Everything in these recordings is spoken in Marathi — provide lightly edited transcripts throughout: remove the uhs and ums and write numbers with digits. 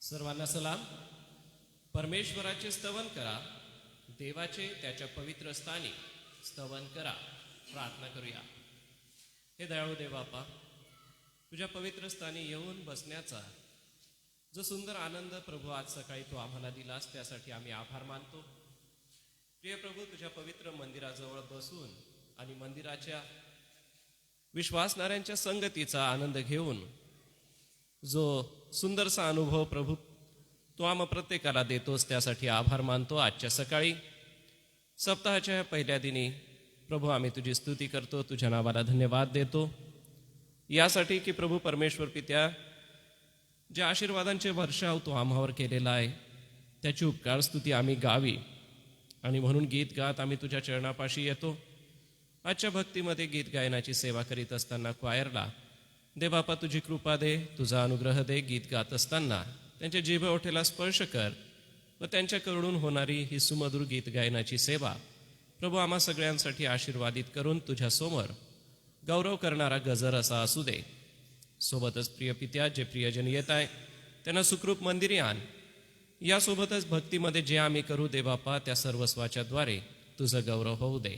सर्वांना सलाम. परमेश्वराचे स्तवन करा, देवाचे त्याच्या पवित्र स्थानी स्तवन करा. प्रार्थना करूया. हे दयाळू देवापा, तुझ्या पवित्र स्थानी येऊन बसण्याचा जो सुंदर आनंद प्रभू आज सकाळी तू आम्हाला दिलास त्यासाठी आम्ही आभार मानतो. प्रिय प्रभू, तुझ्या पवित्र मंदिराजवळ बसून आणि मंदिराच्या विश्वासणाऱ्यांच्या संगतीचा आनंद घेऊन जो सुंदरसा अनुभव प्रभू तू आम्हा प्रत्येकाला देतोस त्यासाठी आभार मानतो. आजच्या सकाळी सप्ताहाच्या पहिल्या दिनी प्रभू आम्ही तुझी स्तुती करतो, तुझ्या नावाला धन्यवाद देतो यासाठी की प्रभू परमेश्वर पित्या, ज्या आशीर्वादांचे वर्षाव तू आम्हावर केलेला आहे त्याची उपकार स्तुती आम्ही गावी आणि म्हणून गीत गात आम्ही तुझ्या चरणापाशी येतो. आजच्या भक्तीमध्ये गीत गायनाची सेवा करीत असताना क्वायरला दे बापा तुझी कृपा दे, तुझा अनुग्रह दे. गीत गात असताना त्यांच्या जिभे ओठेला स्पर्श कर व त्यांच्याकडून होणारी ही सुमधुर गीत गायनाची सेवा प्रभू आम्हा सगळ्यांसाठी आशीर्वादित करून तुझ्या समोर गौरव करणारा गजर असा असू दे. सोबतच प्रिय पित्या, जे प्रियजन येत आहे त्यांना सुखरूप मंदिरी आण. यासोबतच भक्तीमध्ये जे आम्ही करू दे बापा, त्या सर्वस्वाच्या द्वारे तुझं गौरव होऊ दे.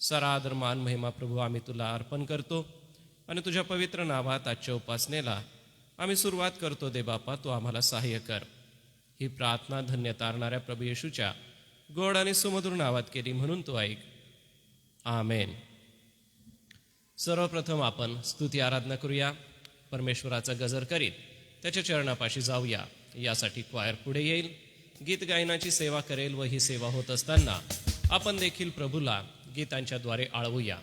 सारा आदर मान महिमा प्रभू आम्ही तुला अर्पण करतो आणि तुझ्या पवित्र नावात आजच्या उपासनेला आम्ही सुरुवात करतो. दे बापा, तू आम्हाला सहाय्य कर. ही प्रार्थना धन्य तारणाऱ्या प्रभू येशूच्या गोड आणि सुमधुर नावात केली म्हणून तू ऐक. आमेन. सर्वप्रथम आपण स्तुती आराधना करूया. परमेश्वराचा गजर करीत त्याच्या चरणापाशी जाऊया. यासाठी क्वायर पुढे येईल, गीत गायनाची सेवा करेल व ही सेवा होत असताना आपण देखील प्रभूला गीतांच्या द्वारे आळवूया.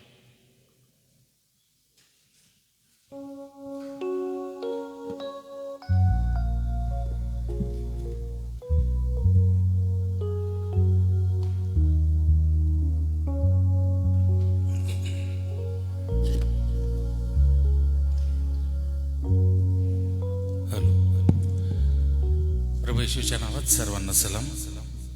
येशूच्या नावात सर्वांना सलाम.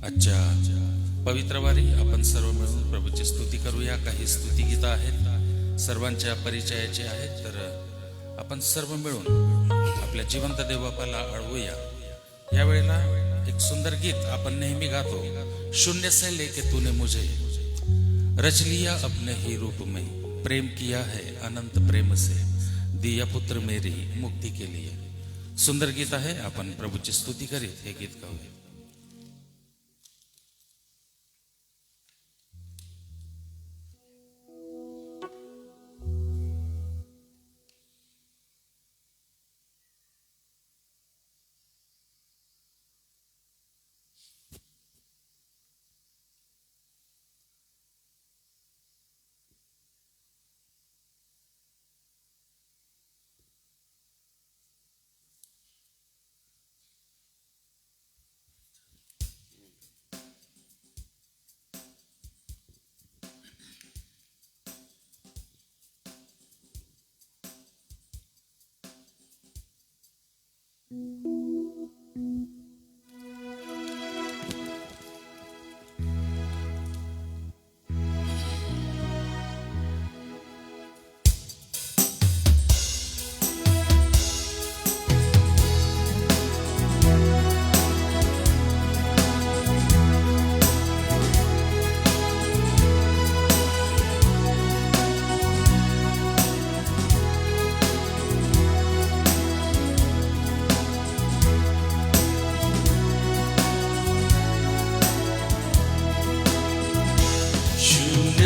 आजच्या पवित्र वारी आपण सर्व मिळून प्रभूची स्तुती करूया. काही स्तुती गीतं आहेत, सर्वांच्या परिचयाचे आहेत, तर आपण सर्व मिळून आपल्या जिवंत देवबापाला आळवूया. यावेळेला एक सुंदर गीत आपण नेहमी गातो, शून्य से लेके तूने मुझे रच लिया अपने ही रूप में, प्रेम किया है अनंत प्रेम से, दिया पुत्र मेरी मुक्ति के लिए. सुंदर गीत आहे. आपण प्रभूची स्तुती करीत हे गीत गाऊया.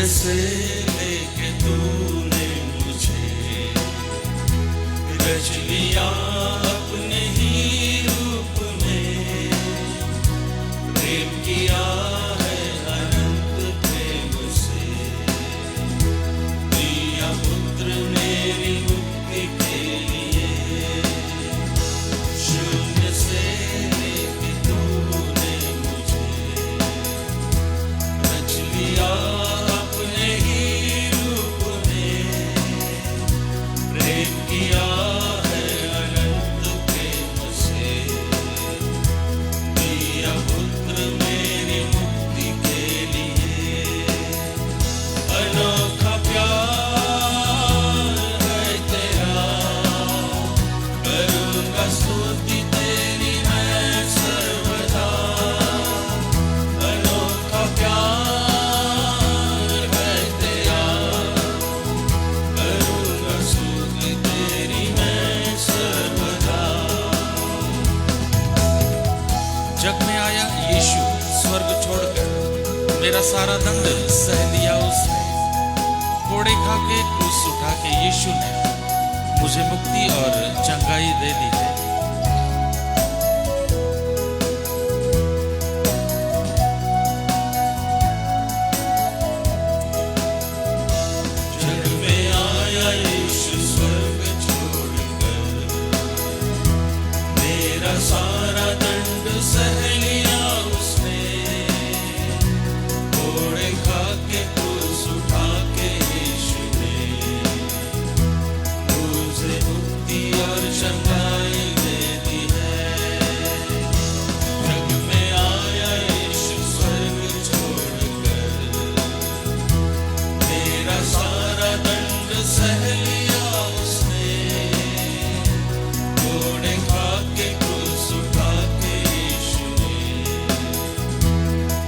से लेके तूने मुझे रच लिया अपने ही रूप में, प्रेम किया है अनंत प्रेम से, दिया पुत्र मेरी मुक्ति के लिए. शून्य से लेके तूने मुझे रच लिया अपने ही जग में आया यीशु स्वर्ग छोड़कर, मेरा सारा दंड सह लिया उसने। कोड़े खा के क्रूस उठा के यीशु ने मुझे मुक्ति और चंगाई दे दी है। जग में आया यीशु स्वर्ग छोड़कर, मेरा सारा दंड सह लिया उसने। कोड़े खा के क्रूस उठा के यीशु ने मुझे मुक्ति और चंगाई दे दी है। जग में आया यीशु स्वर्ग छोड़कर, मेरा सारा दंड सह लिया उसने। कोड़े खा के क्रूस उठा के यीशु ने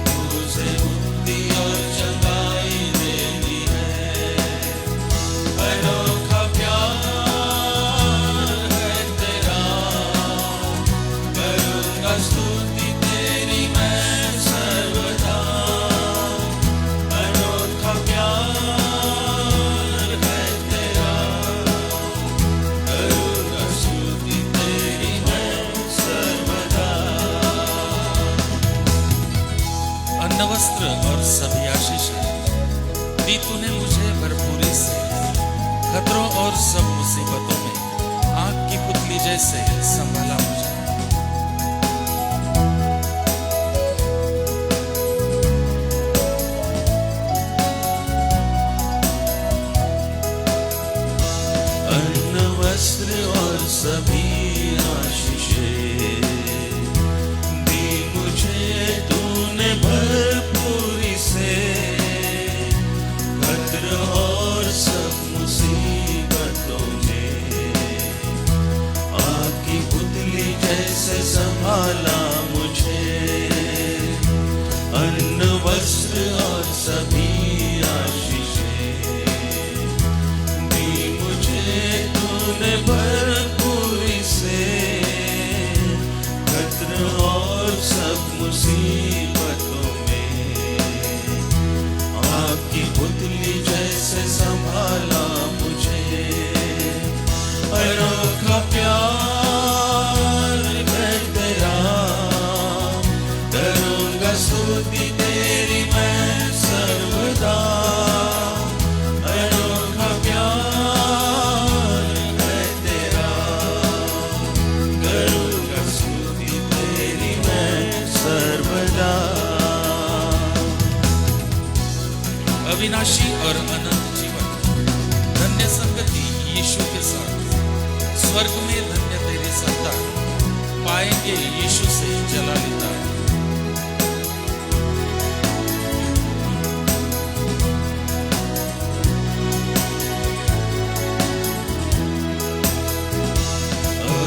मुझे मुक्ति और चंगाई दे दी है। अनोखा प्यार है तेरा, करूँगा स्तुति तेरी मैं सर्वदा। अनोखा प्यार है तेरा, करूँगा स्तुति तेरी मैं सर्वदा। अन्न वस्त्र और सभी आशीषें दी तूने मुझे भरपूरी से। खतरों और सब मुसीबतों में आग की पुतली जैसे संभाला मुझे। अन्न वस्त्र और सभी आशीषें दी मुझे तूने भरपूरी से। खतरों और सब मुसीबतों में आग की पुतली जैसे संभाला मुझे। अन्न वस्त्र और सभी आशीषें दी मुझे तूने भरपूरी से। खतरों और सब मुसीबतों में आग की पुतली जैसे संभाला मुझे। अनोखा प्यार है तेरा, करूँगा स्तुति तेरी मैं सर्वदा। अनोखा प्यार है तेरा, करूँगा स्तुति तेरी मैं सर्वदा। अविनाशी और अनंत जीवन, धन्य संगति यीशु के साथ। स्वर्ग में धन्य तेरी सत्ता, पाएंगे यीशु से जलालिता।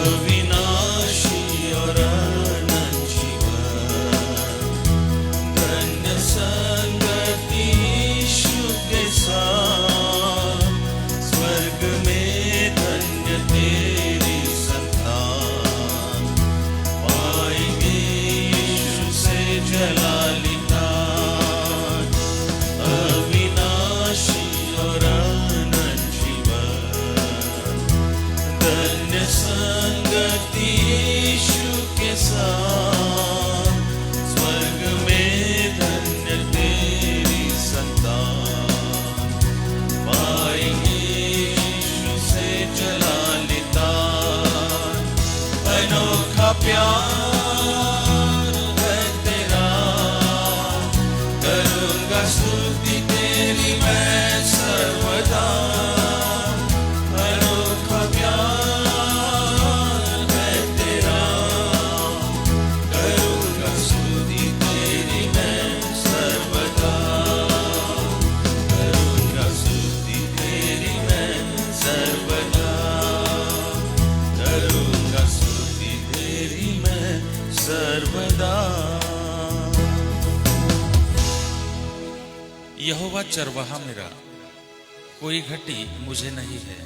अविनाशी और अनंत जीवन, धन्य संगति यीशु के साथ। स्वर्ग में धन्य तेरी संतान, पाएंगे यीशु से जलालिता। अविनाशी और अनंत जीवन, धन्य संगति यीशु के साथ। स्वर्ग में धन्य तेरी संतान, पाएंगे यीशु से जलालिता। अनोखा प्यार है तेरा, करूँगा स्तुति तेरी मैं सर्वदा। अनोखा प्यार है तेरा, करूँगा स्तुति तेरी मैं सर्वदा। करूँगा स्तुति तेरी मैं सर्वदा। करूँगा स्तुति तेरी मैं सर्वदा। यहोवा चरवाहा मेरा, कोई घटी मुझे नहीं है।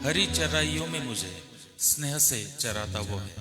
हरी चराइयों में मुझे स्नेह से चराता वो है।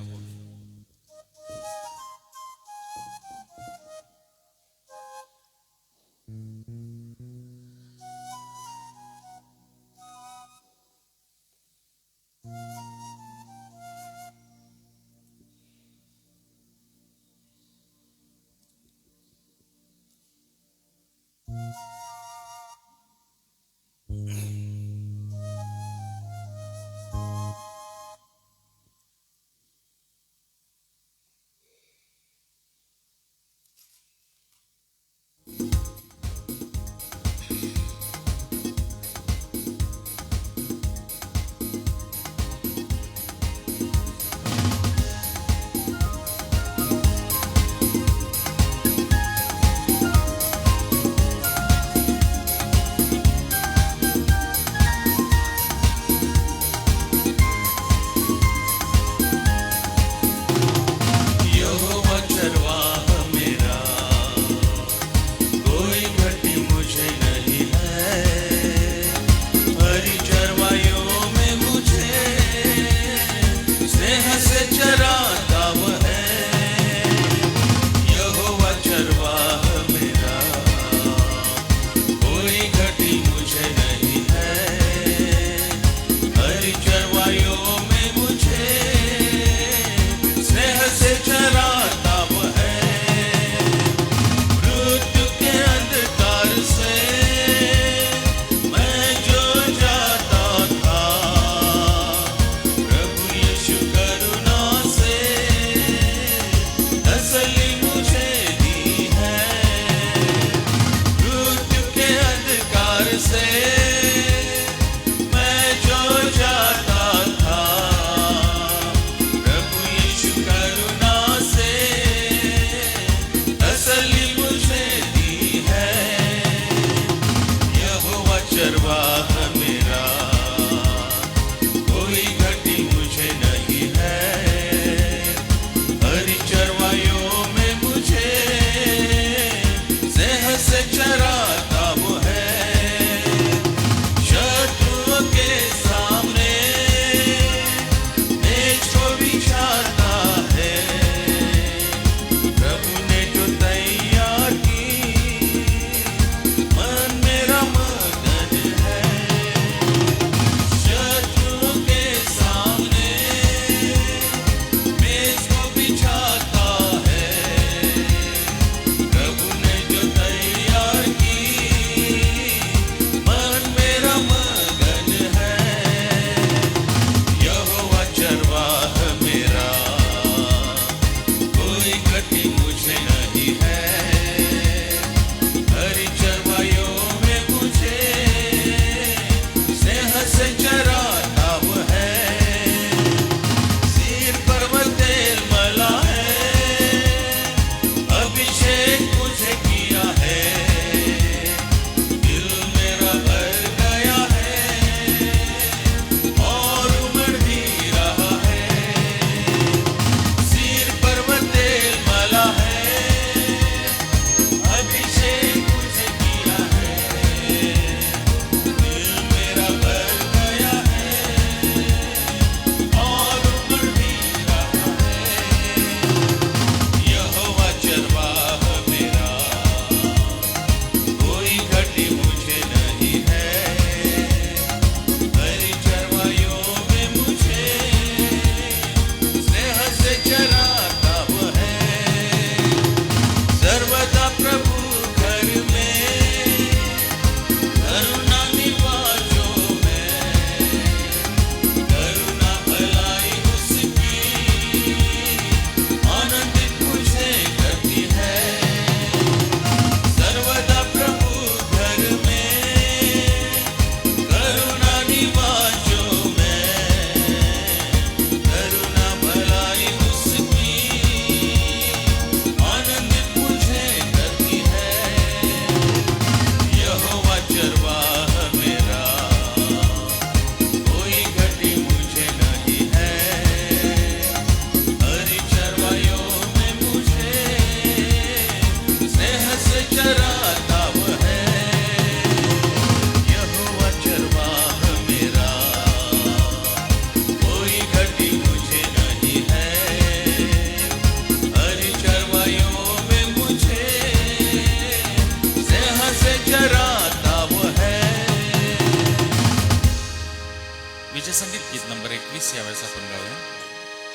संगीत गीत नंबर 21 यावेळेस आपण गाऊया.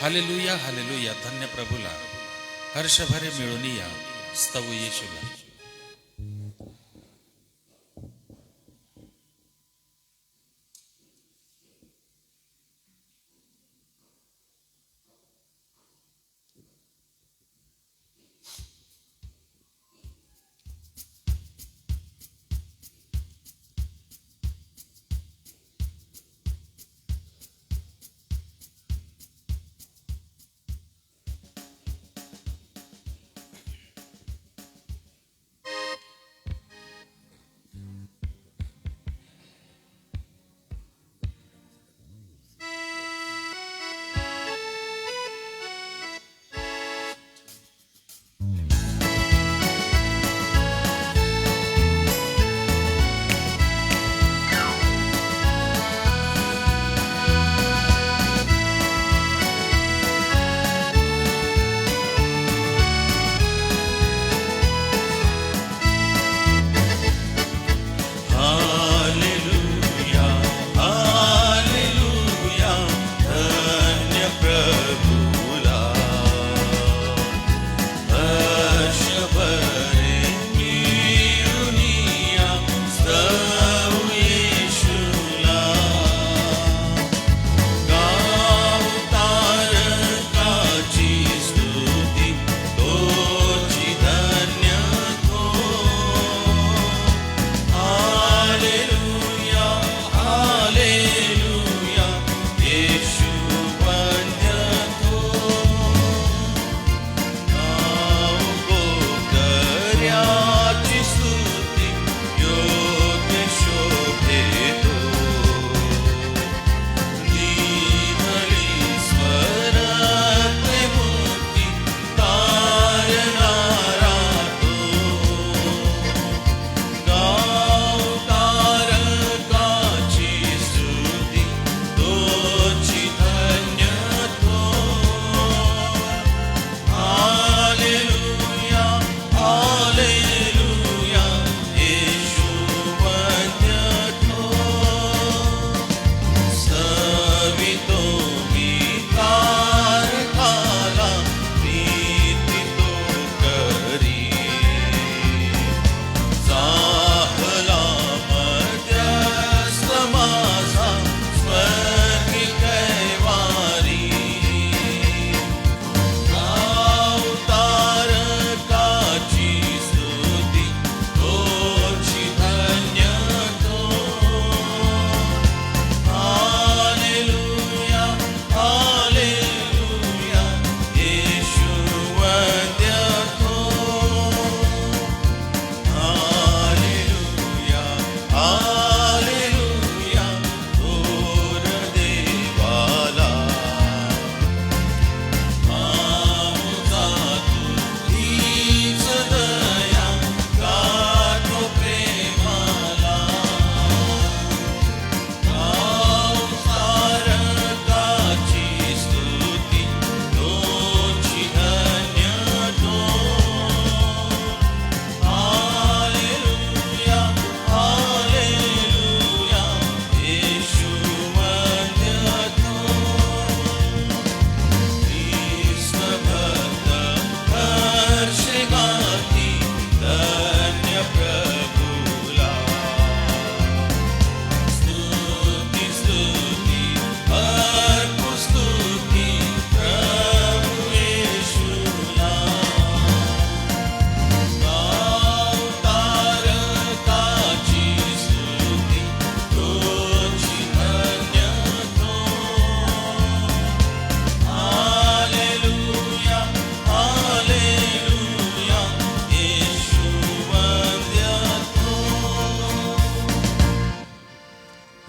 हालेलुया हालेलुया, धन्य प्रभूला, हर्ष भरे मिळून या, स्तवू येशूला.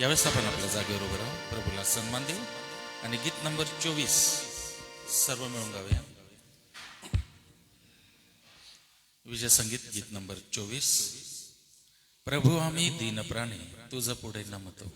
यावेळेस आपण आपल्या जागेवर उभं राहू, प्रभूला सन्मान देऊ आणि गीत नंबर 24 सर्व मिळून गाऊया. विजय संगीत गीत नंबर 24. प्रभू आम्ही दीन प्राणी तुझ पुढे नमतो.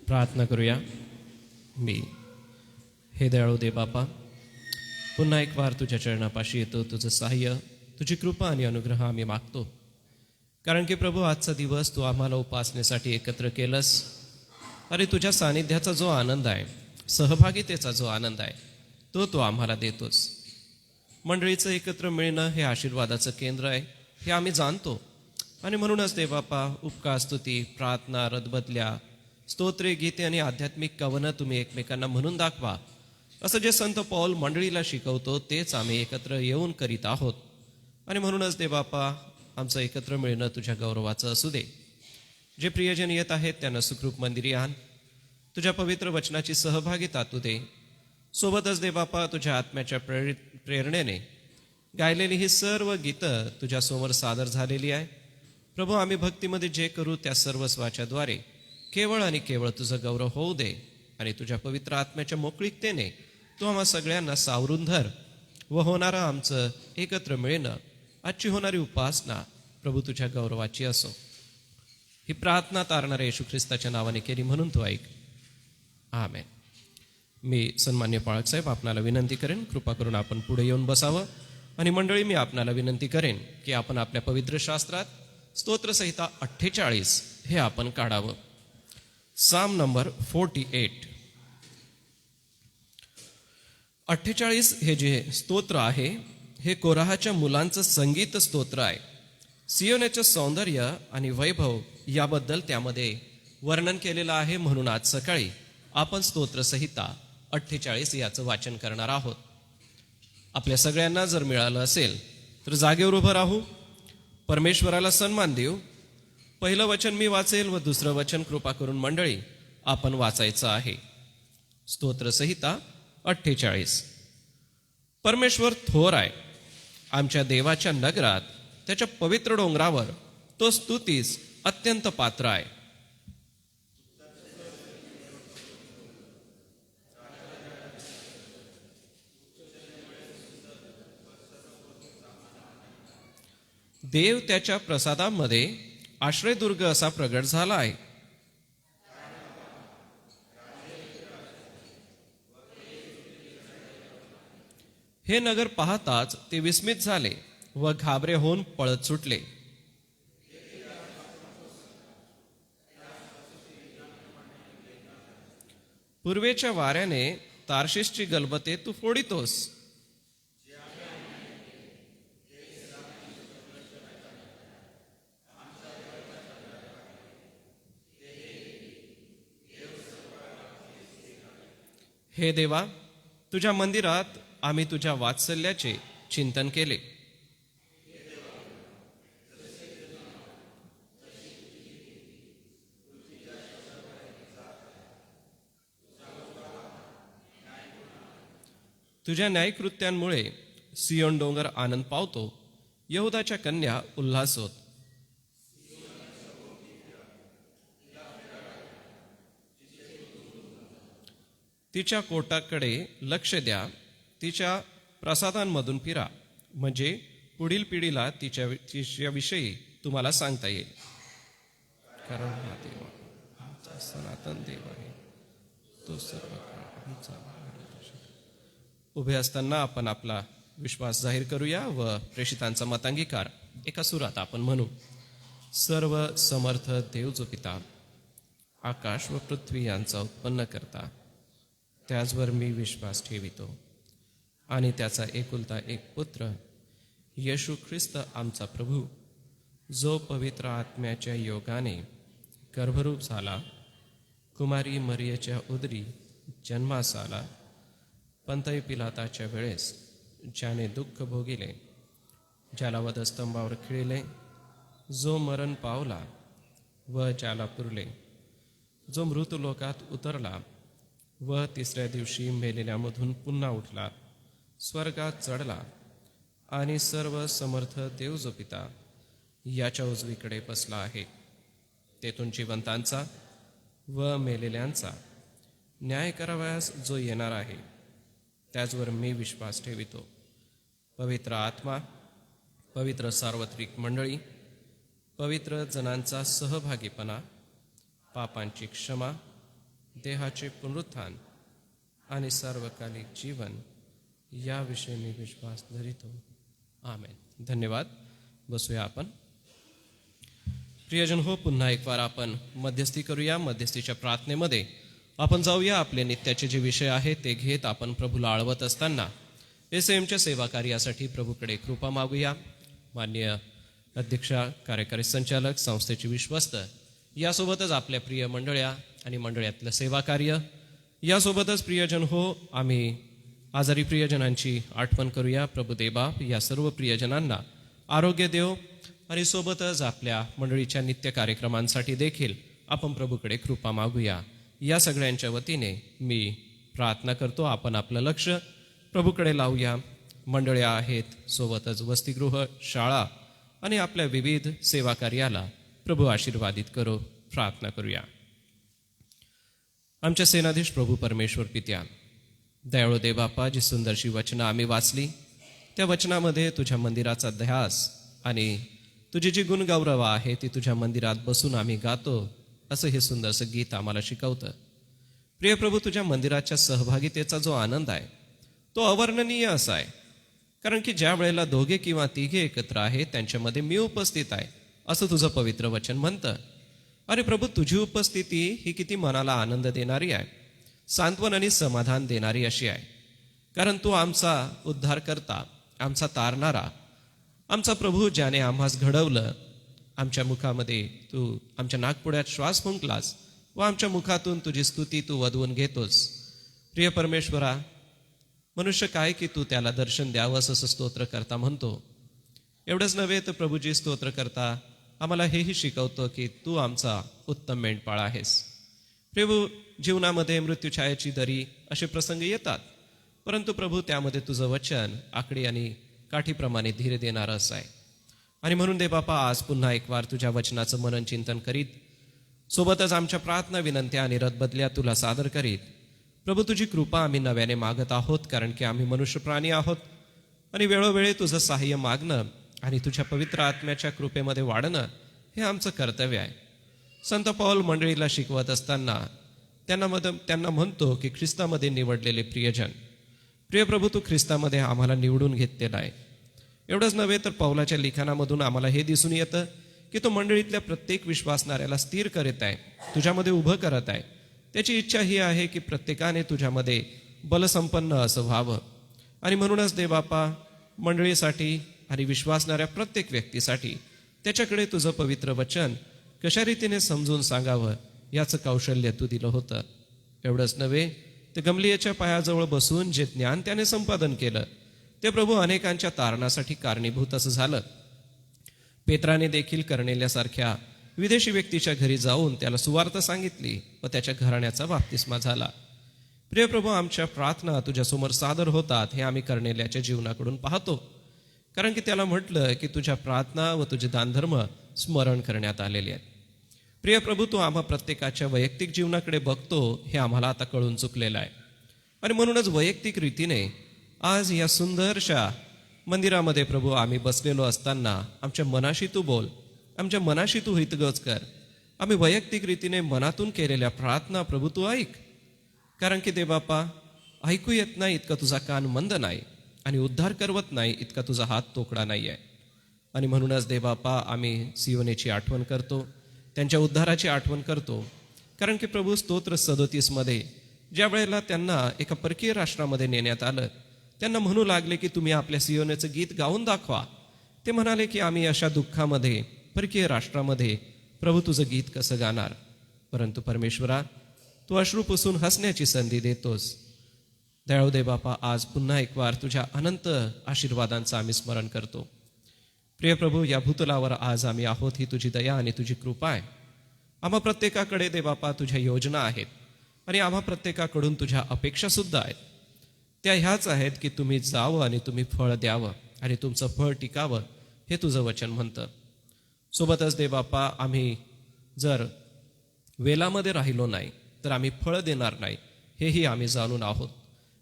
प्रार्थना करूया. मी हे दयाळू दे बापा, पुन्हा एक वार तुझ्या चरणापाशी येतो. तुझं सहाय्य, तुझी कृपा आणि अनुग्रह आम्ही मागतो. कारण की प्रभू, आजचा दिवस तू आम्हाला उपासनेसाठी एकत्र केलंस. अरे, तुझ्या सानिध्याचा जो आनंद आहे, सहभागितेचा जो आनंद आहे, तो तू आम्हाला देतोस. मंडळीचं एकत्र मिळणं हे आशीर्वादाचं केंद्र आहे, हे आम्ही जाणतो. आणि म्हणूनच दे बापा, उपकार, स्तुती, प्रार्थना, रदबदल्या, स्तोत्रे, गीते आणि आध्यात्मिक कवनं तुम्ही एकमेकांना म्हणून दाखवा. असं जे संत पौल मंडळीला शिकवतो तेच आम्ही एकत्र येऊन करीत आहोत. आणि म्हणूनच दे बापा, आमचं एकत्र मिळणं तुझ्या गौरवाचं असू दे. जे प्रियजन येत आहेत त्यांना सुखरूप मंदिरी आण. तुझ्या पवित्र वचनाची सहभागिता तू दे. सोबतच दे बापा, तुझ्या आत्म्याच्या प्रेरणेने गायलेली ही सर्व गीतं तुझ्यासमोर सादर झालेली आहे. प्रभू, आम्ही भक्तीमध्ये जे करू त्या सर्वस्वाच्याद्वारे केवळ आणि केवळ तुझं गौरव होऊ दे. आणि तुझ्या पवित्र आत्म्याच्या मोकळीकतेने तू आम्हा सगळ्यांना सावरून धर. व होणारं आमचं एकत्र मिळणं, आजची होणारी उपासना प्रभू तुझ्या गौरवाची असो. ही प्रार्थना तारणाऱ्या येशू ख्रिस्ताच्या नावाने केली म्हणून तू ऐक. आमेन. मी सन्मान्य पाळक साहेब आपणाला विनंती करेन, कृपा करून आपण पुढे येऊन बसावं. आणि मंडळी, मी आपणाला विनंती करेन की आपण आपल्या पवित्र शास्त्रात स्तोत्रसंहिता 48 हे आपण काढावं. साम नंबर 48. 48 हे जे स्तोत्र आहे हे कोराहाच्या मुलांचं संगीत स्तोत्र आहे. सियोनाचं सौंदर्य आणि वैभव याबद्दल त्यामध्ये वर्णन केलेलं आहे. म्हणून आज सकाळी आपण स्तोत्रसंहिता 48 याचं वाचन करणार आहोत. आपल्या सगळ्यांना जर मिळालं असेल तर जागेवर उभं राहू, परमेश्वराला सन्मान देऊ. पहिलं वचन मी वाचेल व दुसरं वचन कृपा करून मंडळी आपण वाचायचं आहे. स्तोत्रसंहिता 48. परमेश्वर थोर आहे. आमच्या देवाच्या नगरात, त्याच्या पवित्र डोंगरावर तो स्तुतीस अत्यंत पात्र आहे. देव त्याच्या प्रसादामध्ये आश्रयदुर्ग असा प्रगट झाला आहे. हे नगर पाहताच ते विस्मित झाले व घाबरे होऊन पळत सुटले. पूर्वेच्या वाऱ्याने तार्शिशची गलबते तू फोडितोस. हे देवा, तुझ्या मंदिरात आम्ही तुझ्या वात्सल्याचे चिंतन केले. तुझ्या न्यायकृत्यांमुळे सियोन डोंगर आनंद पावतो, यहुदाच्या कन्या उल्हास होत. तिच्या कोटाकडे लक्ष द्या, तिच्या प्रसादांमधून फिरा, म्हणजे पुढील पिढीला तिच्याविषयी तुम्हाला सांगता येईल. कारण हा देव आमचा सनातन देव आहे, तो सर्व काळ आमचा मार्गदर्शक. उभे असताना आपण आपला विश्वास जाहीर करूया व प्रेषितांचा मतांगीकार एका सुरात आपण म्हणू. सर्व समर्थ देव जो पिता, आकाश व पृथ्वी यांचा उत्पन्न करता, त्याचवर मी विश्वास ठेवितो. आणि त्याचा एकुलता एक पुत्र येशू ख्रिस्त आमचा प्रभू, जो पवित्र आत्म्याच्या योगाने गर्भरूप झाला, कुमारी मरियेच्या उदरी जन्मास आला, पंतई पिलाताच्या वेळेस ज्याने दुःख भोगिले, ज्याला वधस्तंभावर खिळले, जो मरण पावला व ज्याला पुरले, जो मृतलोकात उतरला व तिसऱ्या दिवशी मेलेल्यामधून पुन्हा उठला, स्वर्गात चढला आणि सर्व समर्थ देव जो पिता याच्या उजवीकडे बसला आहे. तेथून जिवंतांचा व मेलेल्यांचा न्याय करावयास जो येणार आहे, त्याचवर मी विश्वास ठेवितो. पवित्र आत्मा, पवित्र सार्वत्रिक मंडळी, पवित्र जनांचा सहभागीपणा, पापांची क्षमा, देहाचे पुनरुत्थान आणि सार्वकालिक जीवन याविषयी मी विश्वास धरितो. आमेन. धन्यवाद. बसूया आपण. प्रियजन हो, पुन्हा एक वार आपण मध्यस्थी करूया. मध्यस्थीच्या प्रार्थनेमध्ये आपण जाऊया. आपले नित्याचे जे विषय आहेत ते घेत आपण प्रभूला आळवत असताना SAMच्या सेवा कार्यासाठी प्रभूकडे कृपा मागूया. माननीय अध्यक्षा, कार्यकारी संचालक, संस्थेचे विश्वस्त, यासोबतच आपल्या प्रिय मंडळ्या आणि मंडळातलं सेवा कार्य, यासोबतच प्रियजन हो, आम्ही आजारी प्रियजनांची आठवण करूया. प्रभू देवबाप या सर्व प्रियजनांना आरोग्य देव आणि सोबतच आपल्या मंडळीच्या नित्य कार्यक्रमांसाठी देखील आपण प्रभूकडे कृपा मागूया. या सगळ्यांच्या वतीने मी प्रार्थना करतो. आपण आपलं लक्ष प्रभूकडे लावूया. मंडळ्या आहेत, सोबतच वसतिगृह, शाळा आणि आपल्या विविध सेवा कार्याला प्रभू आशीर्वादित करो. प्रार्थना करूया. आमच्या सेनाधीश प्रभू परमेश्वर पित्या, दयाळू देवबापा, जी सुंदरशी वचनं आम्ही वाचली, त्या वचनामध्ये तुझ्या मंदिराचा ध्यास आणि तुझी जी गुणगौरव आहे ती तुझ्या मंदिरात बसून आम्ही गातो, असं हे सुंदरसं गीत आम्हाला शिकवतं. प्रिय प्रभू, तुझ्या मंदिराच्या सहभागितेचा जो आनंद आहे तो अवर्णनीय असा आहे. कारण की ज्या वेळेला दोघे किंवा तिघे एकत्र आहे त्यांच्यामध्ये मी उपस्थित आहे असं तुझं पवित्र वचन म्हणतं. अरे प्रभू, तुझी उपस्थिती ही किती मनाला आनंद देणारी आहे, सांत्वन आणि समाधान देणारी अशी आहे. कारण तू आमचा उद्धार करता, आमचा तारणारा, आमचा प्रभू, ज्याने आम्हास घडवलं, आमच्या मुखामध्ये तू आमच्या नाकपुड्यात श्वास फुंकलास व आमच्या मुखातून तुझी स्तुती तू वधवून घेतोस. प्रिय परमेश्वरा, मनुष्य काय की तू त्याला दर्शन द्यावं असं स्तोत्र करता म्हणतो. एवढंच नव्हे तर प्रभूजी स्तोत्र करता आम्हाला हेही शिकवतो की तू आमचा उत्तम मेंढपाळ आहेस. प्रभू, जीवनामध्ये मृत्यूछायेची दरी असे प्रसंग येतात, परंतु प्रभू त्यामध्ये तुझं वचन आकडी आणि काठीप्रमाणे धीर देणारं असं आहे. आणि म्हणून दे बापा, आज पुन्हा एक वार तुझ्या वचनाचं मनन चिंतन करीत, सोबतच आमच्या प्रार्थना, विनंत्या आणि रदबदल्या तुला सादर करीत, प्रभू तुझी कृपा आम्ही नव्याने मागत आहोत. कारण की आम्ही मनुष्य प्राणी आहोत आणि वेळोवेळी तुझं सहाय्य मागणं आणि तुझ्या पवित्र आत्म्याच्या कृपेमध्ये वाढणं हे आमचं कर्तव्य आहे. संत पौल मंडळीला शिकवत असताना त्यांना म्हणतो की ख्रिस्तामध्ये निवडलेले प्रियजन, प्रिय प्रभू, तू ख्रिस्तामध्ये आम्हाला निवडून घेतलेला आहे. एवढंच नव्हे तर पौलाच्या लिखाणामधून आम्हाला हे दिसून येतं की तो मंडळीतल्या प्रत्येक विश्वासणाऱ्याला स्थिर करत आहे, तुझ्यामध्ये उभं करत आहे. त्याची इच्छा ही आहे की प्रत्येकाने तुझ्यामध्ये बलसंपन्न असं व्हावं. आणि म्हणूनच देवबापा, मंडळीसाठी आणि विश्वासणाऱ्या प्रत्येक व्यक्तीसाठी त्याच्याकडे तुझं पवित्र वचन कशा रीतीने समजून सांगावं याचं कौशल्य तू दिलं होतं. एवढंच नव्हे तर गमलियेच्या पायाजवळ बसून जे ज्ञान त्याने संपादन केलं ते प्रभू अनेकांच्या तारणासाठी कारणीभूत असं झालं. पेत्राने देखील कर्नेल्यासारख्या विदेशी व्यक्तीच्या घरी जाऊन त्याला सुवार्थ सांगितली व त्याच्या घराण्याचा बाप्तिस्मा झाला. प्रिय प्रभू, आमच्या प्रार्थना तुझ्यासमोर सादर होतात हे आम्ही कर्नेल्याच्या जीवनाकडून पाहतो. कारण की त्याला म्हटलं की तुझ्या प्रार्थना व तुझे दानधर्म स्मरण करण्यात आलेले आहेत. प्रिय प्रभू, तू आम्हा प्रत्येकाच्या वैयक्तिक जीवनाकडे बघतो हे आम्हाला आता कळून चुकलेलं आहे. आणि म्हणूनच वैयक्तिक रीतीने आज या सुंदरशा मंदिरामध्ये प्रभू आम्ही बसलेलो असताना आमच्या मनाशी तू बोल, आमच्या मनाशी तू हितगज कर. आम्ही वैयक्तिक रीतीने मनातून केलेल्या प्रार्थना प्रभू तू ऐक. कारण की देवबापा, ऐकू येत नाही इतका तुझा कान मंद नाही आणि उद्धार करवत नाही इतका तुझा हात तोकडा नाही आहे. आणि म्हणूनच देवबापा, आम्ही सियोनेची आठवण करतो, त्यांच्या उद्धाराची आठवण करतो. कारण की प्रभू, स्तोत्र 37 मध्ये ज्या वेळेला त्यांना एका परकीय राष्ट्रामध्ये नेण्यात आलं, त्यांना म्हणू लागले की तुम्ही आपल्या सियोनेचं गीत गाऊन दाखवा. ते म्हणाले की आम्ही अशा दुःखामध्ये परकीय राष्ट्रामध्ये प्रभू तुझं गीत कसं गाणार. परंतु परमेश्वरा, तू अश्रू पुसून हसण्याची संधी देतोस. दयाळू दे बापा, आज पुन्हा एक वार तुझ्या अनंत आशीर्वादांचं आम्ही स्मरण करतो. प्रिय प्रभू, या भूतलावर आज आम्ही आहोत ही तुझी दया आणि तुझी कृपा आहे. आम्हा प्रत्येकाकडे दे बापा तुझ्या योजना आहेत आणि आम्हा प्रत्येकाकडून तुझ्या अपेक्षा सुद्धा आहेत. त्या ह्याच आहेत की तुम्ही जावं आणि तुम्ही फळ द्यावं आणि तुमचं फळ टिकावं हे तुझं वचन म्हणतं. सोबतच दे बापा, आम्ही जर वेलामध्ये राहिलो नाही तर आम्ही फळ देणार नाही हेही आम्ही जाणून आहोत.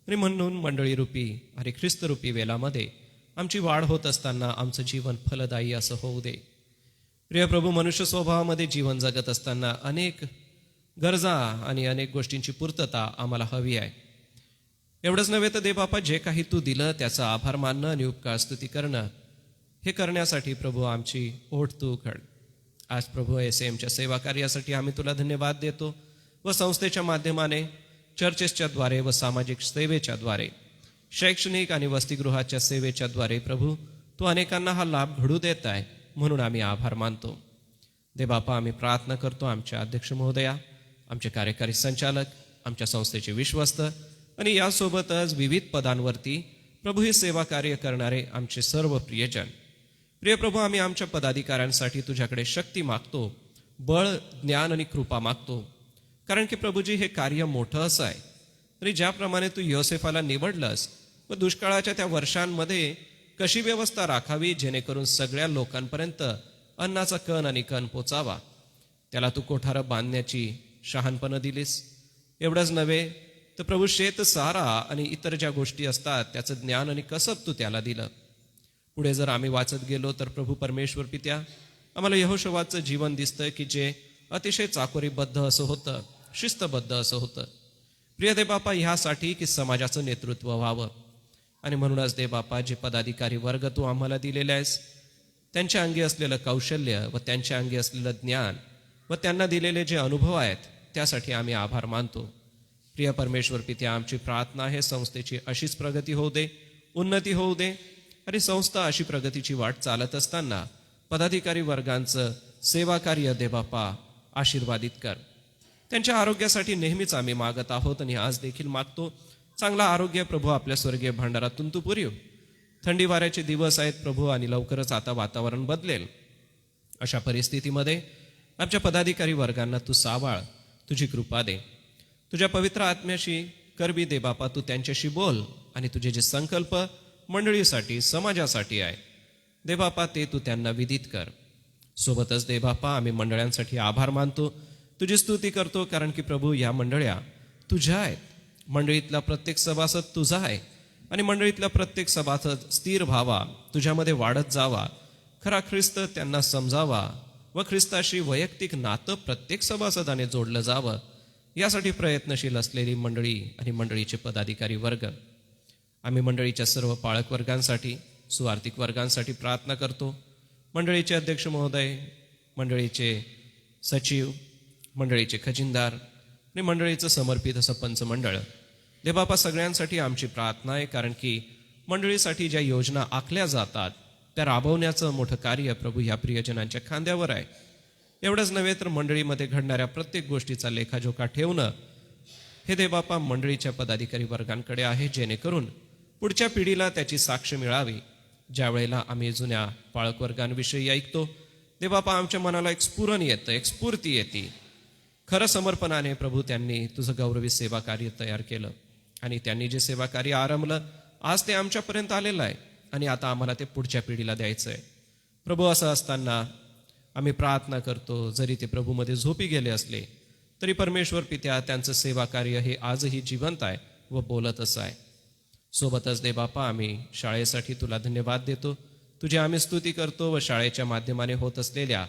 आणि म्हणून मंडळी रूपी आणि ख्रिस्त रूपी वेलामध्ये आमची वाढ होत असताना आमचं जीवन फलदायी असं होऊ दे. प्रिय प्रभू, मनुष्य स्वभावामध्ये जीवन जगत असताना अनेक गरजा आणि अनेक गोष्टींची पूर्तता आम्हाला हवी आहे. एवढंच नव्हे तर देवबापा, जे काही तू दिलं त्याचा आभार मानणं आणि उपकार स्तुती करणं, हे करण्यासाठी प्रभू आमची ओढ तू उघड. आज प्रभू एसएमच्या सेवा कार्यासाठी आम्ही तुला धन्यवाद देतो व संस्थेच्या माध्यमाने चर्चेसच्या द्वारे व सामाजिक सेवेच्या द्वारे, शैक्षणिक आणि वसतिगृहाच्या सेवेच्या द्वारे प्रभू तू अनेकांना हा लाभ घडू देत आहे, म्हणून आम्ही आभार मानतो. देवबापा, आम्ही प्रार्थना करतो आमच्या अध्यक्ष महोदया, आमचे कार्यकारी संचालक, आमच्या संस्थेचे विश्वस्त आणि यासोबतच विविध पदांवरती प्रभू ही सेवा कार्य करणारे आमचे सर्व प्रियजन. प्रिय प्रभू, आम्ही आमच्या पदाधिकाऱ्यांसाठी तुझ्याकडे शक्ती मागतो, बळ, ज्ञान आणि कृपा मागतो. कारण की प्रभूजी, हे कार्य मोठं असं आहे. तरी ज्याप्रमाणे तू योसेफाला निवडलंस व दुष्काळाच्या त्या वर्षांमध्ये कशी व्यवस्था राखावी जेणेकरून सगळ्या लोकांपर्यंत अन्नाचा कण आणि कण पोचावा, त्याला तू कोठारं बांधण्याची शहाणपणं दिलीस. एवढंच नव्हे तर प्रभू, शेत सारा आणि इतर ज्या गोष्टी असतात त्याचं ज्ञान आणि कसब तू त्याला दिलं. पुढे जर आम्ही वाचत गेलो तर प्रभू परमेश्वर पित्या, आम्हाला यहोशुवाचं जीवन दिसतं की जे अतिशय चाकोरीबद्ध असं होतं, शिस्तबद्ध असं होतं. प्रिय देवबापा, ह्यासाठी की समाजाचं नेतृत्व व्हावं. आणि म्हणूनच देवबापा, जे पदाधिकारी वर्ग तू आम्हाला दिलेले आहेस, त्यांच्या अंगी असलेलं कौशल्य व त्यांच्या अंगी असलेलं ज्ञान व त्यांना दिलेले जे अनुभव आहेत, त्यासाठी आम्ही आभार मानतो. प्रिय परमेश्वर पित्या, आमची प्रार्थना आहे संस्थेची अशीच प्रगती होऊ दे, उन्नती होऊ दे आणि संस्था अशी प्रगतीची वाट चालत असताना पदाधिकारी वर्गांचं सेवा कार्य देवबापा आशीर्वादित कर. त्यांच्या आरोग्यासाठी नेहमीच आम्ही मागत आहोत आणि आज देखील मागतो. चांगला आरोग्य प्रभू आपल्या स्वर्गीय भांडारातून तू पुरव. थंडी वाऱ्याचे दिवस आहेत प्रभू आणि लवकरच आता वातावरण बदलेल. अशा परिस्थितीमध्ये आमच्या पदाधिकारी वर्गांना तू सावाळ, तुझी कृपा दे. तुझ्या पवित्र आत्म्याशी करबी देवबापा, तू त्यांच्याशी बोल आणि तुझे जे संकल्प मंडळीसाठी, समाजासाठी आहे देवबापा, ते तू त्यांना विदित कर. सोबतच देवबापा, आम्ही मंडळांसाठी आभार मानतो, तुझी स्तुती करतो. कारण की प्रभू, या मंडळ्या तुझ्या आहेत. मंडळीतला प्रत्येक सभासद तुझा आहे आणि मंडळीतला प्रत्येक सभासद स्थिर व्हावा, तुझ्यामध्ये वाढत जावा, खरा ख्रिस्त त्यांना समजावा व ख्रिस्ताशी वैयक्तिक नातं प्रत्येक सभासदाने जोडलं जावं, यासाठी प्रयत्नशील असलेली मंडळी आणि मंडळीचे पदाधिकारी वर्ग. आम्ही मंडळीच्या सर्व पाळक वर्गांसाठी, सुवार्थिक वर्गांसाठी प्रार्थना करतो. मंडळीचे अध्यक्ष महोदय, मंडळीचे सचिव, मंडळीचे खजिनदार आणि मंडळीचं समर्पित असं पंचमंडळ. देवबापा, सगळ्यांसाठी आमची प्रार्थना आहे. कारण की मंडळीसाठी ज्या योजना आखल्या जातात त्या राबवण्याचं मोठं कार्य प्रभू ह्या प्रियजनांच्या खांद्यावर आहे. एवढंच नव्हे तर मंडळीमध्ये घडणाऱ्या प्रत्येक गोष्टीचा लेखाजोखा ठेवणं हे देवबापा मंडळीच्या पदाधिकारी वर्गांकडे आहे, जेणेकरून पुढच्या पिढीला त्याची साक्ष मिळावी. ज्या वेळेला आम्ही जुन्या पाळक वर्गांविषयी ऐकतो देवबापा, आमच्या मनाला एक स्फुरण येतं, एक स्फूर्ती येते. खरं समर्पणाने प्रभू त्यांनी तुझं गौरवी सेवा कार्य तयार केलं आणि त्यांनी जे सेवा कार्य आरंभलं आज ते आमच्यापर्यंत आलेलं आहे आणि आता आम्हाला ते पुढच्या पिढीला द्यायचं आहे. प्रभू, असं असताना आम्ही प्रार्थना करतो, जरी ते प्रभूमध्ये झोपी गेले असले तरी परमेश्वर पित्या, त्यांचं सेवा कार्य हे आजही जिवंत आहे व बोलतच आहे. सोबतच देवबापा, आम्ही शाळेसाठी तुला धन्यवाद देतो, तुझी आम्ही स्तुती करतो व शाळेच्या माध्यमाने होत असलेल्या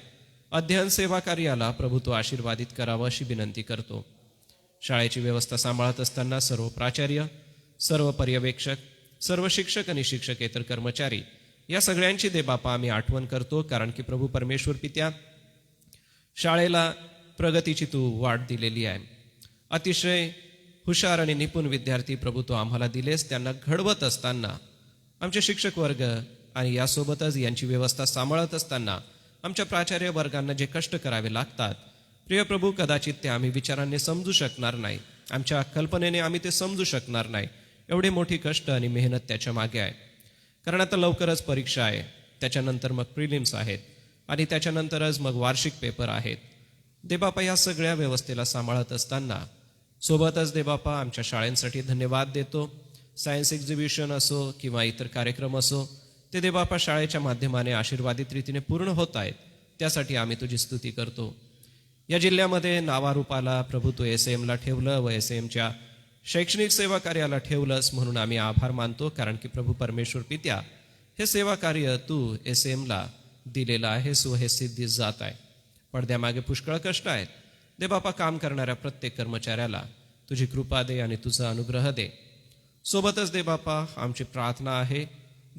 अध्ययन सेवा कार्याला प्रभू तू आशीर्वादित करावं अशी विनंती करतो. शाळेची व्यवस्था सांभाळत असताना सर्व प्राचार्य, सर्व पर्यवेक्षक, सर्व शिक्षक आणि शिक्षकेतर कर्मचारी या सगळ्यांची देवबापा आम्ही आठवण करतो. कारण की प्रभू परमेश्वर पित्या, शाळेला प्रगतीची तू वाट दिलेली आहे. अतिशय हुशार आणि निपुण विद्यार्थी प्रभू तू आम्हाला दिलेस. त्यांना घडवत असताना आमचे शिक्षक वर्ग आणि यासोबतच यांची व्यवस्था सांभाळत असताना आमच्या प्राचार्य वर्गांना जे कष्ट करावे लागतात प्रिय प्रभू, कदाचित ते आम्ही विचारांनी समजू शकणार नाही, आमच्या कल्पनेने आम्ही ते समजू शकणार नाही. एवढे मोठी कष्ट आणि मेहनत त्याच्या मागे आहे. कारण आता लवकरच परीक्षा आहे, त्याच्यानंतर मग प्रिलिम्स आहेत आणि त्याच्यानंतरच मग वार्षिक पेपर आहेत. देवबापा, या सगळ्या व्यवस्थेला सांभाळत असताना सोबतच देवबापा आमच्या शाळांसाठी धन्यवाद देतो. सायन्स एक्झिबिशन असो किंवा इतर कार्यक्रम असो, ते देवबापा शाळेच्या माध्यमाने आशीर्वादित रीतीने पूर्ण होत आहेत, त्यासाठी आम्ही तुझी स्तुती करतो. या जिल्ह्यामध्ये नावारूपाला प्रभू तू एसएमला ठेवलं व एसएमच्या शैक्षणिक सेवा कार्याला ठेवलंस, म्हणून आम्ही आभार मानतो. कारण की प्रभू परमेश्वर पित्या, हे सेवा कार्य तू एसएमला दिलेलं आहेस व हे सिद्धीस जात आहे. पडद्यामागे पुष्कळ कष्ट आहेत, दे बापा काम करणाऱ्या प्रत्येक कर्मचाऱ्याला तुझी कृपा दे आणि तुझा अनुग्रह दे. सोबतच दे बापा आमची प्रार्थना आहे,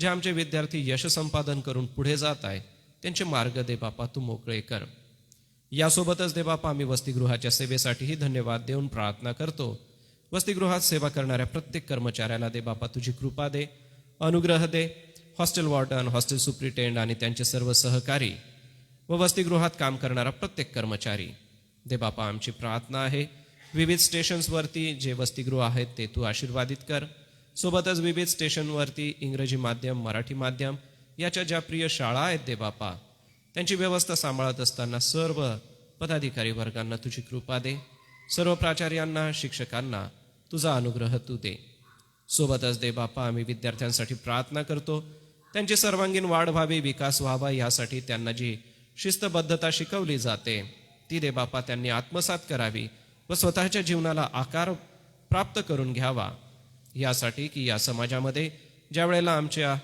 जे आमचे विद्यार्थी यश संपादन करून पुढे जात आहे त्यांचे मार्ग दे बापा तू मोकळे कर. यासोबतच दे बापा आम्ही वसतिगृहाच्या सेवेसाठीही धन्यवाद देऊन प्रार्थना करतो. वसतिगृहात सेवा करणाऱ्या प्रत्येक कर्मचाऱ्याला दे बापा तुझी कृपा दे, अनुग्रह दे. हॉस्टेल वॉर्डन, हॉस्टेल सुप्रिटेंड आणि त्यांचे सर्व सहकारी व वसतिगृहात काम करणारा प्रत्येक कर्मचारी दे बापा आमची प्रार्थना आहे. विविध स्टेशन्सवरती जे वसतिगृह आहेत ते तू आशीर्वादित कर. सोबतच विविध स्टेशनवरती इंग्रजी माध्यम, मराठी माध्यम याच्या ज्या प्रिय शाळा आहेत दे बापा, त्यांची व्यवस्था सांभाळत असताना सर्व पदाधिकारी वर्गांना तुझी कृपा दे. सर्व प्राचार्यांना, शिक्षकांना तुझा अनुग्रह तू दे. सोबतच दे बापा आम्ही विद्यार्थ्यांसाठी प्रार्थना करतो. त्यांची सर्वांगीण वाढ व्हावी, विकास व्हावा, यासाठी त्यांना जी शिस्तबद्धता शिकवली जाते ती दे बापा त्यांनी आत्मसात करावी व स्वतःच्या जीवनाला आकार प्राप्त करून घ्यावा. यासाठी की या समाजामध्ये ज्या वेळेला आमच्या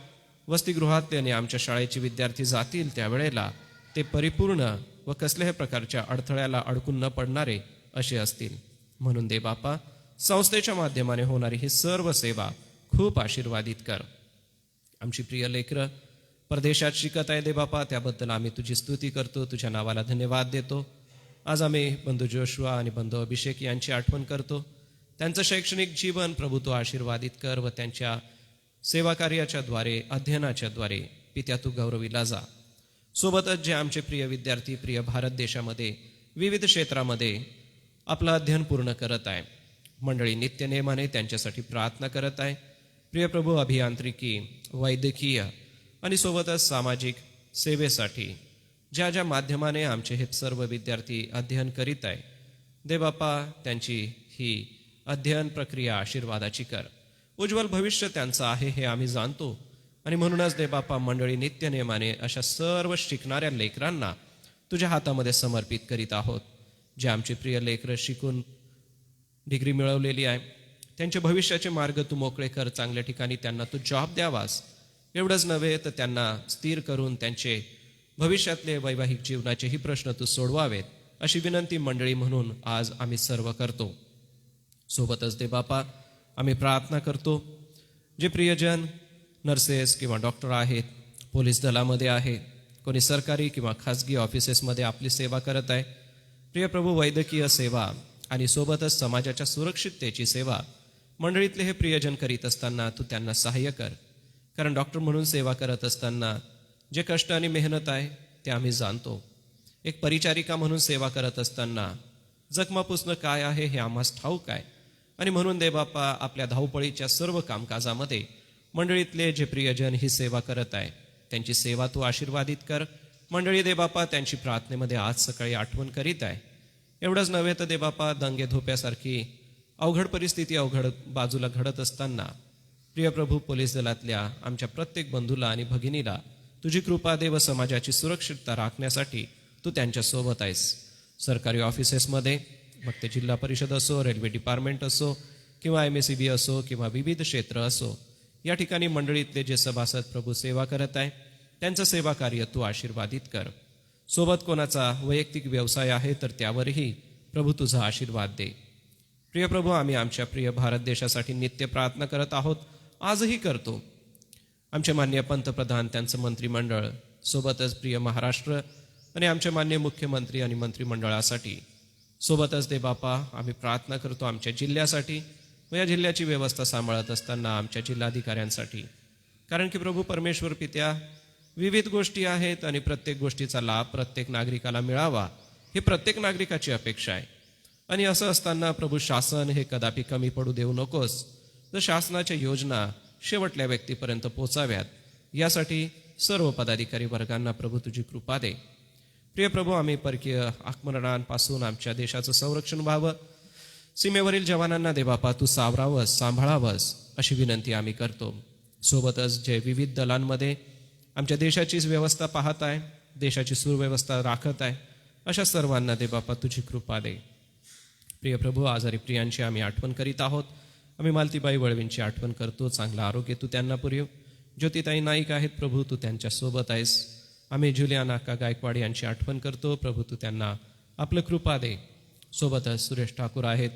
वसतिगृहातले आणि आमच्या शाळेचे विद्यार्थी जातील त्यावेळेला ते परिपूर्ण व कसल्याही प्रकारच्या अडथळ्याला अडकून न पडणारे असे असतील. म्हणून दे बापा संस्थेच्या माध्यमाने होणारी ही सर्व सेवा खूप आशीर्वादित कर. आमची प्रिय लेकरं परदेशात शिकत आहे दे बापा, त्याबद्दल आम्ही तुझी स्तुती करतो, तुझ्या नावाला धन्यवाद देतो. आज आम्ही बंधू जोशुआ आणि बंधू अभिषेक यांची आठवण करतो. त्यांचं शैक्षणिक जीवन प्रभू तो आशीर्वादित कर व त्यांच्या सेवा कार्याच्या द्वारे, अध्ययनाच्या द्वारे पित्या तू गौरविला जा. सोबतच जे आमचे प्रिय विद्यार्थी प्रिय भारत देशामध्ये विविध क्षेत्रामध्ये आपलं अध्ययन पूर्ण करत आहे, मंडळी नित्यनेमाने त्यांच्यासाठी प्रार्थना करत आहे. प्रिय प्रभू अभियांत्रिकी, वैद्यकीय आणि सोबतच सामाजिक सेवेसाठी ज्या ज्या माध्यमाने आमचे हे सर्व विद्यार्थी अध्ययन करीत आहे दे बापा त्यांची ही अध्ययन प्रक्रिया आशीर्वादाची कर. उज्ज्वल भविष्य त्यांचं आहे हे आम्ही जाणतो आणि म्हणूनच दे बापा मंडळी नित्यनेमाने अशा सर्व शिकणाऱ्या लेकरांना तुझ्या हातामध्ये समर्पित करीत आहोत. जे आमचे प्रिय लेकरं शिकून डिग्री मिळवलेली आहे त्यांचे भविष्याचे मार्ग तू मोकळे कर. चांगल्या ठिकाणी त्यांना तू जॉब द्यावास. एवढंच नव्हे तर त्यांना स्थिर करून त्यांचे भविष्यातले वैवाहिक जीवनाचेही प्रश्न तू सोडवावेत अशी विनंती मंडळी म्हणून आज आम्ही सर्व करतो. सोबतच दे बापा आम्ही प्रार्थना करतो जे प्रियजन नर्सेस किंवा डॉक्टर आहेत, पोलीस दलामध्ये आहे, कोणी सरकारी किंवा खाजगी ऑफिसेसमध्ये आपली सेवा करत आहे. प्रिय प्रभू वैद्यकीय सेवा आणि सोबतच समाजाच्या सुरक्षिततेची सेवा मंडळीतले हे प्रियजन करीत असताना तू त्यांना सहाय्य कर. कारण डॉक्टर म्हणून सेवा करत असताना जे कष्ट आणि मेहनत आहे ते आम्ही जाणतो. एक परिचारिका म्हणून सेवा करत असताना जखमा पुसणं काय आहे हे आम्हास ठाऊक आहे. आणि म्हणून दे बापा आपल्या धावपळीच्या सर्व कामकाजामध्ये मंडळीतले जे प्रियजन ही सेवा करत आहे त्यांची सेवा तू आशीर्वादित कर. मंडळी दे बापा त्यांची प्रार्थनेमध्ये आज सकाळी आठवण करीत आहे. एवढंच नव्हे तर दे बापा दंगे धोप्यासारखी अवघड परिस्थिती अवघड बाजूला घडत असताना प्रिय प्रभू पोलीस दलातल्या आमच्या प्रत्येक बंधूला आणि भगिनीला तुझी कृपा दे व समाजाची सुरक्षितता राखण्यासाठी तू त्यांच्यासोबत आहेस. सरकारी ऑफिसेसमध्ये मग ते जिल्हा परिषद असो, रेल्वे डिपार्टमेंट असो किंवा MSEB असो किंवा विविध क्षेत्र असो, या ठिकाणी मंडळीतले जे सभासद प्रभू सेवा करत आहे त्यांचं सेवा कार्य तू आशीर्वादित कर. सोबत कोणाचा वैयक्तिक व्यवसाय आहे तर त्यावरही प्रभू तुझा आशीर्वाद दे. प्रिय प्रभू आम्ही आमच्या प्रिय भारत देशासाठी नित्य प्रार्थना करत आहोत, आजही करतो. आमचे माननीय पंतप्रधान, त्यांचं मंत्रिमंडळ, सोबतच प्रिय महाराष्ट्र आणि आमचे माननीय मुख्यमंत्री आणि मंत्रिमंडळासाठी. सोबतच दे बापा आम्ही प्रार्थना करतो आमच्या जिल्ह्यासाठी व या जिल्ह्याची व्यवस्था सांभाळत असताना आमच्या जिल्हाधिकाऱ्यांसाठी. कारण की प्रभू परमेश्वर पित्या विविध गोष्टी आहेत आणि प्रत्येक गोष्टीचा लाभ प्रत्येक नागरिकाला मिळावा ही प्रत्येक नागरिकाची अपेक्षा आहे. आणि असं असताना प्रभू शासन हे कदापि कमी पडू देऊ नकोस. तर शासनाच्या योजना शेवटल्या व्यक्तीपर्यंत पोचाव्यात यासाठी सर्व पदाधिकारी वर्गांना प्रभू तुझी कृपा दे. प्रिय प्रभू आम्ही परकीय आक्रमणांपासून आमच्या देशाचं संरक्षण व्हावं, सीमेवरील जवानांना दे बापा तू सावरावंस, सांभाळावंस अशी विनंती आम्ही करतो. सोबतच जे विविध दलांमध्ये आमच्या देशाचीच व्यवस्था पाहत आहे, देशाची सुव्यवस्था राखत आहे, अशा सर्वांना दे बापा तुझी कृपा दे. प्रिय प्रभू आजारी प्रियांची आम्ही आठवण करीत आहोत. आम्ही मालतीबाई वळवींची आठवण करतो. चांगलं आरोग्य तू त्यांना पुरव. ज्योतिताई नाईक आहेत प्रभू तू त्यांच्यासोबत आहेस. आम्ही जुलियाना का गायकवाड यांची आठवण करतो. प्रभू तू त्यांना आपलं कृपा दे. सोबतच सुरेश ठाकूर आहेत,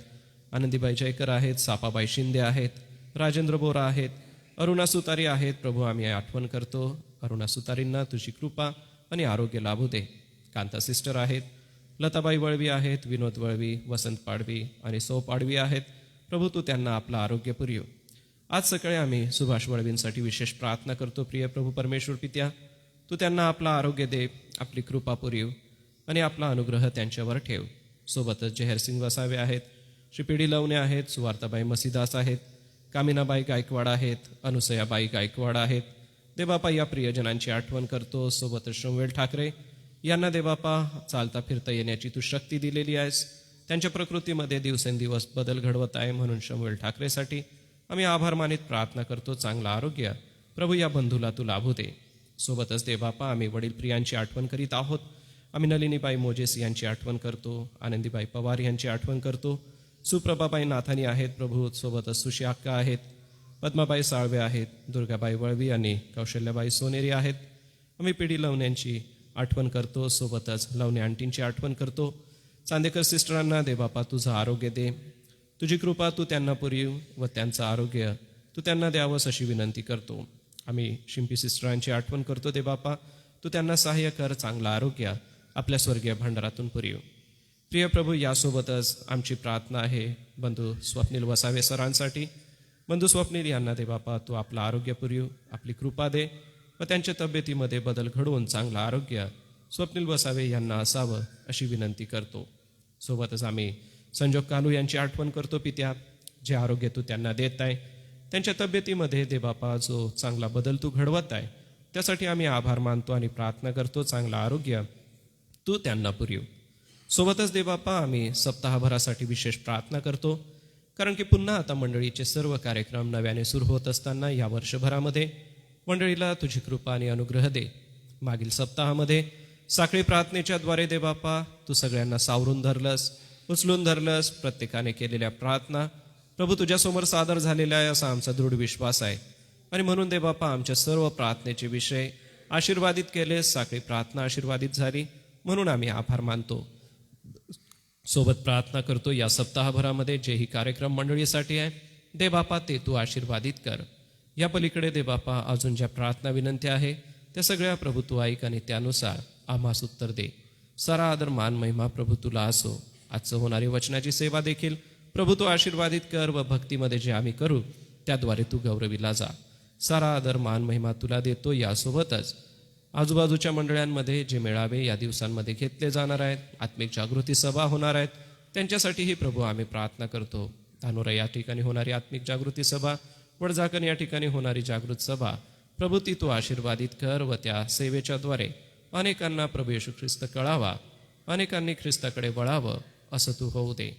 आनंदीबाई जयकर आहेत, सापाबाई शिंदे आहेत, राजेंद्र बोरा आहेत, अरुणा सुतारी आहेत. प्रभू आम्ही आठवण करतो अरुणा सुतारींना तुझी कृपा आणि आरोग्य लाभू दे. कांता सिस्टर आहेत, लताबाई वळवी आहेत, विनोद वळवी, वसंत पाडवी आणि सौ पाडवी आहेत. प्रभू तू त्यांना आपलं आरोग्य पुरव. आज सकाळी आम्ही सुभाष वळवींसाठी विशेष प्रार्थना करतो. प्रिय प्रभू परमेश्वर पित्या, तू त्यांना आपलं आरोग्य दे, आपली कृपा पुरव आणि आपला अनुग्रह त्यांच्यावर ठेव. सोबतच जहेरसिंग वसावे आहेत, श्री पिढी लवणे आहेत, सुवार्ताबाई मसीदास आहेत, कामिनाबाई गायकवाड आहेत, अनुसयाबाई गायकवाड आहेत. देबापा या प्रियजनांची आठवण करतो. सोबतच शंवेल ठाकरे यांना देबापा चालता फिरता येण्याची तू शक्ती दिलेली आहेस. त्यांच्या प्रकृतीमध्ये दिवसेंदिवस बदल घडवत आहे, म्हणून शंवेल ठाकरेसाठी आम्ही आभार मानित प्रार्थना करतो. चांगलं आरोग्य प्रभू या बंधूला तू लाभू दे. सोबतच देबापा आम्ही वडील प्रियांची आठवण करीत आहोत. आम्ही नलिनीबाई मोजेस यांची आठवण करतो, आनंदीबाई पवार यांची आठवण करतो. सुप्रभाबाई नाथानी आहेत प्रभू, सोबतच सुशी अक्का आहेत, पद्माबाई साळवे आहेत, दुर्गाबाई वळवी आणि कौशल्याबाई सोनेरी आहेत. आम्ही पिढी लवण्यांची आठवण करतो. सोबतच लवणे आंटींची आठवण करतो. चांदेकर सिस्टरांना दे बापा तुझं आरोग्य दे, तुझी कृपा तू त्यांना पुरव व त्यांचं आरोग्य तू त्यांना द्यावंस अशी विनंती करतो. आम्ही शिंपी सिस्टरांची आठवण करतो. दे बापा तू त्यांना सहाय्य कर, चांगलं आरोग्य आपल्या स्वर्गीय भांडारातून पुरव. प्रिय प्रभू, यासोबतच आमची प्रार्थना आहे बंधू स्वप्नील वसावे सरांसाठी. बंधू स्वप्नील यांना दे बापा तू आपलं आरोग्य पुरव, आपली कृपा दे व त्यांच्या तब्येतीमध्ये बदल घडवून चांगलं आरोग्य स्वप्नील वसावे यांना असावं अशी विनंती करतो. सोबतच आम्ही संजोग कालू यांची आठवण करतो. पित्या, जे आरोग्य तू त्यांना देत आहे, त्यांच्या तब्येतीमध्ये दे बापा जो चांगला बदल तू घडवत आहे, त्यासाठी आम्ही आभार मानतो आणि प्रार्थना करतो. चांगलं आरोग्य तू त्यांना पुरव. सोबतच दे बापा आम्ही सप्ताहभरासाठी विशेष प्रार्थना करतो, कारण की पुन्हा आता मंडळीचे सर्व कार्यक्रम नव्याने सुरू होत असताना या वर्षभरामध्ये मंडळीला तुझी कृपा आणि अनुग्रह दे. मागील सप्ताहामध्ये साखळी प्रार्थनेच्या द्वारे दे बापा तू सगळ्यांना सावरून धरलंस, उचलून धरलंस. प्रत्येकाने केलेल्या प्रार्थना प्रभू तुझ्यासमोर सादर झालेल्या आहे असा आमचा दृढ विश्वास आहे. आणि म्हणून दे बापा आमच्या सर्व प्रार्थनेचे विषय आशीर्वादित केले. साखळी प्रार्थना आशीर्वादित झाली म्हणून आम्ही आभार मानतो. सोबत प्रार्थना करतो या सप्ताहभरामध्ये जेही कार्यक्रम मंडळीसाठी आहे दे बापा ते तू आशीर्वादित कर. या पलीकडे दे बापा अजून ज्या प्रार्थना विनंती आहे त्या सगळ्या प्रभू तू ऐक आणि त्यानुसार आम्हास उत्तर दे. सारा आदर मान महिमा प्रभू तुला असो. आजचं होणारी वचनाची सेवा देखील प्रभू तू आशीर्वादित कर व भक्तीमध्ये जे आम्ही करू त्याद्वारे तू गौरविला जा. सारा आदर मान महिमा तुला देतो. यासोबतच आजूबाजूच्या मंडळांमध्ये जे मेळावे या दिवसांमध्ये घेतले जाणार आहेत, आत्मिक जागृती सभा होणार आहेत, त्यांच्यासाठीही प्रभू आम्ही प्रार्थना करतो. धानोरा या ठिकाणी होणारी आत्मिक जागृती सभा, वडजाकन या ठिकाणी होणारी जागृत सभा प्रभू ती तू आशीर्वादित कर व त्या सेवेच्याद्वारे अनेकांना प्रभू येशू ख्रिस्त कळावा, अनेकांनी ख्रिस्ताकडे वळावं असं तू होऊ दे.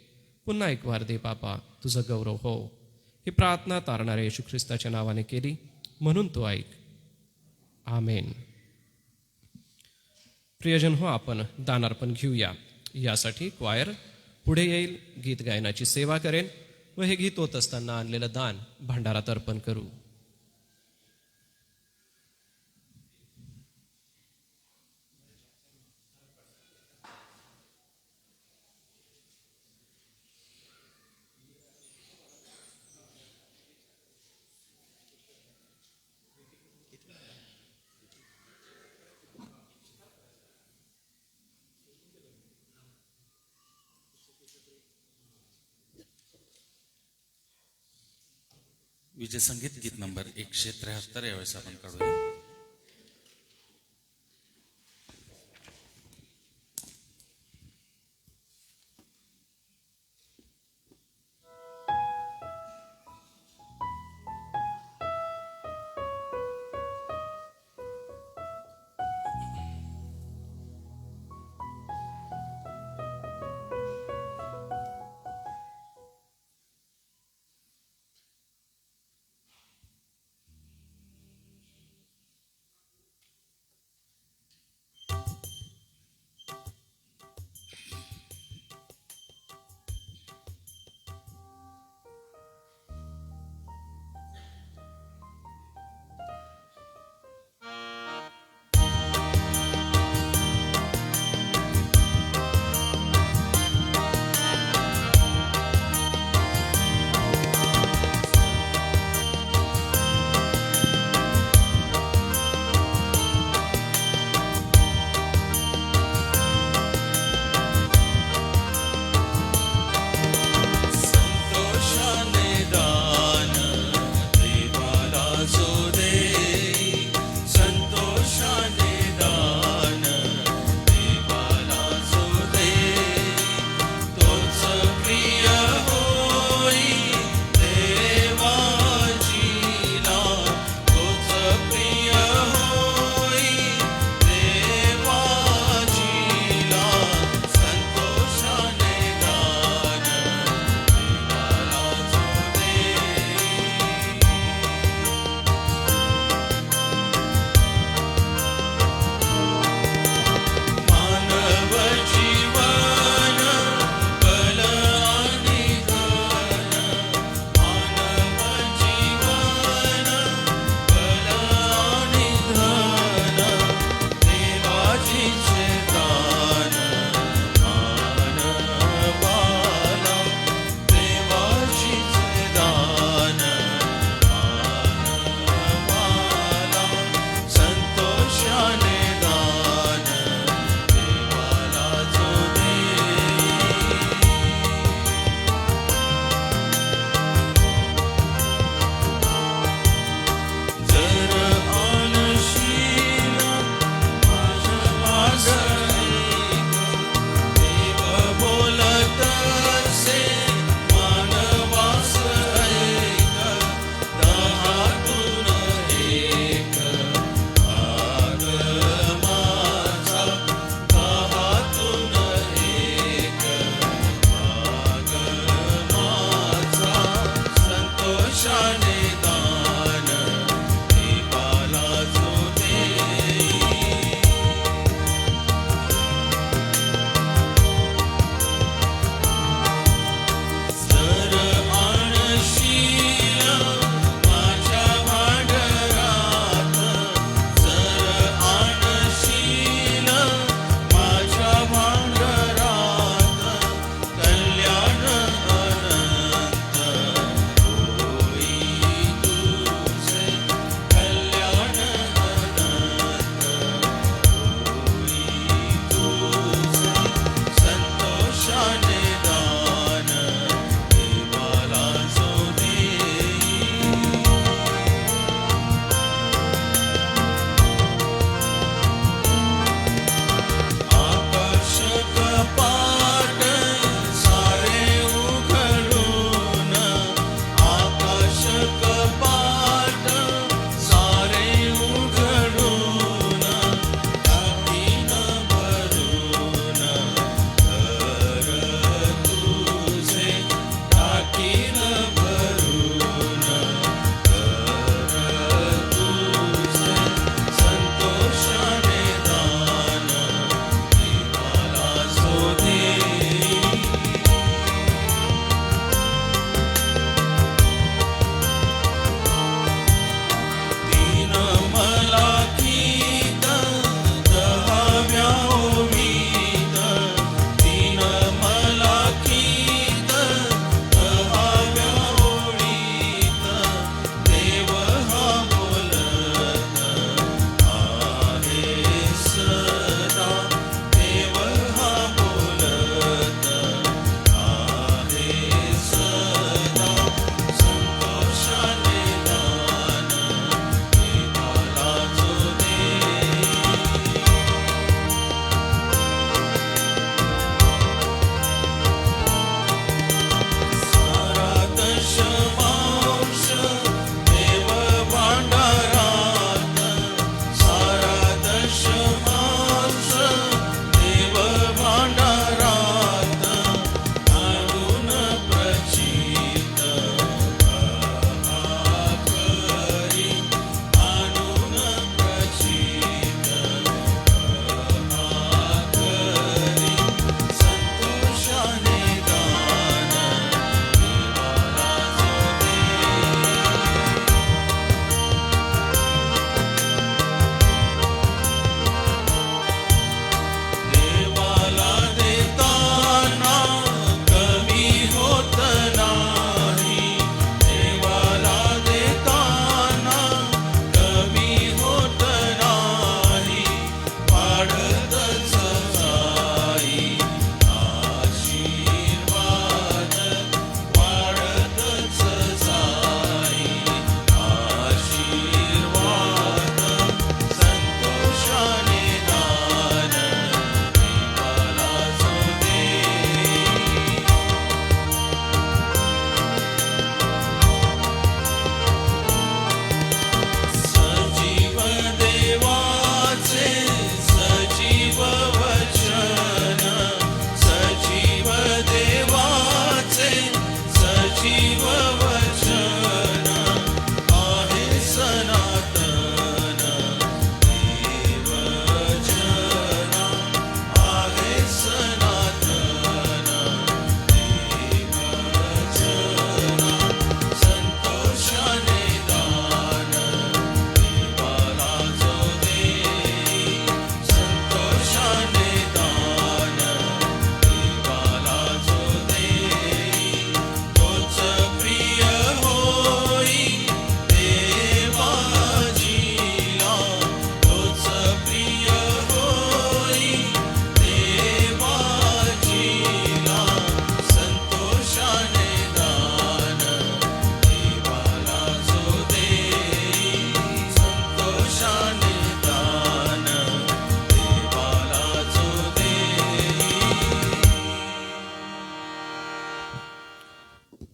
पुन्हा एक वार दे बापा तुझं गौरव हो. ही प्रार्थना तारणाऱ्या येशू ख्रिस्ताच्या नावाने केली म्हणून तू ऐक. आमेन. प्रियजन हो, आपण दानार्पण घेऊया. यासाठी क्वायर पुढे येईल, गीत गायनाची सेवा करेन व हे गीत होत असताना आणलेलं दान भांडारात अर्पण करू. विजय संगीत गीत नंबर 173 यावेळेस आपण काढूया.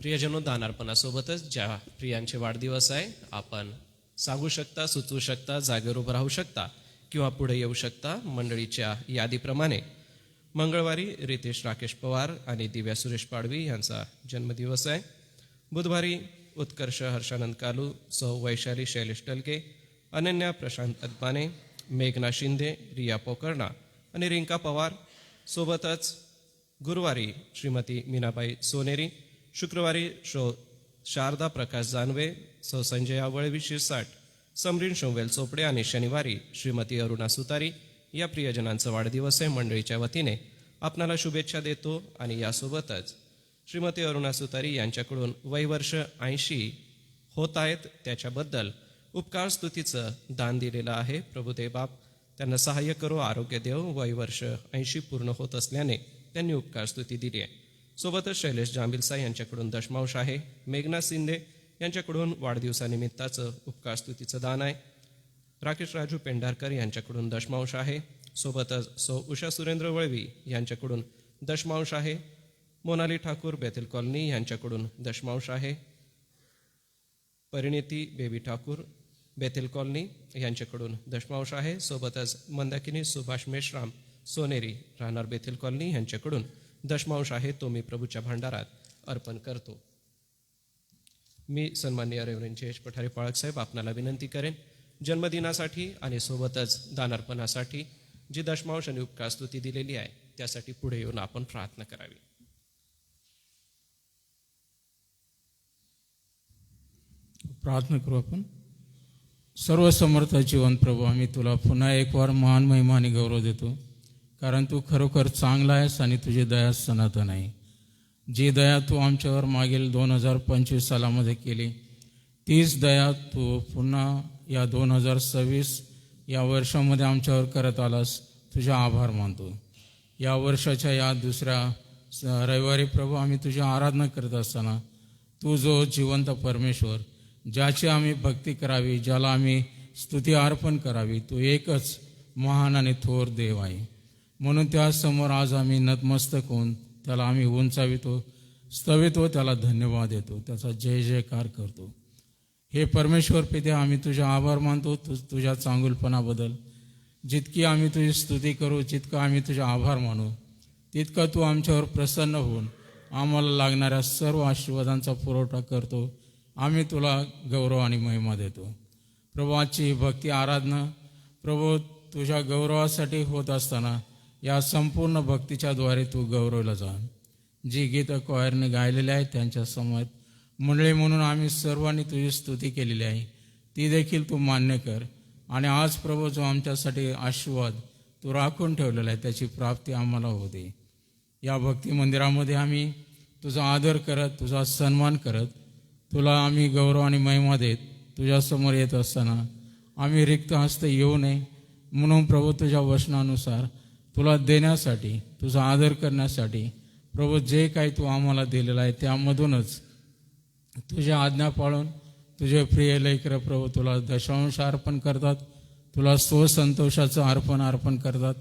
प्रियजनो, दानार्पणासोबतच ज्या प्रियांचे वाढदिवस आहे आपण सांगू शकता, सुचवू शकता, जागेवर उभं राहू शकता किंवा पुढे येऊ शकता. मंडळीच्या यादीप्रमाणे मंगळवारी रितेश राकेश पवार आणि दिव्या सुरेश पाडवी यांचा जन्मदिवस आहे. बुधवारी उत्कर्ष हर्षानंद कालू, सौ वैशाली शैलेश डलगे, अनन्या प्रशांत अदमाने, मेघना शिंदे, रिया पोकर्णा आणि रिंका पवार. सोबतच गुरुवारी श्रीमती मीनाबाई सोनेरी, शुक्रवारी शारदा प्रकाश जानवे, सौ संजया वळवी शिरसाट, समरीन शोवेल चोपडे आणि शनिवारी श्रीमती अरुणा सुतारी या प्रियजनांचा वाढदिवस आहे. मंडळीच्या वतीने आपणाला शुभेच्छा देतो आणि यासोबतच श्रीमती अरुणा सुतारी यांच्याकडून वयवर्ष 80 होत आहेत त्याच्याबद्दल उपकार स्तुतीचं दान दिलेलं आहे. प्रभुदेव बाप त्यांना सहाय्य करो, आरोग्य देव. वयवर्ष 80 पूर्ण होत असल्याने त्यांनी उपकार स्तुती दिली आहे. सोबतच शैलेश जांबिलसा यांच्याकडून दशमांश आहे. मेघना शिंदे यांच्याकडून वाढदिवसानिमित्ताचं उपकार स्तुतीचं दान आहे. राकेश राजू पेंढारकर यांच्याकडून दशमांश आहे. सोबतच सौ उषा सुरेंद्र वळवी यांच्याकडून दशमांश आहे. मोनाली ठाकूर बेथल कॉलनी यांच्याकडून दशमांश आहे. परिणिती बेबी ठाकूर बेथल कॉलनी यांच्याकडून दशमांश आहे. सोबतच मंदाकिनी सुभाष मेश्राम सोनेरी राहणार बेथल कॉलनी यांच्याकडून दशमांश आहे. तो मी प्रभूच्या भांडारात अर्पण करतो. मी सन्माननीय रेव्हरंड जयेश पठारे पाळक साहेब आपणाला विनंती करेन जन्मदिनासाठी आणि सोबतच दानार्पणासाठी जी दशमांश आणि उपकार स्तुती दिलेली आहे त्यासाठी पुढे येऊन आपण प्रार्थना करावी. प्रार्थना करू आपण. सर्व समर्थ जीवन प्रभू, आम्ही तुला पुन्हा एक वार महान महिमा आणि गौरव देतो, कारण तू खरोखर चांगला आहेस आणि तुझी दया सनातन आहे. जी दया तू आमच्यावर मागील 2025 सालामध्ये केली, तीच दया तू पुन्हा या 2026 या वर्षामध्ये आमच्यावर करत आलास. तुझे आभार मानतो. या वर्षाच्या या दुसऱ्या रविवारी प्रभू आम्ही तुझी आराधना करत असताना तू जो जिवंत परमेश्वर, ज्याची आम्ही भक्ती करावी, ज्याला आम्ही स्तुती अर्पण करावी, तो एकच महान आणि थोर देव आहे. म्हणून त्यासमोर आज आम्ही नतमस्तक होऊन त्याला आम्ही उंचावितो, स्तवितो, त्याला धन्यवाद देतो, त्याचा जय जयकार करतो. हे परमेश्वर पित्या, आम्ही तुझे आभार मानतो तुझ्या चांगुलपणाबद्दल. जितकी आम्ही तुझी स्तुती करू, जितका आम्ही तुझे आभार मानू, तितका तू आमच्यावर प्रसन्न होऊन आम्हाला लागणाऱ्या सर्व आशीर्वादांचा पुरवठा करतो. आम्ही तुला गौरव आणि महिमा देतो. प्रभू, आजची भक्ती आराधना प्रभू तुझ्या गौरवासाठी होत असताना या संपूर्ण भक्तीच्याद्वारे तू गौरवला जा. जी गीतं कॉयरने गायलेली आहेत त्यांच्या समोर मंडळी म्हणून आम्ही सर्वांनी तुझी स्तुती केलेली आहे, ती देखील तू मान्य कर. आणि आज प्रभू जो आमच्यासाठी आशीर्वाद तू राखून ठेवलेला आहे त्याची प्राप्ती आम्हाला होते. या भक्ती मंदिरामध्ये आम्ही तुझा आदर करत, तुझा सन्मान करत, तुला आम्ही गौरव आणि महिमा देत तुझ्यासमोर येत असताना आम्ही रिक्त हस्त येऊ नये म्हणून प्रभू तुझ्या वचनानुसार तुला देण्यासाठी, तुझा आदर करण्यासाठी प्रभू जे काही तू आम्हाला दिलेलं आहे त्यामधूनच तुझ्या आज्ञा पाळून तुझे प्रिय लेकरं प्रभू तुला दशांश अर्पण करतात, तुला स्वसंतोषाचं अर्पण करतात.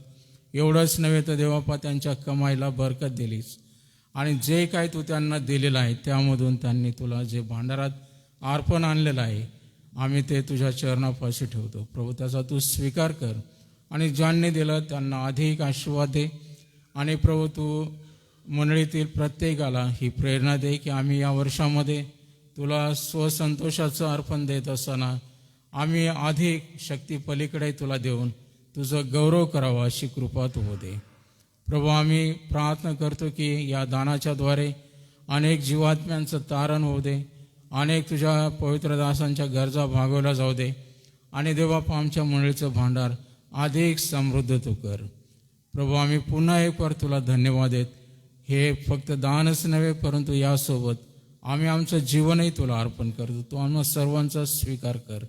एवढंच नव्हे तर देवापा त्यांच्या कमाईला बरकत दिलीस आणि जे काही तू त्यांना दिलेलं आहे त्यामधून त्यांनी तुला जे भांडारात अर्पण आणलेलं आहे आम्ही ते तुझ्या चरणापाशी ठेवतो. प्रभू त्याचा तू स्वीकार कर आणि ज्यांनी दिलं त्यांना अधिक आशीर्वाद दे. आणि प्रभू तू मंडळीतील प्रत्येकाला ही प्रेरणा दे की आम्ही या वर्षामध्ये तुला स्वसंतोषाचं अर्पण देत असताना आम्ही अधिक शक्ती पलीकडे तुला देऊन तुझं गौरव करावा अशी कृपा तू होते. प्रभू आम्ही प्रार्थना करतो की या दानाच्याद्वारे अनेक जीवात्म्यांचं तारण होऊ दे, अनेक तुझ्या पवित्र दासांच्या गरजा भागवल्या जाऊ दे आणि देवापा आमच्या मंडळीचं भांडार अधिक समृद्ध तू कर. प्रभू आम्ही पुन्हा एक वार तुला धन्यवाद देत. हे फक्त दानच नव्हे परंतु यासोबत आम्ही आमचं जीवनही तुला अर्पण करतो. तू आम्हा सर्वांचा स्वीकार कर.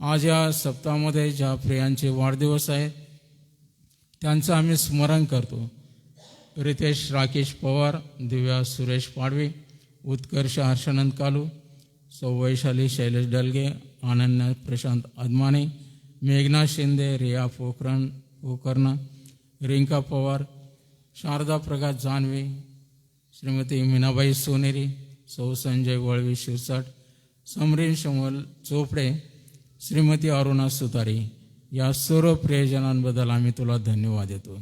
आज या सप्ताहामध्ये ज्या प्रियांचे वाढदिवस आहेत त्यांचं आम्ही स्मरण करतो. रितेश राकेश पवार, दिव्या सुरेश पाडवी, उत्कर्ष हर्षानंद कालू, सौ वैशाली शैलेश डलगे, अनन्या प्रशांत अदमाने, मेघना शिंदे, रिया पोकर्णा, रिंका पवार, शारदा प्रकाश जानवे, श्रीमती मीनाबाई सोनेरी, सौ संजय वळवी शिरसाट, समरीन शमल चोपडे, श्रीमती अरुणा सुतारी या सर्व प्रियजनांबद्दल आम्ही तुला धन्यवाद देतो.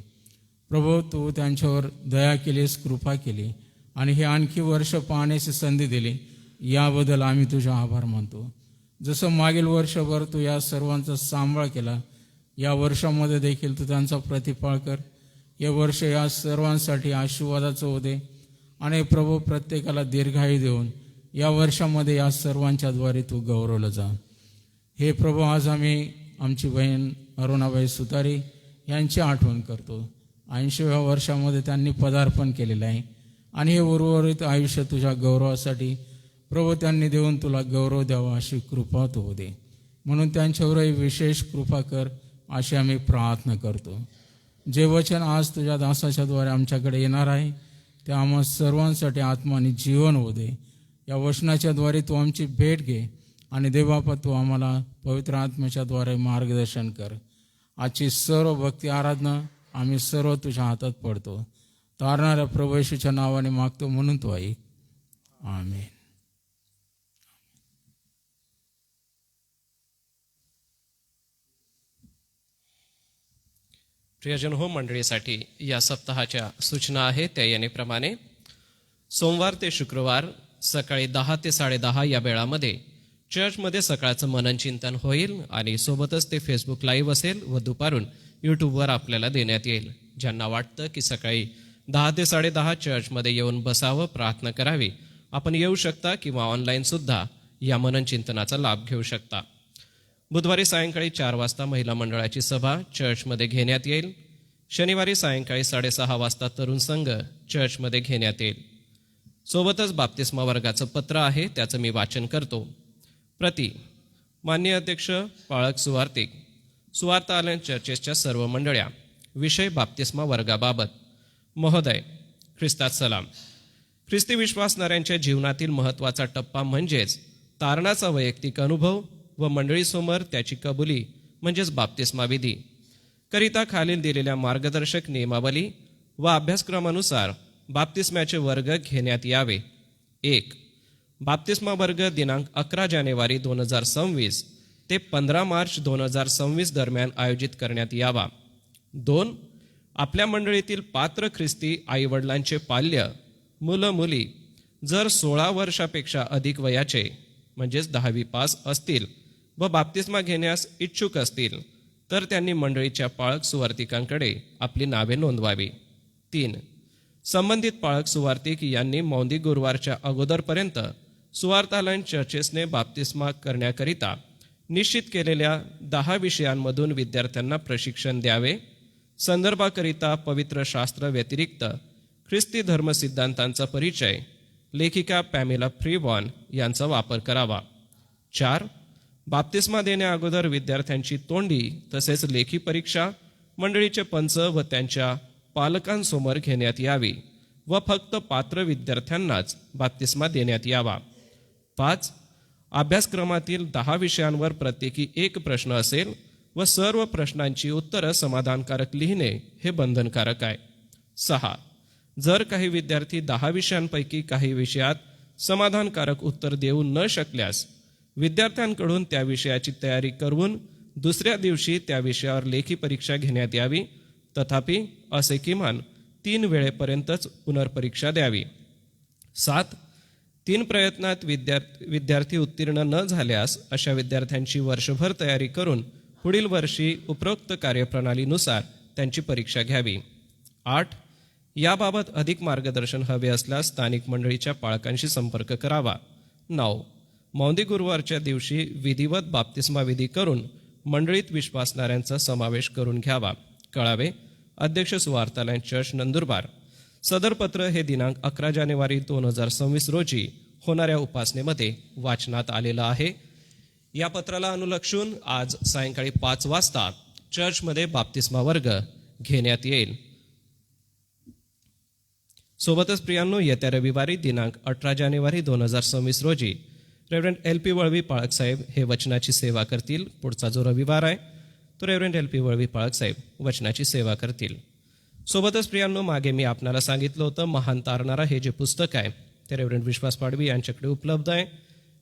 प्रभू, तू त्यांच्यावर दया केलीस, कृपा केली आणि हे आणखी वर्ष पाहण्याची संधी दिली, याबद्दल आम्ही तुझा आभार मानतो. जसं मागील वर्षभर तू या सर्वांचा सांभाळ केला, या वर्षामध्ये देखील तू त्यांचा प्रतिपाळ कर. हे वर्ष या सर्वांसाठी आशीर्वादाचं होते आणि प्रभू, प्रत्येकाला दीर्घायू देऊन या वर्षामध्ये या सर्वांच्याद्वारे तू गौरवलं जा. हे प्रभू, आज आम्ही आमची बहीण अरुणाबाई सुतारी यांची आठवण करतो. 80व्या वर्षामध्ये त्यांनी पदार्पण केलेलं आहे आणि हे उर्वरित आयुष्य तुझ्या गौरवासाठी प्रभू त्यांनी देऊन तुला गौरव द्यावा अशी कृपा तू हो दे. म्हणून त्यांच्यावरही विशेष कृपा कर अशी आम्ही प्रार्थना करतो. जे वचन आज तुझ्या दासाच्याद्वारे आमच्याकडे येणार आहे ते आम्हा सर्वांसाठी आत्मा आणि जीवन हो दे. या वचनाच्याद्वारे तू आमची भेट घे आणि देवबापा तू आम्हाला पवित्र आत्म्याच्याद्वारे मार्गदर्शन कर. आजची सर्व भक्ती आराधना आम्ही सर्व तुझ्या हातात पडतो. तारणाऱ्या प्रभू येशूच्या नावाने मागतो म्हणून तो ऐक. आमेन. प्रियजन हो, मंडळीसाठी या सप्ताहाच्या सूचना आहेत त्या येण्याप्रमाणे. सोमवार ते शुक्रवार सकाळी 10 ते 10:30 या वेळामध्ये चर्चमध्ये सकाळचं मननचिंतन होईल आणि सोबतच ते फेसबुक लाईव्ह असेल व दुपारून यूट्यूबवर आपल्याला देण्यात येईल. ज्यांना वाटतं की सकाळी 10 ते 10:30 चर्चमध्ये येऊन बसावं, प्रार्थना करावी, आपण येऊ शकता किंवा ऑनलाईनसुद्धा या मननचिंतनाचा लाभ घेऊ शकता. बुधवारी सायंकाळी 4 वाजता महिला मंडळाची सभा चर्चमध्ये घेण्यात येईल. शनिवारी सायंकाळी 6:30 वाजता तरुण संघ चर्चमध्ये घेण्यात येईल. सोबतच बाप्तिस्मा वर्गाचं पत्र आहे, त्याचं मी वाचन करतो. प्रति माननीय अध्यक्ष पाळक सुवार्तिक, सुवार्ता आलन चर्चेसच्या सर्व मंडळ्या, विषय बाप्तिस्मा वर्गाबाबत. महोदय, ख्रिस्तात सलाम. ख्रिस्ती विश्वासणाऱ्यांच्या जीवनातील महत्त्वाचा टप्पा म्हणजेच तारणाचा वैयक्तिक अनुभव व मंडळीसमोर त्याची कबुली म्हणजेच बाप्तिस्मा विधी करिता खालील दिलेल्या मार्गदर्शक नियमावली व अभ्यासक्रमानुसार बाप्तिस्म्याचे वर्ग घेण्यात यावे. 1. बाप्तिस्मा वर्ग दिनांक 11 जानेवारी 2026 ते 15 मार्च 2026 दरम्यान आयोजित करण्यात यावा. 2. आपल्या मंडळीतील पात्र ख्रिस्ती आईवडिलांचे पाल्य मुलं मुली जर 16 वर्षापेक्षा अधिक वयाचे म्हणजेच 10वी पास असतील व बाप्तिस्मा घेण्यास इच्छुक असतील तर त्यांनी मंडळीच्या पाळक सुवार्तिकांकडे आपली नावे नोंदवावी. 3. संबंधित पाळक सुवार्तिक यांनी मौंदी गुरुवारच्या अगोदरपर्यंत सुवार्तालन चर्चेसने बाप्तिस्मा करण्याकरिता निश्चित केलेल्या 10 विषयांमधून विद्यार्थ्यांना प्रशिक्षण द्यावे. संदर्भाकरिता पवित्र शास्त्र व्यतिरिक्त ख्रिस्ती धर्मसिद्धांतांचा परिचय लेखिका पॅमेला फ्रीबॉर्न यांचा वापर करावा. 4. बाप्तिस्मा देण्या अगोदर विद्यार्थ्यांची तोंडी तसेच लेखी परीक्षा मंडळीचे पंच व त्यांच्या पालकांसमोर घेण्यात यावी व फक्त पात्र विद्यार्थ्यांनाच बाप्तिस्मा देण्यात यावा. 5. अभ्यासक्रमातील 10 विषयांवर प्रत्येकी 1 प्रश्न असेल व सर्व प्रश्नांची उत्तरं समाधानकारक लिहिणे हे बंधनकारक आहे. 6. जर काही विद्यार्थी 10 विषयांपैकी काही विषयात समाधानकारक उत्तर देऊ न शकल्यास विद्यार्थ्यांकडून त्या विषयाची तयारी करून दुसऱ्या दिवशी त्या विषयावर लेखी परीक्षा घेण्यात यावी. तथापि असे किमान 3 वेळेपर्यंतच पुनर्परीक्षा द्यावी. 7. 3 प्रयत्नात विद्यार्थी उत्तीर्ण न झाल्यास अशा विद्यार्थ्यांची वर्षभर तयारी करून पुढील वर्षी उपरोक्त कार्यप्रणालीनुसार त्यांची परीक्षा घ्यावी. 8. याबाबत अधिक मार्गदर्शन हवे असल्यास स्थानिक मंडळीच्या पालकांशी संपर्क करावा. 9. मौंदी गुरुवारच्या दिवशी विधिवत बाप्तिस्मा विधी करून मंडळीत विश्वासणाऱ्यांचा समावेश करून घ्यावा. कळावे, अध्यक्ष सुवार्तालय चर्च नंदुरबार. सदर पत्र हे दिनांक 11 जानेवारी 2026 रोजी होणाऱ्या उपासनेमध्ये वाचनात आलेलं आहे. या पत्राला अनुलक्षून आज सायंकाळी 5 वाजता चर्चमध्ये बाप्तिस्मा वर्ग घेण्यात येईल. सोबतच प्रियांनो, येत्या रविवारी दिनांक 18 जानेवारी 2026 रोजी रेव्हरंड LP वळवी पाळक साहेब हे वचनाची सेवा करतील. पुढचा जो रविवार आहे तो रेव्हरंड LP वळवी पाळक साहेब वचनाची सेवा करतील. सोबतच प्रियांनो, मागे मी आपणाला सांगितलं होतं महान तारणारा हे जे पुस्तक आहे ते रेव्हरंड विश्वास पाडवी यांच्याकडे उपलब्ध आहे.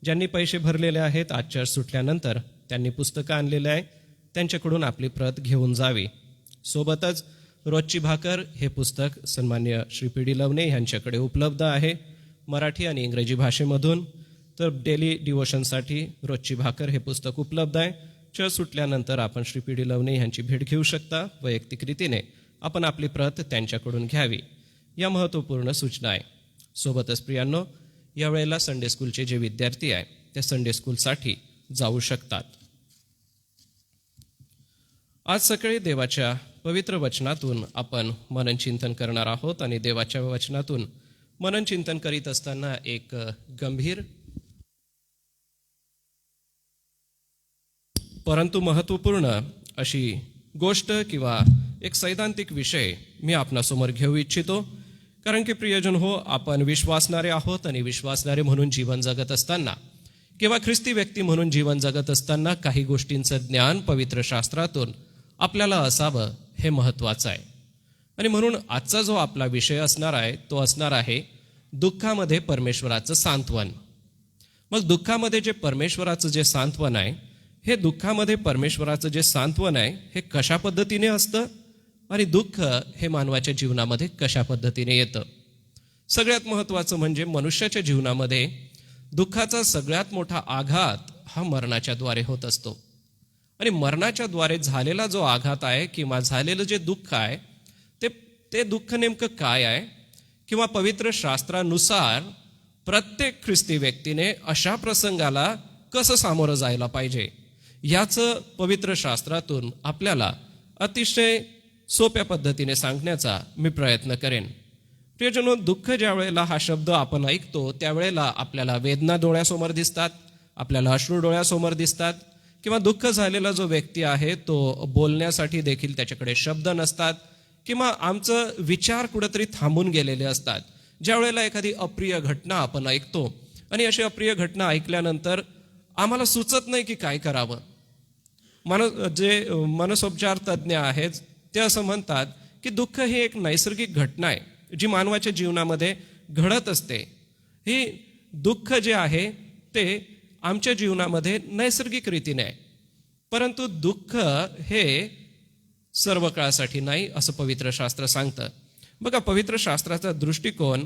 ज्यांनी पैसे भरलेले आहेत आज चर्च सुटल्यानंतर त्यांनी पुस्तकं आणलेलं आहे, त्यांच्याकडून आपली प्रत घेऊन जावी. सोबतच रोजची भाकर हे पुस्तक सन्मान्य श्री पी डी लवणे यांच्याकडे उपलब्ध आहे मराठी आणि इंग्रजी भाषेमधून. तर डेली डिवोशनसाठी रोजची भाकर हे पुस्तक उपलब्ध आहे. चर्च सुटल्यानंतर आपण श्री पी डी लवणे यांची भेट घेऊ शकता. वैयक्तिक रीतीने आपण आपली प्रत त्यांच्याकडून घ्यावी. या महत्त्वपूर्ण सूचना आहे. सोबतच प्रियांनो, यावेळेला संडे स्कूलचे जे विद्यार्थी आहे ते संडे स्कूलसाठी जाऊ शकतात. आज सकाळी देवाच्या पवित्र वचनातून आपण मननचिंतन करणार आहोत आणि देवाच्या वचनातून मननचिंतन करीत असताना एक गंभीर परंतु महत्त्वपूर्ण अशी गोष्ट किंवा एक सैद्धांतिक विषय मी आपणासमोर घेऊ इच्छितो. कारण की प्रियजन हो, आपण विश्वासणारे आहोत आणि विश्वासणारे म्हणून जीवन जगत असताना किंवा ख्रिस्ती व्यक्ती म्हणून जीवन जगत असताना काही गोष्टींचं ज्ञान पवित्र शास्त्रातून आपल्याला असावं हे महत्त्वाचं आहे. आणि म्हणून आजचा जो आपला विषय असणार आहे तो असणार आहे दुःखामध्ये परमेश्वराचं सांत्वन. मग दुःखामध्ये जे परमेश्वराचं जे सांत्वन आहे, हे दुःखामध्ये परमेश्वराचं जे सांत्वन आहे हे कशा पद्धतीने असतं आणि दुःख हे मानवाच्या जीवनामध्ये कशा पद्धतीने येतं. सगळ्यात महत्त्वाचं म्हणजे मनुष्याच्या जीवनामध्ये दुःखाचा सगळ्यात मोठा आघात हा मरणाच्या द्वारे होत असतो. आणि मरणाच्या द्वारे झालेला जो आघात आहे किंवा झालेलं जे दुःख आहे ते दुःख नेमकं काय आहे, किंवा पवित्र शास्त्रानुसार प्रत्येक ख्रिस्ती व्यक्तीने अशा प्रसंगाला कसं सामोरं जायला पाहिजे, याचं पवित्र शास्त्रातून आपल्याला अतिशय सोप्या पद्धतीने सांगण्याचा मी प्रयत्न करेन. प्रियजनो, दुःख ज्या वेळेला हा शब्द आपण ऐकतो त्यावेळेला आपल्याला वेदना डोळ्यासमोर दिसतात, आपल्याला अश्रू डोळ्यासमोर दिसतात, किंवा दुःख झालेला जो व्यक्ती आहे तो बोलण्यासाठी देखील त्याच्याकडे शब्द नसतात, किंवा आमचं विचार कुठंतरी थांबून गेलेले असतात. ज्या वेळेला एखादी अप्रिय घटना आपण ऐकतो आणि अशी अप्रिय घटना ऐकल्यानंतर आम्हाला सुचत नाही की काय करावं. जे मनसोपचार तज्ज्ञ आहेत ते असं म्हणतात की दुःख ही एक नैसर्गिक घटना आहे जी मानवाच्या जीवनामध्ये घडत असते. ही दुःख जे आहे ते आमच्या जीवनामध्ये नैसर्गिक रीतीने आहे, परंतु दुःख हे सर्व काळासाठी नाही असं पवित्र शास्त्र सांगतं. बघा, पवित्र शास्त्राचा दृष्टिकोन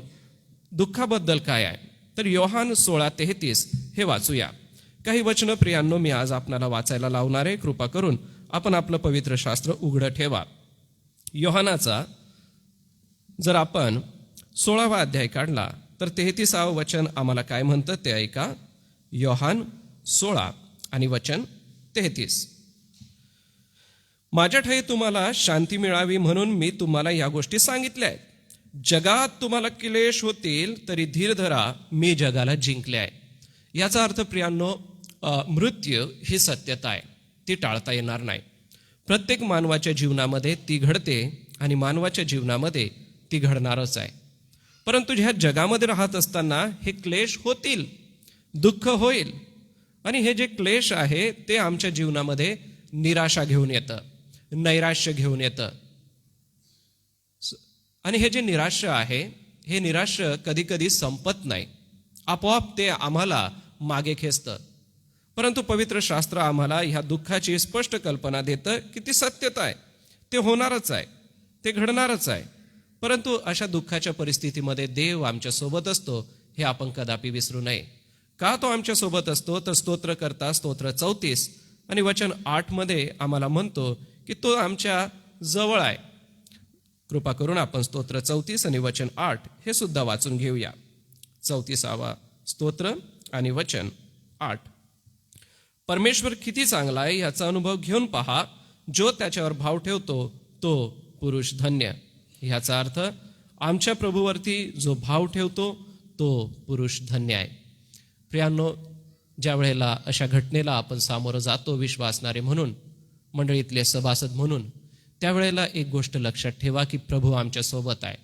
दुःखाबद्दल काय आहे तर योहान 16:33 हे वाचूया. काही वचनं प्रियांनो मी आज आपणाला वाचायला लावणार आहे. कृपा करून आपण आपलं पवित्र शास्त्र उघडं ठेवा. योहानाचा जर आपण 16वा अध्याय काढला तर 33व वचन आम्हाला काय म्हणतं ते ऐका. योहान 16 आणि वचन 33. माझ्या ठायी तुम्हाला शांती मिळावी म्हणून मी तुम्हाला या गोष्टी सांगितल्या आहेत. जगात तुम्हाला क्लेश होतील तरी धीर धरा, मी जगाला जिंकले आहे. याचा अर्थ प्रियांनो, मृत्यू ही सत्यता आहे, ती टाळता येणार नाही. प्रत्येक मानवाच्या जीवनामध्ये ती घडते आणि मानवाच्या जीवनामध्ये ती घडणारच आहे. परंतु ह्या जगामध्ये राहत असताना हे क्लेश होतील, दुःख होईल, आणि हे जे क्लेश आहे ते आमच्या जीवनामध्ये निराशा घेऊन येतं, नैराश्य घेऊन येतं. आणि हे जे निराश्य आहे हे निराश्य कधी कधी संपत नाही, आपोआप ते आम्हाला मागे खेचतं. परंतु पवित्र शास्त्र आम्हाला ह्या दुःखाची स्पष्ट कल्पना देतं की ती सत्यता आहे, ते होणारच आहे, ते घडणारच आहे. परंतु अशा दुःखाच्या परिस्थितीमध्ये देव आमच्या सोबत असतो हे आपण कदापि विसरू नये. का तो आमच्या सोबत असतो तर स्तोत्रकर्ता स्तोत्र 34 आणि वचन 8 मध्ये आम्हाला म्हणतो की तो आमच्या जवळ आहे. कृपा करून आपण स्तोत्र 34 आणि वचन 8 हे सुद्धा वाचून घेऊया. 34वा स्तोत्र आणि वचन 8. परमेश्वर किती चांगला आहे याचा अनुभव घेऊन पहा, जो त्याच्यावर भाव ठेवतो तो पुरुष धन्य. ह्याचा अर्थ आमच्या प्रभूवरती जो भाव ठेवतो तो पुरुष धन्य आहे. प्रियांनो, ज्या वेळेला अशा घटनेला आपण सामोरं जातो विश्वासणारे म्हणून, मंडळीतले सभासद म्हणून, त्यावेळेला एक गोष्ट लक्षात ठेवा की प्रभू आमच्या सोबत आहे.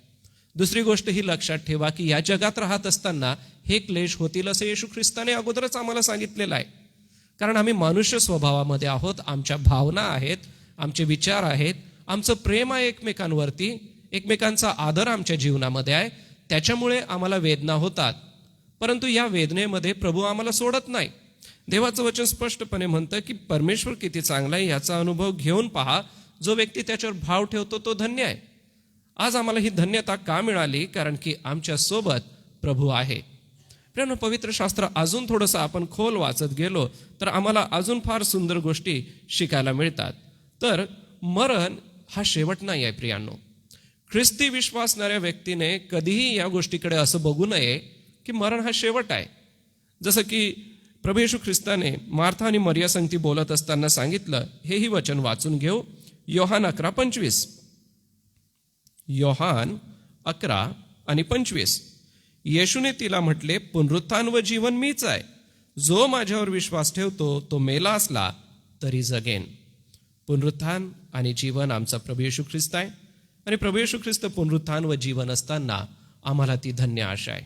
दुसरी गोष्ट ही लक्षात ठेवा की या जगात राहत असताना हे क्लेश होतील असं येशू ख्रिस्ताने अगोदरच आम्हाला सांगितलेलं आहे. कारण आम्ही मनुष्य स्वभावामध्ये आहोत, आमच्या भावना आहेत, आमचे विचार आहेत, आमचं प्रेम आहे एकमेकांवरती, एकमेकांचा आदर आमच्या जीवनामध्ये आहे. त्याच्यामुळे आम्हाला वेदना होतात, परंतु या वेदनेमध्ये प्रभू आम्हाला सोडत नाही. देवाचं वचन स्पष्टपणे म्हणतं की परमेश्वर किती चांगला आहे याचा अनुभव घेऊन पहा. जो व्यक्ती त्याच्यावर भाव ठेवतो तो धन्य आहे. आज आम्हाला ही धन्यता का मिळाली? कारण की आमच्या सोबत प्रभू आहे. प्रियांनो, पवित्र शास्त्र अजून थोडंसं आपण खोल वाचत गेलो तर आम्हाला अजून फार सुंदर गोष्टी शिकायला मिळतात. तर मरण हा शेवट नाही आहे. प्रियांनो, ख्रिस्ती विश्वासणाऱ्या व्यक्तीने कधीही या गोष्टीकडे असं बघू नये की मरण हा शेवट आहे. जसं की प्रभू येशू ख्रिस्ताने मार्था आणि मरिया संगती बोलत असताना सांगितलं. हेही वचन वाचून घेऊ. योहान 11:25. योहान 11:25. येशूने तिला म्हटले, पुनरुत्थान व जीवन मीच आहे. जो माझ्यावर विश्वास ठेवतो तो मेला असला तरी जगेन. पुनरुत्थान आणि जीवन आमचा प्रभू येशू ख्रिस्त आहे. आणि प्रभू येशू ख्रिस्त पुनरुत्थान व जीवन असताना आम्हाला ती धन्य आशा आहे.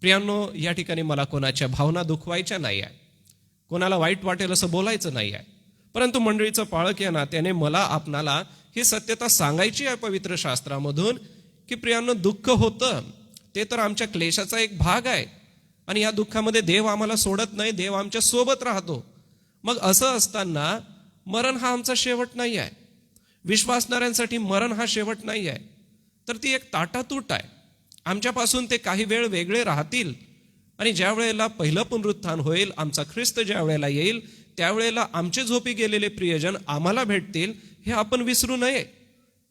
प्रियांनो, या ठिकाणी मला कोणाच्या भावना दुखवायच्या नाही आहे, कोणाला वाईट वाटेल असं बोलायचं नाही आहे. परंतु मंडळीचं पाळक या नात्याने मला आपणाला ही सत्यता सांगायची आहे पवित्र शास्त्रामधून की प्रियांनो, दुःख होतं ते तर आमच्या क्लेशाचा एक भाग आहे. आणि या दुःखामध्ये देव आम्हाला सोडत नाही, देव आमच्या सोबत राहतो. मग असं असताना मरण हा आमचा शेवट नाही आहे. विश्वासणाऱ्यांसाठी मरण हा शेवट नाही आहे, तर ती एक ताटातूट आहे. आमच्यापासून ते काही वेळ वेगळे राहतील. आणि ज्या वेळेला पहिलं पुनरुत्थान होईल, आमचा ख्रिस्त ज्या वेळेला येईल, त्यावेळेला आमचे झोपी गेलेले प्रियजन आम्हाला भेटतील. हे आपण विसरू नये.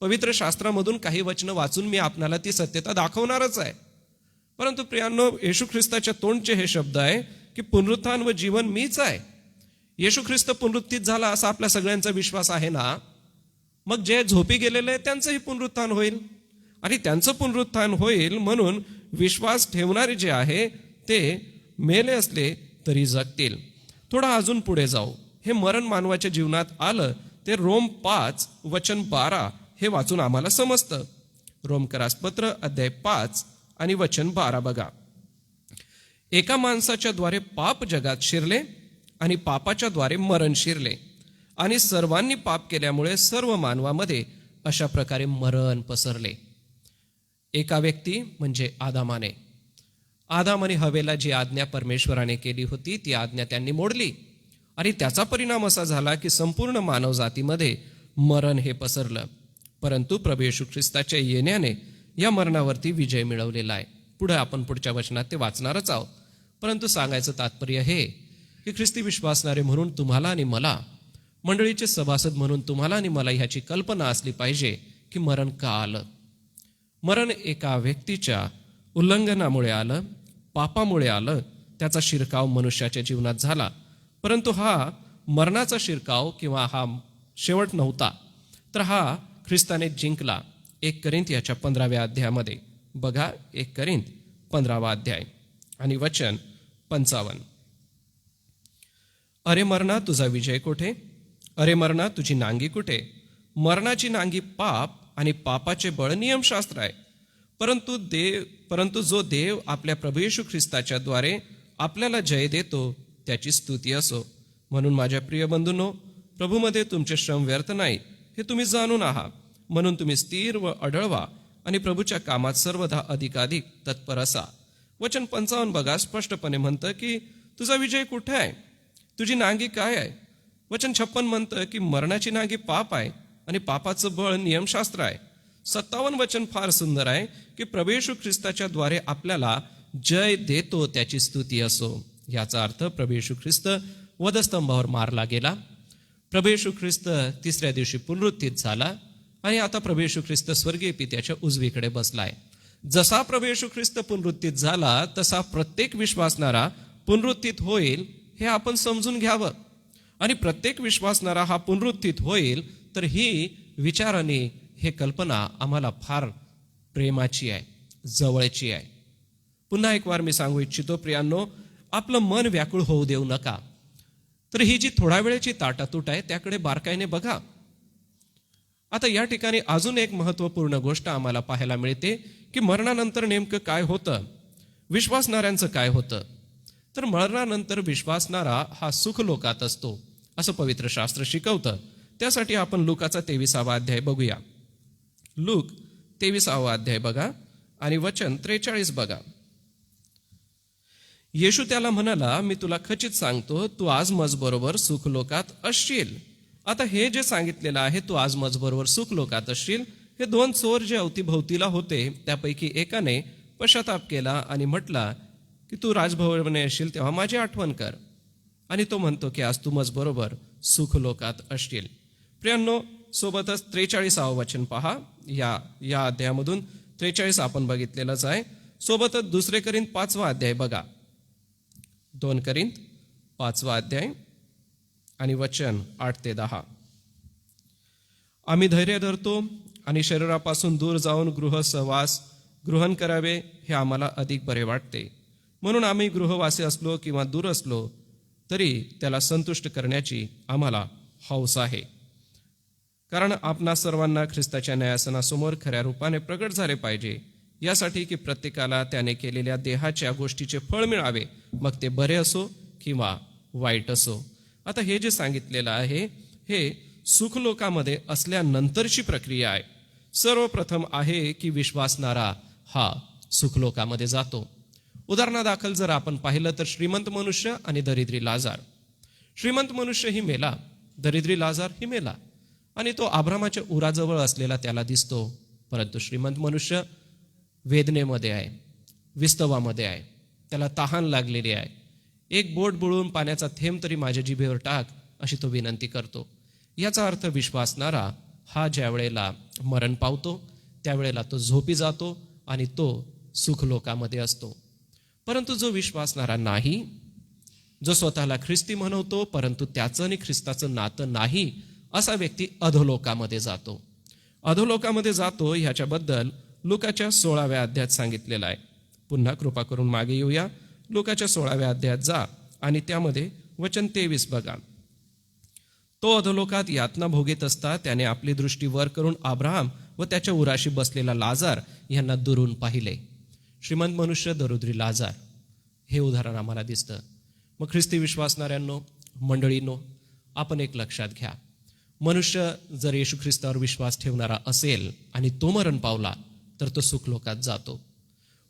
पवित्र शास्त्रामधून काही वचनं वाचून मी आपणाला ती सत्यता दाखवणारच आहे. परंतु प्रियांनो, येशू ख्रिस्ताच्या तोंडचे हे शब्द आहे की पुनरुत्थान व जीवन मीच आहे. येशू ख्रिस्त पुनरुत्थित झाला असा आपल्या सगळ्यांचा विश्वास आहे ना? मग जे झोपी गेलेले त्यांचंही पुनरुत्थान होईल. आणि त्यांचं पुनरुत्थान होईल म्हणून विश्वास ठेवणारे जे आहे ते मेले असले तरी जगतील. थोडा अजून पुढे जाऊ. हे मरण मानवाच्या जीवनात आलं ते रोम 5 वचन 12 हे वाचून आम्हाला समजतं. रोमकरासपत्र अध्याय 5 आणि वचन 12 बघा. एका माणसाच्या द्वारे पाप जगात शिरले आणि पापाच्या द्वारे मरण शिरले आणि सर्वांनी पाप केल्यामुळे सर्व मानवामध्ये अशा प्रकारे मरण पसरले. एका व्यक्ती म्हणजे आदामाने हवेला जी आज्ञा परमेश्वराने केली होती ती आज्ञा त्यांनी मोडली. आणि त्याचा परिणाम असा झाला की संपूर्ण मानव जातीमध्ये मरण हे पसरलं. परंतु प्रभू येशू ख्रिस्ताच्या येण्याने या मरणावरती विजय मिळवलेला आहे. पुढे आपण पुढच्या वचनात ते वाचणारच आहोत. परंतु सांगायचं तात्पर्य हे की ख्रिस्ती विश्वासणारे म्हणून तुम्हाला आणि मला, मंडळीचे सभासद म्हणून तुम्हाला आणि मला ह्याची कल्पना असली पाहिजे की मरण का आलं. मरण एका व्यक्तीच्या उल्लंघनामुळे आलं, पापामुळे आलं. त्याचा शिरकाव मनुष्याच्या जीवनात झाला. परंतु हा मरणाचा शिरकाव किंवा हा शेवट नव्हता, तर हा ख्रिस्ताने जिंकला. 1 करिंथ याच्या 15व्या अध्यायामध्ये बघा. 1 करिंथ 15वा अध्याय आणि वचन 55. अरे मरणा, तुझा विजय कुठे? अरे मरणा, तुझी नांगी कुठे? मरणाची नांगी पाप आणि पापाचे बळ नियमशास्त्र आहे. परंतु जो देव आपल्या प्रभू येशू ख्रिस्ताच्या द्वारे आपल्याला जय देतो त्याची स्तुती असो. म्हणून माझ्या प्रिय बंधूंनो, प्रभूमध्ये तुमचे श्रम व्यर्थ नाही हे तुम्ही जाणून आहात. म्हणून तुम्ही स्थिर व अढळ व्हा आणि प्रभूच्या कामात सर्वदा अधिकाधिक तत्पर असा. वचन 55 बघा. स्पष्टपणे म्हणतं की तुझा विजय कुठे आहे, तुझी नांगी काय आहे. वचन 56 म्हणतं की मरणाची नांगी पाप आहे आणि पापाचं बळ नियमशास्त्र आहे. 57 वचन फार सुंदर आहे की प्रभू येशू ख्रिस्ताच्या द्वारे आपल्याला जय देतो त्याची स्तुती असो. याचा अर्थ प्रभू येशू ख्रिस्त वधस्तंभावर मारला गेला. प्रभू येशू ख्रिस्त 3ऱ्या दिवशी पुनरुत्थित झाला आणि आता प्रभू येशू ख्रिस्त स्वर्गीय पित्याच्या उजवीकडे बसलाय. जसा प्रभू येशू ख्रिस्त पुनरुत्थित झाला तसा प्रत्येक विश्वासणारा पुनरुत्थित होईल हे आपण समजून घ्यावं. आणि प्रत्येक विश्वासणारा हा पुनरुत्थित होईल तर ही विचाराने हे कल्पना आम्हाला फार प्रेमाची आहे, जवळची आहे. पुन्हा एक वार मी सांगू इच्छितो प्रियांनो, आपलं मन व्याकुळ होऊ देऊ नका. तर ही जी थोड्या वेळेची ताटातूट आहे त्याकडे बारकाईने बघा. आता या ठिकाणी अजून एक महत्वपूर्ण गोष्ट आम्हाला पाहायला मिळते की मरणानंतर नेमकं काय होतं, विश्वासणाऱ्यांचं काय होतं. तर मरणानंतर विश्वासणारा हा सुख लोकात असतो असं पवित्र शास्त्र शिकवतं. त्यासाठी आपण लूकाचा 23वा अध्याय बघूया. लूक 23वा अध्याय बघा आणि वचन 43 बघा. येशू त्याला म्हणाला, मी तुला खचित सांगतो, तू आज मजबरोबर सुखलोकात असशील. आता हे जे सांगितलेलं आहे, तू आज मजबरोबर सुखलोकात असशील, हे दोन चोर जे अवतीभोवतीला होते त्यापैकी एकाने पश्चाताप केला आणि म्हटला की तू राजभवने येशील तेव्हा माझी आठवण कर. आणि तो म्हणतो की आज तू मजबरोबर सुखलोकात असशील. प्रियांनो, सोबतच 43 वचन पहा. या अध्यायामधून 43 आपण बघितलेलंच आहे. सोबतच 2 करिंथ 5 अध्याय बघा. 2 करिंथ 5 अध्याय आणि वचन 8 ते 10. आम्ही धैर्य धरतो आणि शरीरापासून दूर जाऊन गृहसहवास गृहण करावे हे आम्हाला अधिक बरे वाटते. म्हणून आम्ही गृहवासी असलो किंवा दूर असलो तरी त्याला संतुष्ट करण्याची आम्हाला हौस आहे. कारण आपणा सर्वांना ख्रिस्ताच्या न्यायासनासमोर खऱ्या रूपाने प्रगट झाले पाहिजे, यासाठी की प्रत्येकाला त्याने केलेल्या देहाच्या गोष्टीचे फळ मिळावे, मग ते बरे असो किंवा वाईट असो. आता हे जे सांगितलेलं आहे हे सुखलोकामध्ये असल्यानंतरची प्रक्रिया आहे. सर्वप्रथम आहे की विश्वासणारा हा सुखलोकामध्ये जातो. उदाहरणादाखल जर आपण पाहिलं तर श्रीमंत मनुष्य आणि दरिद्री लाजार. श्रीमंत मनुष्य ही मेला, दरिद्री लाजार ही मेला, आणि तो अब्रामाच्या उराजवळ असलेला त्याला दिसतो. परंतु श्रीमंत मनुष्य वेदनेमध्ये आहे, विस्तवामध्ये आहे, त्याला तहान लागलेली आहे. एक बोट बुडवून पाण्याचा थेंब तरी माझ्या जिभेवर टाक, अशी तो विनंती करतो. याचा अर्थ विश्वासणारा हा ज्या वेळेला मरण पावतो त्यावेळेला तो झोपी जातो आणि तो सुखलोकामध्ये असतो. परंतु जो विश्वासणारा नाही, जो स्वतःला ख्रिस्ती म्हणवतो परंतु त्याचं आणि ख्रिस्ताचं नातं नाही, असा व्यक्ती अधोलोकामध्ये जातो. अधोलोकामध्ये जातो ह्याच्याबद्दल लुकाच्या 16व्या अध्यायात सांगितलेलं आहे. पुन्हा कृपा करून मागे येऊया. लुकाच्या 16व्या अध्यायात जा आणि त्यामध्ये वचन 23 बघा. तो अधोलोकात यातना भोगीत असता त्याने आपली दृष्टी वर करून अब्राहम व त्याच्या उराशी बसलेला लाजार यांना दुरून पाहिले. श्रीमंत मनुष्य, दरिद्री लाजार, हे उदाहरण आम्हाला दिसतं. मग ख्रिस्ती विश्वासणाऱ्यांनो, मंडळींनो, आपण एक लक्षात घ्या. मनुष्य जर येशू ख्रिस्तावर विश्वास ठेवणारा असेल आणि तो मरण पावला तर तो सुखलोकात जातो.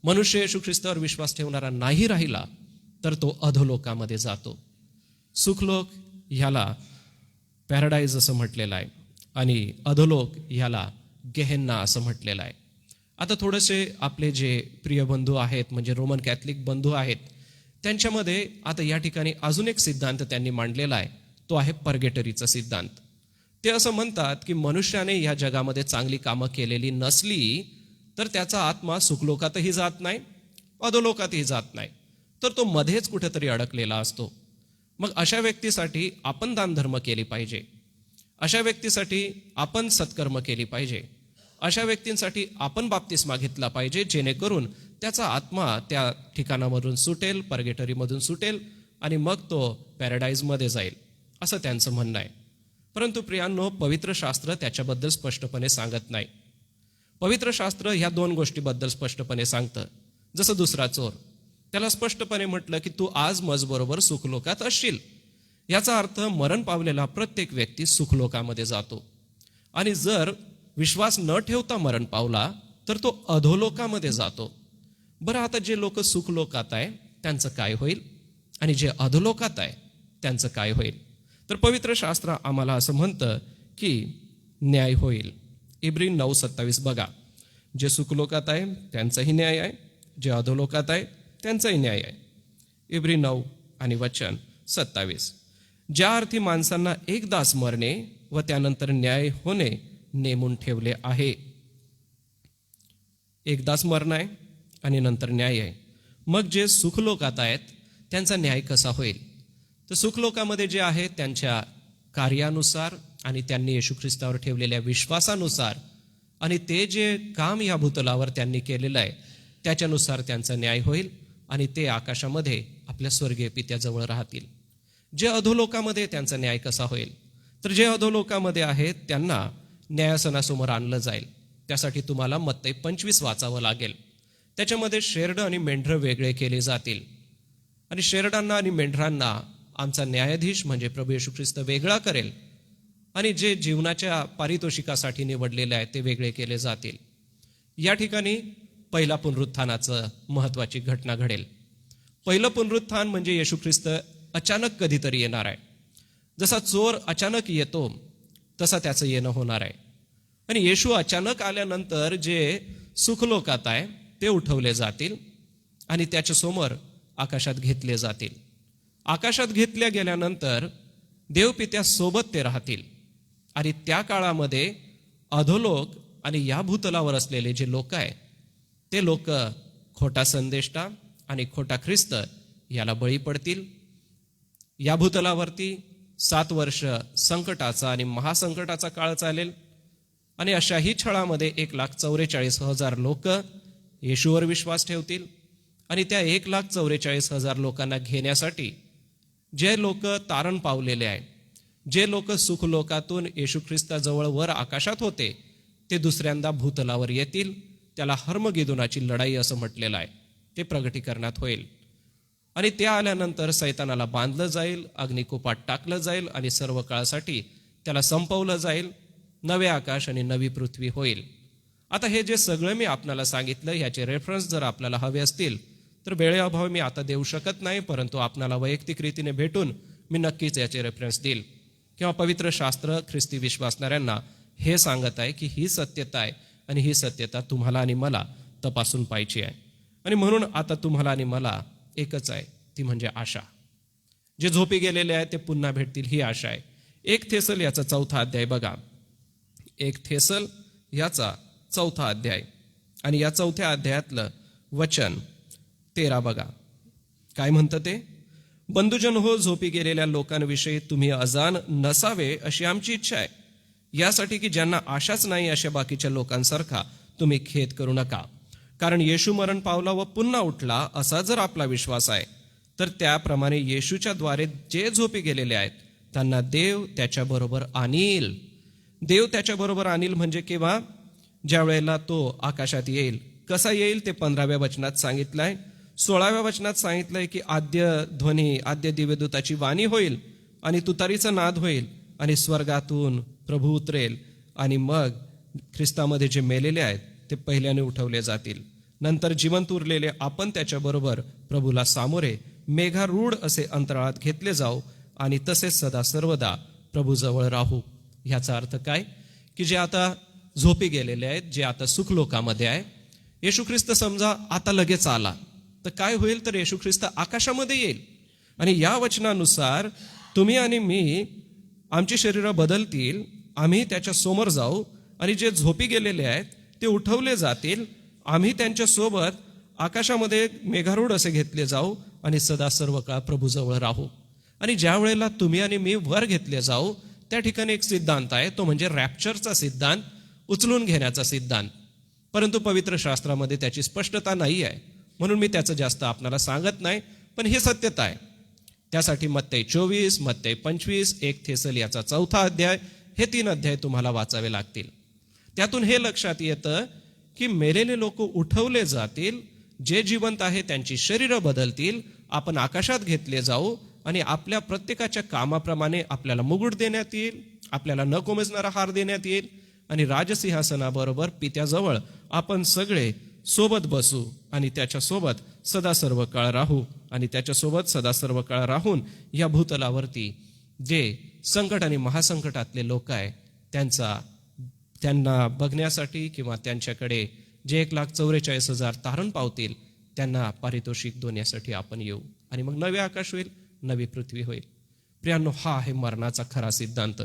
मनुष्य येशू ख्रिस्तावर विश्वास ठेवणारा नाही राहिला तर तो अधोलोकामध्ये जातो. सुखलोक ह्याला पॅराडाईज असं म्हटलेलं आहे आणि अधोलोक ह्याला गेहेन्ना असं म्हटलेलं आहे. आता थोडेसे आपले जे प्रिय बंधू आहेत, म्हणजे रोमन कॅथलिक बंधू आहेत, त्यांच्यामध्ये आता या ठिकाणी अजून एक सिद्धांत त्यांनी मांडलेला आहे. तो आहे पर्गेटरीचा सिद्धांत. ते असं म्हणतात की मनुष्याने या जगामध्ये चांगली कामं केलेली नसली तर त्याचा आत्मा सुखलोकातही जात नाही, अधोलोकातही जात नाही, तर तो मध्येच कुठेतरी अडकलेला असतो. मग अशा व्यक्तीसाठी आपण दानधर्म केली पाहिजे, अशा व्यक्तीसाठी आपण सत्कर्म केली पाहिजे, अशा व्यक्तींसाठी आपण बाप्तिस्मा घेतला पाहिजे, जेणेकरून त्याचा आत्मा त्या ठिकाणामधून सुटेल, पर्गेटरीमधून सुटेल आणि मग तो पॅराडाईजमध्ये जाईल, असं त्यांचं म्हणणं आहे. परंतु प्रियांनो, पवित्र शास्त्र त्याच्याबद्दल स्पष्टपणे सांगत नाही. पवित्र शास्त्र ह्या 2 गोष्टीबद्दल स्पष्टपणे सांगतं. जसं दुसरा चोर, त्याला स्पष्टपणे म्हटलं की तू आज मजबरोबर सुखलोकात असशील. याचा अर्थ मरण पावलेला प्रत्येक व्यक्ती सुखलोकामध्ये जातो. आणि जर विश्वास न ठेवता मरण पावला तर तो अधोलोकामध्ये जातो. बरं, आता जे लोक सुखलोकात आहे त्यांचं काय होईल आणि जे अधोलोकात आहे त्यांचं काय होईल? तर पवित्र शास्त्र आम्हाला असं म्हणतं की न्याय होईल. इब्री 9:27 बघा. जे सुखलोकात आहे त्यांचाही न्याय आहे, जे अधोलोकात आहे त्यांचाही न्याय आहे. इब्री 9 आणि वचन 27. ज्या अर्थी माणसांना एकदाच मरणे व त्यानंतर न्याय होणे नेमून ठेवले आहे. एकदाच मरण आहे आणि नंतर न्याय आहे. मग जे सुखलोकात आहेत त्यांचा न्याय कसा होईल? तर सुखलोकामध्ये जे आहे त्यांच्या कार्यानुसार आणि त्यांनी येशू ख्रिस्तावर ठेवलेल्या विश्वासानुसार आणि ते जे काम या भूतलावर त्यांनी केलेलं आहे त्याच्यानुसार त्यांचा न्याय होईल आणि ते आकाशामध्ये आपल्या स्वर्गीय पित्याजवळ राहतील. जे अधोलोकामध्ये त्यांचा न्याय कसा होईल? तर जे अधोलोकामध्ये आहेत त्यांना न्यायासनासमोर आणलं जाईल. त्यासाठी तुम्हाला मत्तई 25 वाचावं लागेल. त्याच्यामध्ये शेरडं आणि मेंढरं वेगळे केले जातील आणि शेरडांना आणि मेंढरांना आमचा न्यायाधीश म्हणजे प्रभू येशू ख्रिस्त वेगळा करेल आणि जे जीवनाच्या पारितोषिकासाठी निवडलेले आहेत ते वेगळे केले जातील. या ठिकाणी पहिला पुनरुत्थानाचं महत्त्वाची घटना घडेल. पहिलं पुनरुत्थान म्हणजे येशू ख्रिस्त अचानक कधीतरी येणार आहे. जसा चोर अचानक येतो तसा त्याचं येणं होणार आहे. आणि येशू अचानक आल्यानंतर जे सुखलोकात आहे ते उठवले जातील आणि त्याच्या समोर आकाशात घेतले जातील. आकाशात घेतल्या गेल्यानंतर देवपित्यासोबत ते राहतील. आणि त्या काळामध्ये अधोलोक आणि या भूतलावर असलेले जे लोक आहे ते लोक खोटा संदेष्टा आणि खोटा ख्रिस्त याला बळी पडतील. या भूतलावरती 7 वर्ष संकटाचा आणि महासंकटाचा काळ चालेल. आणि अशाही छळामध्ये 1,44,000 लोक येशूवर विश्वास ठेवतील. आणि त्या 1,44,000 लोकांना घेण्यासाठी जे लोक तारण पावलेले आहे, जे लोक सुखलोकातून येशू ख्रिस्ताजवळ वर आकाशात होते ते दुसऱ्यांदा भूतलावर येतील. त्याला हर्मगिदोनाची लढाई असं म्हटलेलं आहे. ते प्रगटीकरणात होईल. आणि ते आल्यानंतर सैतानाला बांधलं जाईल, अग्निकुपात टाकलं जाईल आणि सर्व काळासाठी त्याला संपवलं जाईल. नवे आकाश आणि नवी पृथ्वी होईल. आता हे जे सगळं मी आपल्याला सांगितलं ह्याचे रेफरन्स जर आपल्याला हवे असतील तर वेळेअभावी मी आता देऊ शकत नाही, परंतु आपल्याला वैयक्तिक रीतीने भेटून मी नक्कीच याचे रेफरन्स देईल. किंवा पवित्र शास्त्र ख्रिस्ती विश्वासणाऱ्यांना हे सांगत आहे की ही सत्यता आहे आणि ही सत्यता तुम्हाला आणि मला तपासून पाहिजे आहे. आणि म्हणून आता तुम्हाला आणि मला एकच आहे, ती म्हणजे आशा. जे झोपी गेलेले आहे ते पुन्हा भेटतील ही आशा आहे. 1 थेसल याचा 4था अध्याय बघा. 1 थेसल याचा 4था अध्याय आणि या 4थ्या अध्यायातलं वचन 13 बघा. काय म्हणतं ते? बंधुजन हो, झोपी गेलेल्या लोकांविषयी तुम्ही अजाण नसावे अशी आमची इच्छा आहे. यासाठी की ज्यांना आशाच नाही अशा बाकीच्या लोकांसारखा तुम्ही खेद करू नका. कारण येशू मरण पावला व पुन्हा उठला असा जर आपला विश्वास आहे तर त्याप्रमाणे येशूच्या द्वारे जे झोपी गेलेले आहेत त्यांना देव त्याच्याबरोबर आणील. देव त्याच्याबरोबर आणील म्हणजे केव्हा? ज्या वेळेला तो आकाशात येईल. कसा येईल ते 15व्या वचनात सांगितलंय. 16व्या वचनात सांगितलंय की आद्य दिव्यदूताची वाणी होईल आणि तुतारीचा नाद होईल आणि स्वर्गातून प्रभू उतरेल आणि मग ख्रिस्तामध्ये जे मेलेले आहेत ते पहिल्याने उठवले जातील. नंतर जिवंत उरलेले आपण त्याच्याबरोबर प्रभूला सामोरे मेघारूढ असे अंतराळात घेतले जाऊ आणि तसेच सदा सर्वदा प्रभूजवळ राहू. ह्याचा अर्थ काय? की जे आता झोपी गेलेले आहेत, जे आता सुखलोकामध्ये आहे, येशू ख्रिस्त समजा आता लगेच आला तर काय होईल? तर येशू ख्रिस्त आकाशामध्ये येईल आणि या वचनानुसार तुम्ही आणि मी, आमची शरीरं बदलतील, आम्ही त्याच्या समोर जाऊ आणि जे झोपी गेलेले आहेत ते उठवले जातील. आम्ही त्यांच्या सोबत आकाशामध्ये मेघारूढ असे घेतले जाऊ आणि सदा सर्व काळ प्रभूजवळ राहू. आणि ज्या वेळेला तुम्ही आणि मी वर घेतले जाऊ त्या ठिकाणी एक सिद्धांत आहे, तो म्हणजे रॅप्चरचा सिद्धांत, उचलून घेण्याचा सिद्धांत. परंतु पवित्र शास्त्रामध्ये त्याची स्पष्टता नाही आहे, म्हणून मी त्याचं जास्त आपल्याला सांगत नाही, पण हे सत्यता आहे. त्यासाठी मत्तई 24, मत्तई 25, 1 थेसल याचा 4था अध्याय, हे 3 अध्याय तुम्हाला वाचावे लागतील. त्यातून हे लक्षात येतं की मेलेले लोक उठवले जातील, जे जिवंत आहे त्यांची शरीरं बदलतील, आपण आकाशात घेतले जाऊ आणि आपल्या प्रत्येकाच्या कामाप्रमाणे आपल्याला मुकुट देण्यात येईल, आपल्याला न कोमेजणारा हार देण्यात येईल आणि राजसिंहासनाबरोबर पित्याजवळ आपण सगळे सोबत बसू आणि त्याच्यासोबत सदा सर्व काळ राहू. आणि त्याच्यासोबत सदा सर्व काळ राहून या भूतलावरती जे संकट आणि महासंकटातले लोक आहे त्यांना बघण्यासाठी किंवा त्यांच्याकडे जे 1,44,000 तारण पावतील त्यांना पारितोषिक देण्यासाठी आपण येऊ. आणि मग नवे आकाश होईल, नवी पृथ्वी होईल. प्रियांनो, हा आहे मरणाचा खरा सिद्धांत.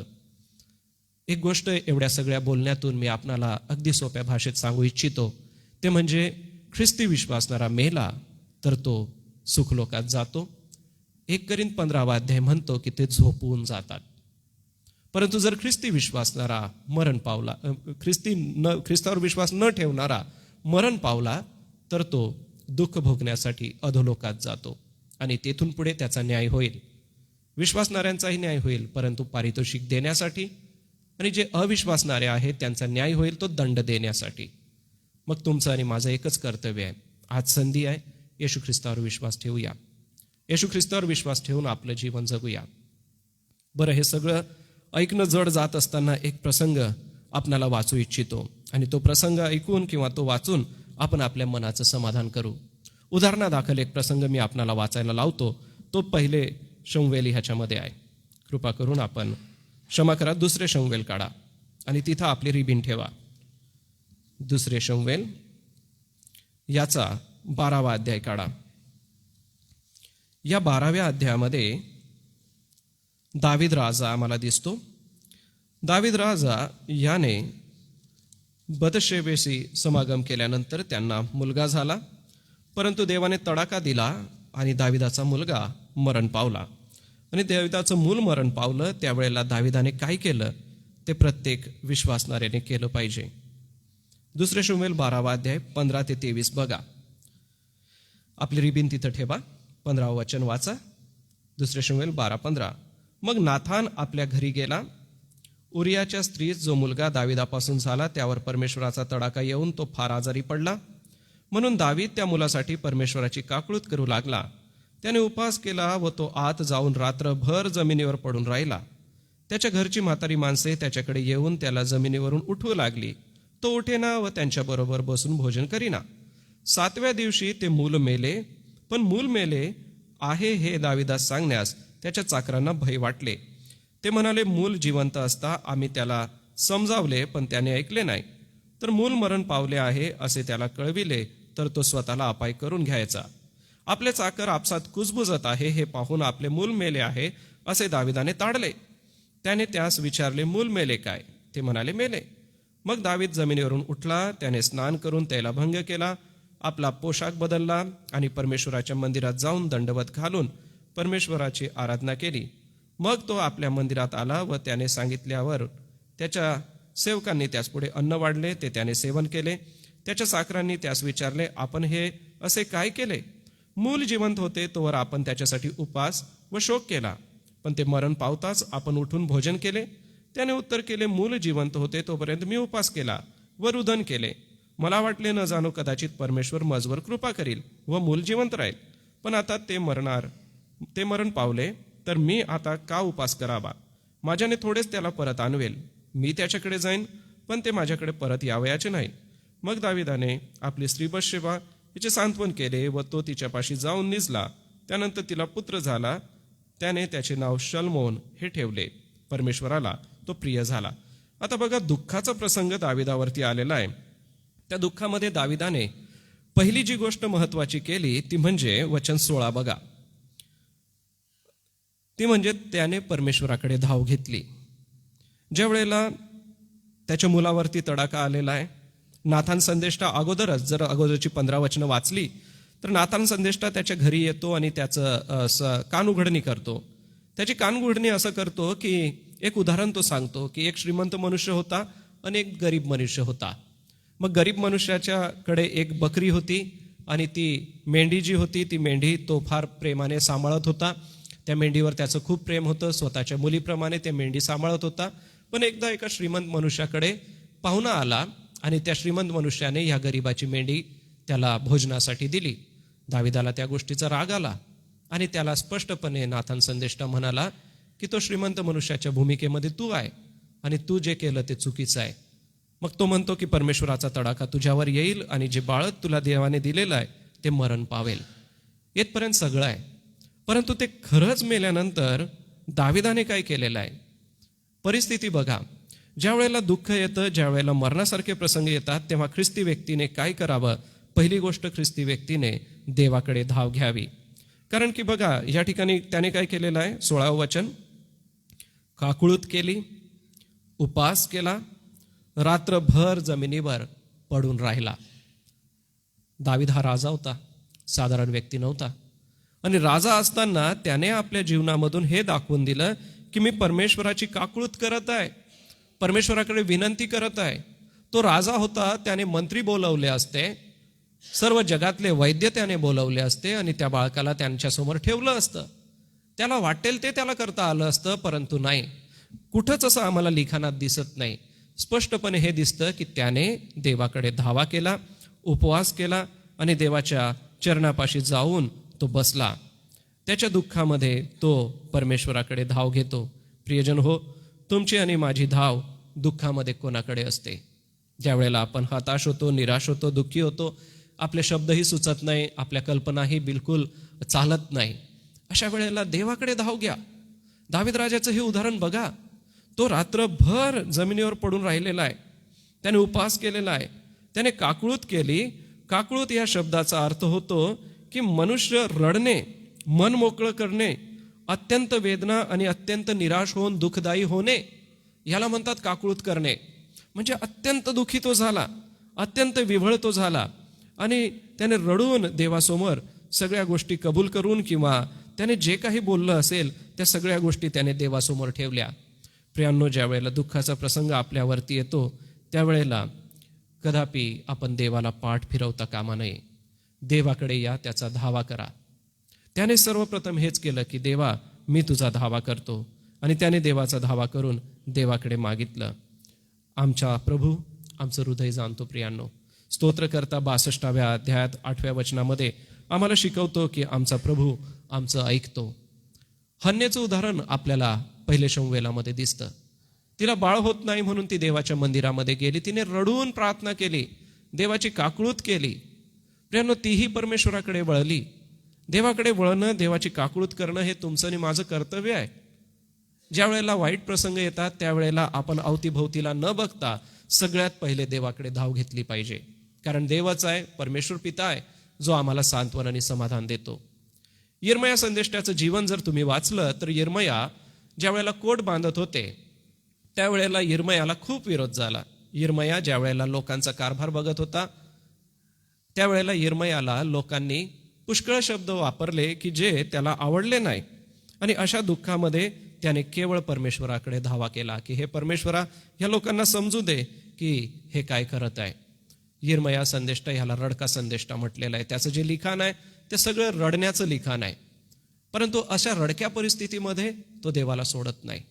एक गोष्ट एवढ्या सगळ्या बोलण्यातून मी आपणाला अगदी सोप्या भाषेत सांगू इच्छितो, ते म्हणजे ख्रिस्ती विश्वासणारा मेला तर तो सुखलोकात जातो. 1 करिंथ 15वा अध्याय म्हणतो की ते झोपून जातात. परंतु जर ख्रिस्ती विश्वासणारा मरण पावला, ख्रिस्तावर विश्वास न ठेवणारा मरण पावला तर तो दुःख भोगण्यासाठी अधोलोकात जातो आणि तेथून पुढे त्याचा न्याय होईल. विश्वासणाऱ्यांचाही न्याय होईल, परंतु पारितोषिक देण्यासाठी. आणि जे अविश्वासणारे आहेत त्यांचा न्याय होईल तो दंड देण्यासाठी. मग तुमचं आणि माझं एकच कर्तव्य आहे, आज संधी आहे, येशू ख्रिस्तावर विश्वास ठेवूया. येशू ख्रिस्तावर विश्वास ठेवून आपलं जीवन जगूया. बरं, हे सगळं ऐकणं जड जात असताना एक प्रसंग आपणाला वाचू इच्छितो आणि तो प्रसंग ऐकून किंवा तो वाचून आपण आपल्या मनाचं समाधान करू. उदाहरणादाखल एक प्रसंग मी आपणाला वाचायला लावतो. तो पहिले शमूएल ह्याच्यामध्ये आहे. कृपा करून आपण क्षमा करा, दुसरे शमूएल काढा आणि तिथं आपली रिबीन ठेवा. दुसरे शमूएल याचा 12वा अध्याय काढा. या 12व्या अध्यायामध्ये दावीद राजा आम्हाला दिसतो. दावीद राजा याने बतशेबेशी समागम केल्यानंतर त्यांना मुलगा झाला, परंतु देवाने तडाखा दिला आणि दाविदाचा मुलगा मरण पावला. आणि दाविदाचं मूल मरण पावलं. त्यावेळेला दाविदाने काय केलं ते प्रत्येक विश्वासणाऱ्याने केलं पाहिजे. दुसरे शमूएल 12वा अध्याय 15 ते 23 बघा. आपली रिबीन तिथं ठेवा. 15वं वचन वाचा. दुसरे शमूएल 12:15. मग नाथान आपल्या घरी गेला. उरियाच्या स्त्रीस जो मुलगा दाविदापासून झाला त्यावर परमेश्वराचा तडाखा येऊन तो फार आजारी पडला. म्हणून दावीद त्या मुलासाठी परमेश्वराची काकळूत करू लागला. त्याने उपवास केला व तो आत जाऊन रात्रभर जमिनीवर पडून राहिला. त्याच्या घरची म्हातारी माणसे त्याच्याकडे येऊन त्याला जमिनीवरून उठवू लागली. तो उठेना व त्यांच्याबरोबर बसून भोजन करीना. 7व्या दिवशी ते मूल मेले. पण मूल मेले आहे हे दाविदास सांगण्यास त्याच्या चाकरांना भय वाटले. ते म्हणाले, मूल जिवंत असता आम्ही त्याला समजावले, पण त्याने ऐकले नाही. तर मूल मरण पावले आहे असे त्याला कळविले तर तो स्वतःला अपाय करून घ्यायचा. आपले चाकर आपसात कुजबुजत आहे हे पाहून आपले मूल मेले आहे असे दाविदाने ताडले. त्याने त्यास विचारले, मूल मेले काय? ते म्हणाले, मेले. मग दावीद जमिनीवरून उठला. त्याने स्नान करून त्याला भंग केला, आपला पोशाख बदलला आणि परमेश्वराच्या मंदिरात जाऊन दंडवत घालून परमेश्वराची आराधना केली. मग तो आपल्या मंदिरात आला व त्याने सांगितल्यावर त्याच्या सेवकांनी त्यास पुढे अन्न वाढले. ते त्याने सेवन केले. त्याच्या चाकरांनी त्यास विचारले, आपण हे असे काय केले? मूल जिवंत होते तोवर आपण त्याच्यासाठी उपवास व शोक केला, पण ते मरण पावताच आपण उठून भोजन केले. त्याने उत्तर केले, मूल जिवंत होते तोपर्यंत मी उपवास केला व रुदन केले. मला वाटले न जाणो कदाचित परमेश्वर मजवर कृपा करील व मूल जिवंत राहील. पण आता ते मरण पावले तर मी आता का उपवास करावा? माझ्याने थोडेच त्याला परत आणवेल. मी त्याच्याकडे जाईन, पण ते माझ्याकडे परत यावयाचे नाही. मग दाविदाने आपली स्त्री बतशेबा हिचे सांत्वन केले व तो तिच्यापाशी जाऊन निजला. त्यानंतर तिला पुत्र झाला. त्याने त्याचे नाव शलमोन हे ठेवले. परमेश्वराला तो प्रिय झाला. आता बघा, दुःखाचा प्रसंग दाविदावरती आलेला आहे. त्या दुःखामध्ये दाविदाने पहिली जी गोष्ट महत्वाची केली ती म्हणजे वचन 16 बघा. ती म्हणजे त्याने परमेश्वराकडे धाव घेतली. ज्या वेळेला त्याच्या मुलावरती तडाखा आलेला आहे, नाथान संदेष्टा अगोदरच, जर अगोदरची 15 वचनं वाचली तर नाथान संदेष्टा त्याच्या घरी येतो आणि त्याचं कानउघडणी करतो. त्याची कानउघडणी असं करतो की एक उदाहरण तो सांगतो की एक श्रीमंत मनुष्य होता आणि एक गरीब मनुष्य होता. मग गरीब मनुष्याच्याकडे एक बकरी होती आणि ती मेंढी जी होती ती मेंढी तो फार प्रेमाने सांभाळत होता. त्या मेंढीवर त्याचं खूप प्रेम होतं. स्वतःच्या मुलीप्रमाणे त्या मेंढी सांभाळत होता. पण एकदा एका श्रीमंत मनुष्याकडे पाहुणा आला आणि त्या श्रीमंत मनुष्याने ह्या गरीबाची मेंढी त्याला भोजनासाठी दिली. दाविदाला त्या गोष्टीचा राग आला आणि त्याला स्पष्टपणे नाथान संदेष्टा म्हणाला की तो श्रीमंत मनुष्याच्या भूमिकेमध्ये तू आहे आणि तू जे केलं ते चुकीचं आहे. मग तो म्हणतो की परमेश्वराचा तडाखा तुझ्यावर येईल आणि जे बाळक तुला देवाने दिलेलं आहे ते मरण पावेल. येथपर्यंत सगळं आहे. परंतु ते खरंच मेल्यानंतर दाविदाने काय केलेलं आहे? परिस्थिती बघा. ज्या वेळेला दुःख येतं, ज्या वेळेला मरणासारखे प्रसंग येतात, तेव्हा ख्रिस्ती व्यक्तीने काय करावं? पहिली गोष्ट, ख्रिस्ती व्यक्तीने देवाकडे धाव घ्यावी. कारण की बघा, या ठिकाणी त्याने काय केलेलं आहे? 16वं वचन, काकुळूत केली, उपवास केला, रात्रभर जमिनीवर पडून राहिला. दावीद हा राजा होता, साधारण व्यक्ती नव्हता. आणि राजा असताना त्याने आपल्या जीवनामधून हे दाखवून दिलं की मी परमेश्वराची काकुळूत करत आहे, परमेश्वराकडे विनंती करत आहे. तो राजा होता, त्याने मंत्री बोलवले असते, सर्व जगातले वैद्य त्याने बोलवले असते आणि त्या बाळकाला त्यांच्यासमोर ठेवलं असतं. त्याला वाटेल ते त्याला करता आलं असतं, परंतु नाही. कुठंच असं आम्हाला लिखाणात दिसत नाही. स्पष्टपणे हे दिसतं की त्याने देवाकडे धावा केला, उपवास केला आणि देवाच्या चरणापाशी जाऊन तो बसला. त्याच्या दुःखामध्ये तो परमेश्वराकडे धाव घेतो. प्रियजन हो, तुमची आणि माझी धाव दुःखामध्ये कोणाकडे असते? ज्या वेळेला आपण हताश होतो, निराश होतो, दुःखी होतो, आपले शब्दही सुचत नाही, आपल्या कल्पनाही बिलकुल चालत नाही, अशा वेळेला देवाकडे धाव घ्या. दावीद राजाचं हे उदाहरण बघा. तो रात्रभर जमिनीवर पडून राहिलेला आहे, त्याने उपवास केलेला आहे, त्याने काकुळूत केली. काकुळूत या शब्दाचा अर्थ होतो की मनुष्य रडणे, मन मोकळं करणे, अत्यंत वेदना आणि अत्यंत निराश होऊन दुःखदायी होणे, याला म्हणतात काकुळूत करणे. म्हणजे अत्यंत दुःखी तो झाला, अत्यंत विव्हळ तो झाला आणि त्याने रडून देवासमोर सगळ्या गोष्टी कबूल करून किंवा त्याने जे काही बोललं असेल त्या सगळ्या गोष्टी त्याने देवासमोर ठेवल्या. प्रियांनो, ज्या वेळेला दुःखाचा प्रसंग आपल्यावरती येतो त्यावेळेला कदापि आपण देवाला पाठ फिरवता कामा नये. देवाकडे या, त्याचा धावा करा. त्याने सर्वप्रथम हेच केलं की देवा, मी तुझा धावा करतो, आणि त्याने देवाचा धावा करून देवाकडे मागितलं. आमचा प्रभू आमचं हृदय जाणतो. प्रियांनो, स्तोत्रकर्ता 62व्या अध्यायात 8व्या वचनामध्ये आम्हाला शिकवतो की आमचा प्रभू आमचं ऐकतो. हन्नेचं उदाहरण आपल्याला पहिले शमूएलामध्ये दिसतं. तिला बाळ होत नाही म्हणून ती देवाच्या मंदिरामध्ये गेली, तिने रडून प्रार्थना केली, देवाची काकुळूत केली. प्रियांनो, तीही परमेश्वराकडे वळली. देवाकडे वळणं, देवाची काकुळूत करणं हे तुमचं आणि माझं कर्तव्य आहे. ज्या वेळेला वाईट प्रसंग येतात त्यावेळेला आपण अवतीभोवतीला न बघता सगळ्यात पहिले देवाकडे धाव घेतली पाहिजे. कारण देवच आहे, परमेश्वर पिता आहे, जो आम्हाला सांत्वन आणि समाधान देतो. यिर्मया संदेष्टाचं जीवन जर तुम्ही वाचलं तर यिर्मया ज्या वेळेला कोट बांधत होते त्यावेळेला यिर्मयाला खूप विरोध झाला. यिर्मया ज्या वेळेला लोकांचा कारभार बघत होता त्यावेळेला यिर्मयाला लोकांनी पुष्कळ शब्द वापरले की जे त्याला आवडले नाही, आणि अशा दुःखामध्ये त्याने केवळ परमेश्वराकडे धावा केला की हे परमेश्वरा, ह्या लोकांना समजू दे की हे काय करत आहे. यिर्मया संदेष्टा ह्याला रडका संदेष्टा म्हटलेला आहे. त्याचं जे लिखाण आहे ते सगळं रडण्याचं लिखाण आहे. परंतु अशा रडक्या परिस्थितीमध्ये तो देवाला सोडत नाही.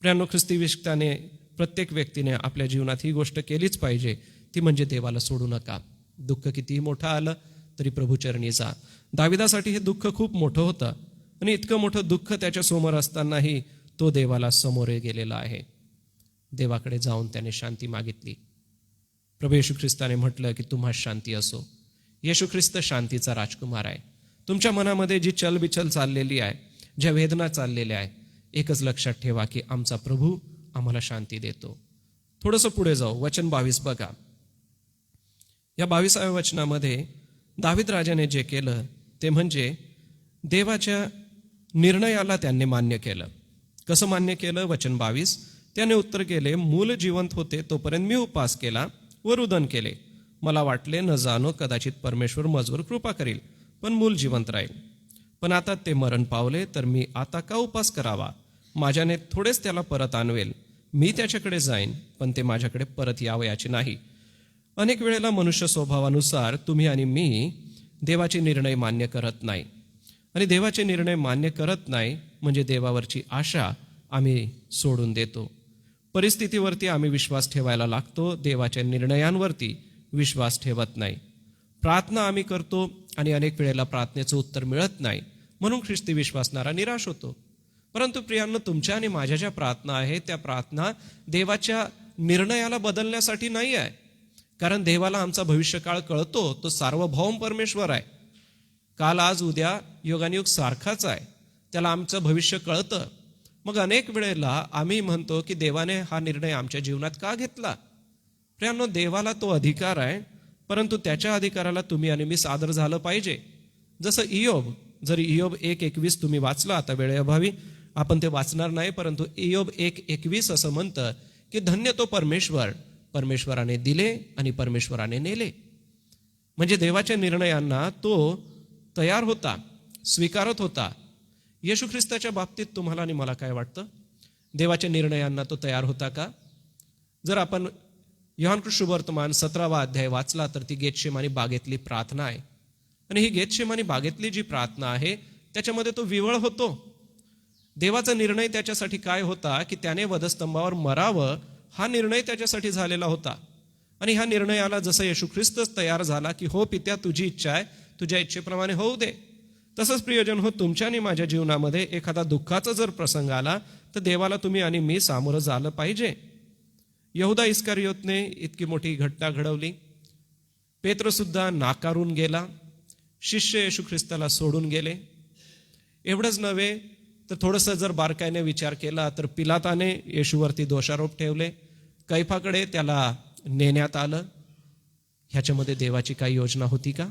प्रियांनो, ख्रिस्ती विश्वासाने प्रत्येक व्यक्तीने आपल्या जीवनात ही गोष्ट केलीच पाहिजे, ती म्हणजे देवाला सोडू नका. दुःख कितीही मोठं आलं तरी प्रभूचरणी जा. दाविदासाठी हे दुःख खूप मोठं होतं आणि इतकं मोठं दुःख त्याच्या समोर असतानाही तो देवाला समोरे गेलेला आहे. देवाकडे जाऊन त्याने शांती मागितली. प्रभू येशू ख्रिस्ताने म्हटलं की तुम्हा शांती असो. येशू ख्रिस्त शांतीचा राजकुमार आहे. तुमच्या मनामध्ये जी चलबिचल चाललेली आहे, ज्या वेदना चाललेल्या आहे, एकच लक्षात ठेवा की आमचा प्रभू आम्हाला शांती देतो. थोडंसं पुढे जाऊ, वचन 22 बघा. या 22व्या वचनामध्ये दावीद राजाने जे केलं ते म्हणजे देवाच्या निर्णयाला त्यांनी मान्य केलं. कसं मान्य केलं? वचन 22, त्याने उत्तर केले, मूल जिवंत होते तोपर्यंत मी उपवास केला व रुदन केले. मला वाटले न जाणो कदाचित परमेश्वर माझवर कृपा करील, पण मूल जिवंत राहील. पण आता ते मरण पावले तर मी आता का उपवास करावा? माझ्याने थोडेच त्याला परत आणवेल. मी त्याच्याकडे जाईन, पण ते माझ्याकडे परत यावयाचे नाही. अनेक वेळेला मनुष्य स्वभावानुसार तुम्ही आणि मी देवाचे निर्णय मान्य करत नाही, आणि देवाचे निर्णय मान्य करत नाही म्हणजे देवावरची आशा आम्ही सोडून देतो. परिस्थितीवरती आम्ही विश्वास ठेवायला लागतो, देवाच्या निर्णयांवरती विश्वास ठेवत नाही. प्रार्थना आम्ही करतो आणि अनेक वेळेला प्रार्थनेचं उत्तर मिळत नाही, म्हणून ख्रिस्ती विश्वासणारा निराश होतो. परंतु प्रियांनो, तुमच्या आणि माझ्या ज्या प्रार्थना आहेत त्या प्रार्थना देवाच्या निर्णयाला बदलण्यासाठी नाही आहे. कारण देवाला आमचा भविष्यकाळ कळतो. तो सार्वभौम परमेश्वर आहे. काल आज उद्या युगानुयुग सारखाच आहे. त्याला आमचं भविष्य कळतं. मग अनेक वेळेला आम्ही म्हणतो की देवाने हा निर्णय आमच्या जीवनात का घेतला? प्रियांनो, देवाला तो अधिकार आहे, परंतु त्याच्या अधिकाराला तुम्ही आणि मी सादर झालं पाहिजे. जसं इयोब, जर इयोब 1:21 तुम्ही वाचलं, आता वेळेअभावी आपण ते वाचणार नाही, परंतु इयोब 1:21 असं म्हणतं की धन्य तो परमेश्वर, परमेश्वराने दिले आणि परमेश्वराने नेले. म्हणजे देवाच्या निर्णयांना तो तयार होता, स्वीकारत होता. येशू ख्रिस्ताच्या बाबतीत तुम्हाला आणि मला काय वाटतं? देवाच्या निर्णयांना तो तयार होता का? जर आपण योहान शुभवर्तमान 17वा अध्याय वाचला तर ती गेतशेमानी बागेतली प्रार्थना आहे. आणि ही गेतशेमानी बागेतली जी प्रार्थना आहे त्याच्यामध्ये तो विवळ होतो. देवाचा निर्णय त्याच्यासाठी काय होता की त्याने वधस्तंभावर मरावं, हा निर्णय त्याच्यासाठी झालेला होता. आणि ह्या निर्णयाला जसं येशू ख्रिस्तच तयार झाला की हो पित्या, तुझी इच्छा आहे, तुझ्या इच्छेप्रमाणे होऊ दे, तसंच प्रियजन हो, तुमच्या आणि माझ्या जीवनामध्ये एखादा दुःखाचा जर प्रसंग आला तर देवाला तुम्ही आणि मी सामोरं झालं पाहिजे. यहुदा इस्कारियोतने इतकी मोठी घटना घडवली. पेत्रसुद्धा नाकारून गेला, शिष्य येशू ख्रिस्ताला सोडून गेले. एवढंच नव्हे तर थोडंसं जर बारकाईने विचार केला तर पिलाताने येशूवरती दोषारोप ठेवले, कैफाकडे त्याला नेण्यात आलं. ह्याच्यामध्ये देवाची काही योजना होती का?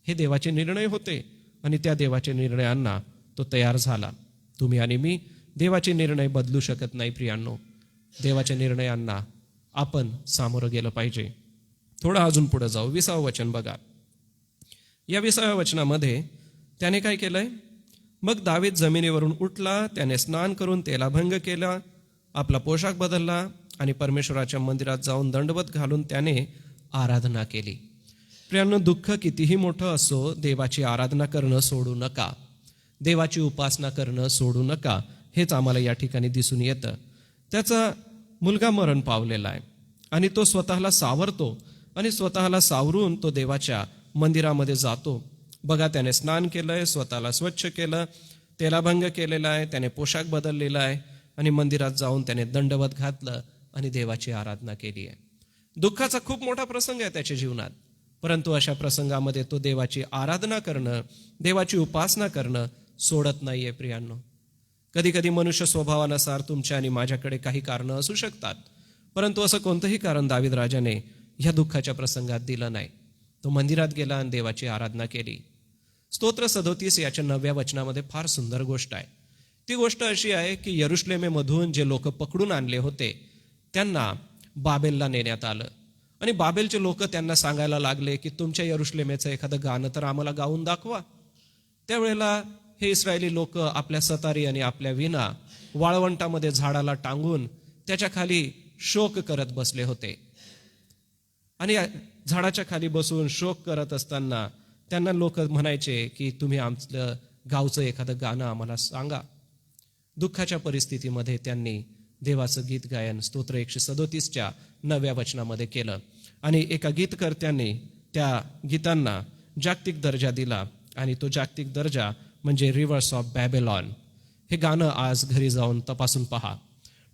हे देवाचे निर्णय होते आणि त्या देवाच्या निर्णयांना तो तयार झाला. तुम्ही आणि मी देवाचे निर्णय बदलू शकत नाही प्रियांनो. देवाच्या निर्णयांना आपण सामोरं गेलं पाहिजे. थोडं अजून पुढे जाऊ. 20 वचन बघा. या 20 वचनामध्ये त्याने काय केलंय? मग दावीद जमिनीवरून उठला, त्याने स्नान करून तेलाभंग केला, आपला पोशाख बदलला आणि परमेश्वराच्या मंदिरात जाऊन दंडवत घालून त्याने आराधना केली. प्रियांनो, दुःख कितीही मोठं असो, देवाची आराधना करणं सोडू नका, देवाची उपासना करणं सोडू नका. हेच आम्हाला या ठिकाणी दिसून येतं. त्याचा मुलगा मरण पावलेला आहे आणि तो स्वतःला सावरतो आणि स्वतःला सावरून तो देवाच्या मंदिरामध्ये जातो. बघा, त्याने स्नान केलंय, स्वतःला स्वच्छ केलं, तेलाभंग केलेला आहे, त्याने पोशाख बदललेला आहे आणि मंदिरात जाऊन त्याने दंडवत घातलं आणि देवाची आराधना केली आहे. दुःखाचा खूप मोठा प्रसंग आहे त्याच्या जीवनात, परंतु अशा प्रसंगामध्ये तो देवाची आराधना करणं, देवाची उपासना करणं सोडत नाहीये. प्रियांनो, कधी कधी मनुष्य स्वभावानुसार तुमच्या आणि माझ्याकडे काही कारणं असू शकतात, परंतु असं कोणतंही कारण दावीद राजाने ह्या दुःखाच्या प्रसंगात दिलं नाही. तो मंदिरात गेला आणि देवाची आराधना केली. स्तोत्र 37 याच्या 9व्या वचनामध्ये फार सुंदर गोष्ट आहे. ती गोष्ट अशी आहे की यरुशलेमेमधून जे लोक पकडून आणले होते त्यांना बाबेलला नेण्यात आलं आणि बाबेलचे लोक त्यांना सांगायला लागले की तुमच्या यरुशलेमेचं एखादं गाणं तर आम्हाला गाऊन दाखवा. त्यावेळेला हे इस्रायली लोक आपल्या सतारी आणि आपल्या विणा वाळवंटामध्ये झाडाला टांगून त्याच्या खाली शोक करत बसले होते आणि झाडाच्या खाली बसून शोक करत असताना त्यांना लोक म्हणायचे की तुम्ही आमचं गावचं एखादं गाणं आम्हाला सांगा. दुःखाच्या परिस्थितीमध्ये त्यांनी देवाचं गीत गायन स्तोत्र 137च्या 9व्या वचनामध्ये केलं आणि एका गीतकर्त्यांनी त्या गीतांना जागतिक दर्जा दिला आणि तो जागतिक दर्जा म्हणजे रिव्हर्स ऑफ बॅबेलॉन. हे गाणं आज घरी जाऊन तपासून पहा.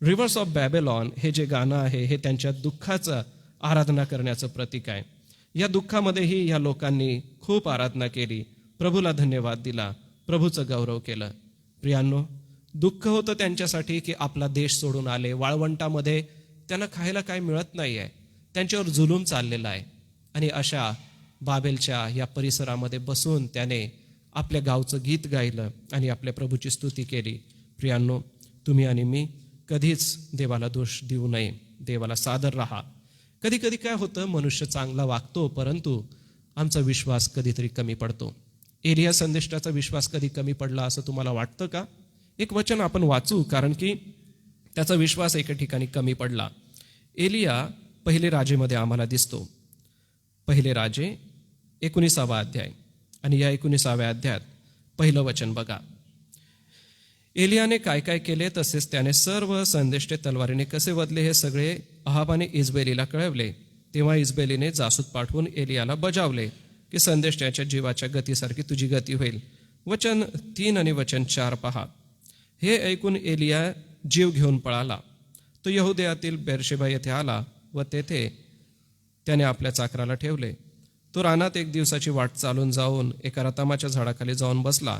रिव्हर्स ऑफ बॅबेलॉन हे जे गाणं आहे हे त्यांच्या दुःखाचं आराधना करण्याचं प्रतीक आहे. या दुःखामध्येही या लोकांनी खूप आराधना केली, प्रभूला धन्यवाद दिला, प्रभूचं गौरव केलं. प्रियांनो, दुःख होतं त्यांच्यासाठी की आपला देश सोडून आले, वाळवंटामध्ये त्यांना खायला काय मिळत नाही आहे, त्यांच्यावर जुलूम चाललेला आहे आणि अशा बाबेलच्या या परिसरामध्ये बसून त्याने आपल्या गावचं गीत गायलं आणि आपल्या प्रभूची स्तुती केली. प्रियांनो, तुम्ही आणि मी कधीच देवाला दोष देऊ नये, देवाला सादर राहा. कधी कधी काय होतं, मनुष्य चांगला वागतो परंतु आमचा विश्वास कधीतरी कमी पडतो. एलिया संदेष्टाचा विश्वास कधी कमी पडला असं तुम्हाला वाटतं का? एक वचन आपण वाचू, कारण की त्याचा विश्वास एका ठिकाणी कमी पडला. एलिया पहिले राजेमध्ये आम्हाला दिसतो. पहिले राजे 19वा अध्याय आणि या 19व्या अध्यायात पहिलं वचन बघा. एलियाने काय काय केले तसेच त्याने सर्व संदेष्टे तलवारीने कसे वधले हे सगळे अहाबाने इजबेलीला कळवले. तेव्हा इजबेलीने जासूद पाठवून एलियाला बजावले की संदेष्टाच्या जीवाच्या गतीसारखी तुझी गती होईल. वचन 3 आणि वचन 4 पहा. हे ऐकून एलिया जीव घेऊन पळाला. तो यहुदयातील बेरशेबा येथे आला व तेथे त्याने आपल्या चाकराला ठेवले. तो रानात 1 दिवसाची वाट चालून जाऊन एका रतामाच्या झाडाखाली जाऊन बसला.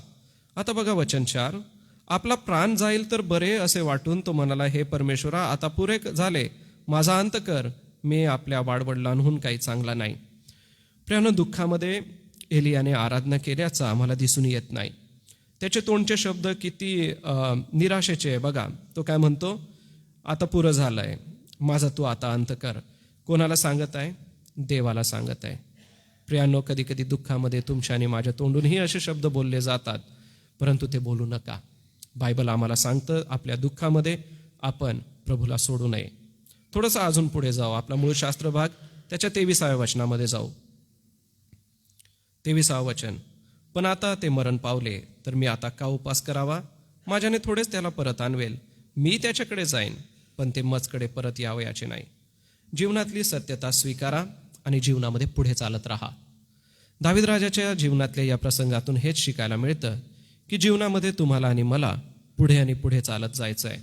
आता बघा वचन 4. आपला प्राण जाईल तर बरे असे वाटून तो म्हणाला, हे परमेश्वरा, आता पुरे झाले, माझा अंत कर, मी आपल्या वाडवडिलांहून काही चांगला नाही. प्रियांनो, दुःखामध्ये एलियाने आराधना केल्याचं आम्हाला दिसून येत नाही. त्याचे तोंडचे शब्द किती निराशेचे आहे बघा. तो काय म्हणतो? आता पुरं झालंय, माझा तू आता अंत कर. कोणाला सांगत आहे? देवाला सांगत आहे. प्रियांनो, कधी कधी दुःखामध्ये तुमच्या आणि माझ्या तोंडूनही असे शब्द बोलले जातात, परंतु ते बोलू नका. बायबल आम्हाला सांगतं आपल्या दुःखामध्ये आपण प्रभूला सोडू नये. थोडंसं अजून पुढे जाऊ. आपला मूळ शास्त्र भाग त्याच्या 23व्या वचनामध्ये जाऊ. 23वं वचन. पण आता ते मरण पावले तर मी आता का उपास करावा? माझ्याने थोडेच त्याला परत आणवेल. मी त्याच्याकडे जाईन, पण ते मजकडे परत यावयाचे नाही. जीवनातली सत्यता स्वीकारा आणि जीवनामध्ये पुढे चालत राहा. दावीद राजाच्या जीवनातल्या या प्रसंगातून हेच शिकायला मिळतं की जीवनामध्ये तुम्हाला आणि मला पुढे आणि पुढे चालत जायचं आहे.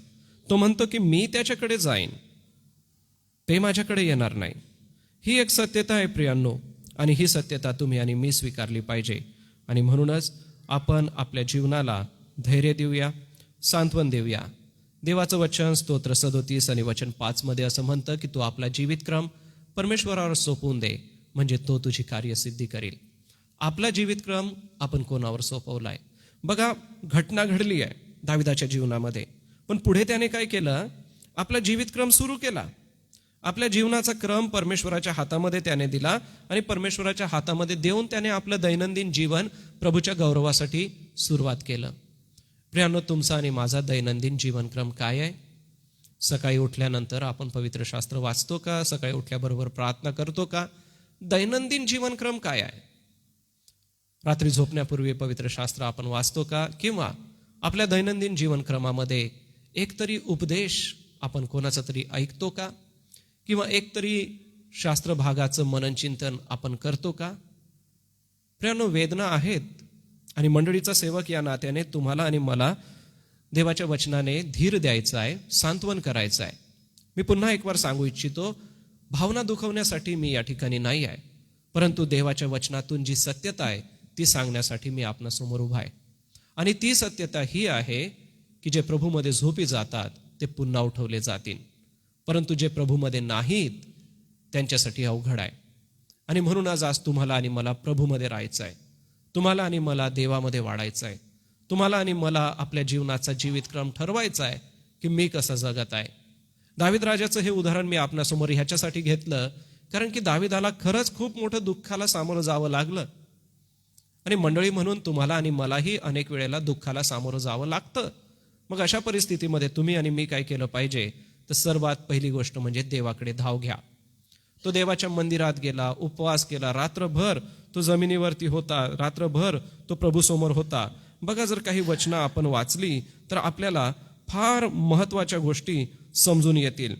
तो म्हणतो की मी त्याच्याकडे जाईन, ते माझ्याकडे येणार नाही. ही एक सत्यता आहे प्रियांनो. आणि ही सत्यता तुम्ही आणि मी स्वीकारली पाहिजे. आणि म्हणूनच आपण आपल्या जीवनाला धैर्य देऊया, सांत्वन देऊया. देवाचं वचन स्तोत्र 37 आणि वचन 5 मध्ये असं म्हणतं की तू आपला जीवितक्रम परमेश्वरावर सोपवून दे, म्हणजे तो तुझी कार्यसिद्धी करील. आपला जीवितक्रम आपण कोणावर सोपवलाय? बघा, घटना घडली आहे दाविदाच्या जीवनामध्ये, पण पुढे त्याने काय केलं? आपला जीवितक्रम सुरू केला. आपल्या जीवनाचा क्रम परमेश्वराच्या हातामध्ये त्याने दिला आणि परमेश्वराच्या हातामध्ये देऊन त्याने आपलं दैनंदिन जीवन प्रभूच्या गौरवासाठी सुरुवात केलं. प्रियांनो, तुमचा आणि माझा दैनंदिन जीवनक्रम काय आहे? सकाळी उठल्यानंतर आपण पवित्र शास्त्र वाचतो का? सकाळी उठल्याबरोबर प्रार्थना करतो का? दैनंदिन जीवनक्रम काय आहे? रात्री झोपण्यापूर्वी पवित्र शास्त्र आपण वाचतो का? किंवा आपल्या दैनंदिन जीवनक्रमामध्ये एकतरी उपदेश आपण कोणाचा तरी ऐकतो का? किंवा एकतरी शास्त्र भागाचं मननचिंतन आपण करतो का? प्रियांनो, वेदना आहेत आणि मंडळीचा सेवक या नात्याने तुम्हाला आणि मला देवाच्या वचनाने धीर द्यायचा आहे, सांत्वन करायचं आहे. मी पुन्हा एक वार सांगू इच्छितो, भावना दुखवण्यासाठी मी या ठिकाणी नाही आहे, परंतु देवाच्या वचनातून जी सत्यता आहे ती सांगण्यासाठी मी आपणासमोर उभा आहे. आणि ती सत्यता ही आहे की जे प्रभूमध्ये झोपी जातात ते पुन्हा उठवले जातील, परंतु जे प्रभूमध्ये नाहीत त्यांच्यासाठी अवघड आहे. आणि म्हणून आज तुम्हाला आणि मला प्रभूमध्ये राहायचं आहे. तुम्हाला आणि मला देवामध्ये वाढायचं आहे. तुम्हाला आणि मला आपल्या जीवनाचा जीवितक्रम ठरवायचा आहे की मी कसं जगत आहे. दावीद राजाचं हे उदाहरण मी आपणासमोर ह्याच्यासाठी घेतलं कारण की दावीदाला खरंच खूप मोठं दुःखाला सामोरं जावं लागलं. आणि मंडळी म्हणून तुम्हाला आणि मलाही अनेक वेळेला दुःखाला सामोरं जावं लागतं. मग अशा परिस्थितीमध्ये तुम्ही आणि मी काय केलं पाहिजे? तर सर्वात पहिली गोष्ट म्हणजे देवाकडे धाव घ्या. तो देवाच्या मंदिरात गेला, उपवास केला, रात्रभर तो जमिनीवरती होता, रात्रभर तो प्रभूसमोर होता. बघा, जर काही वचनं आपण वाचली तर आपल्याला फार महत्त्वाच्या गोष्टी समजून येतील.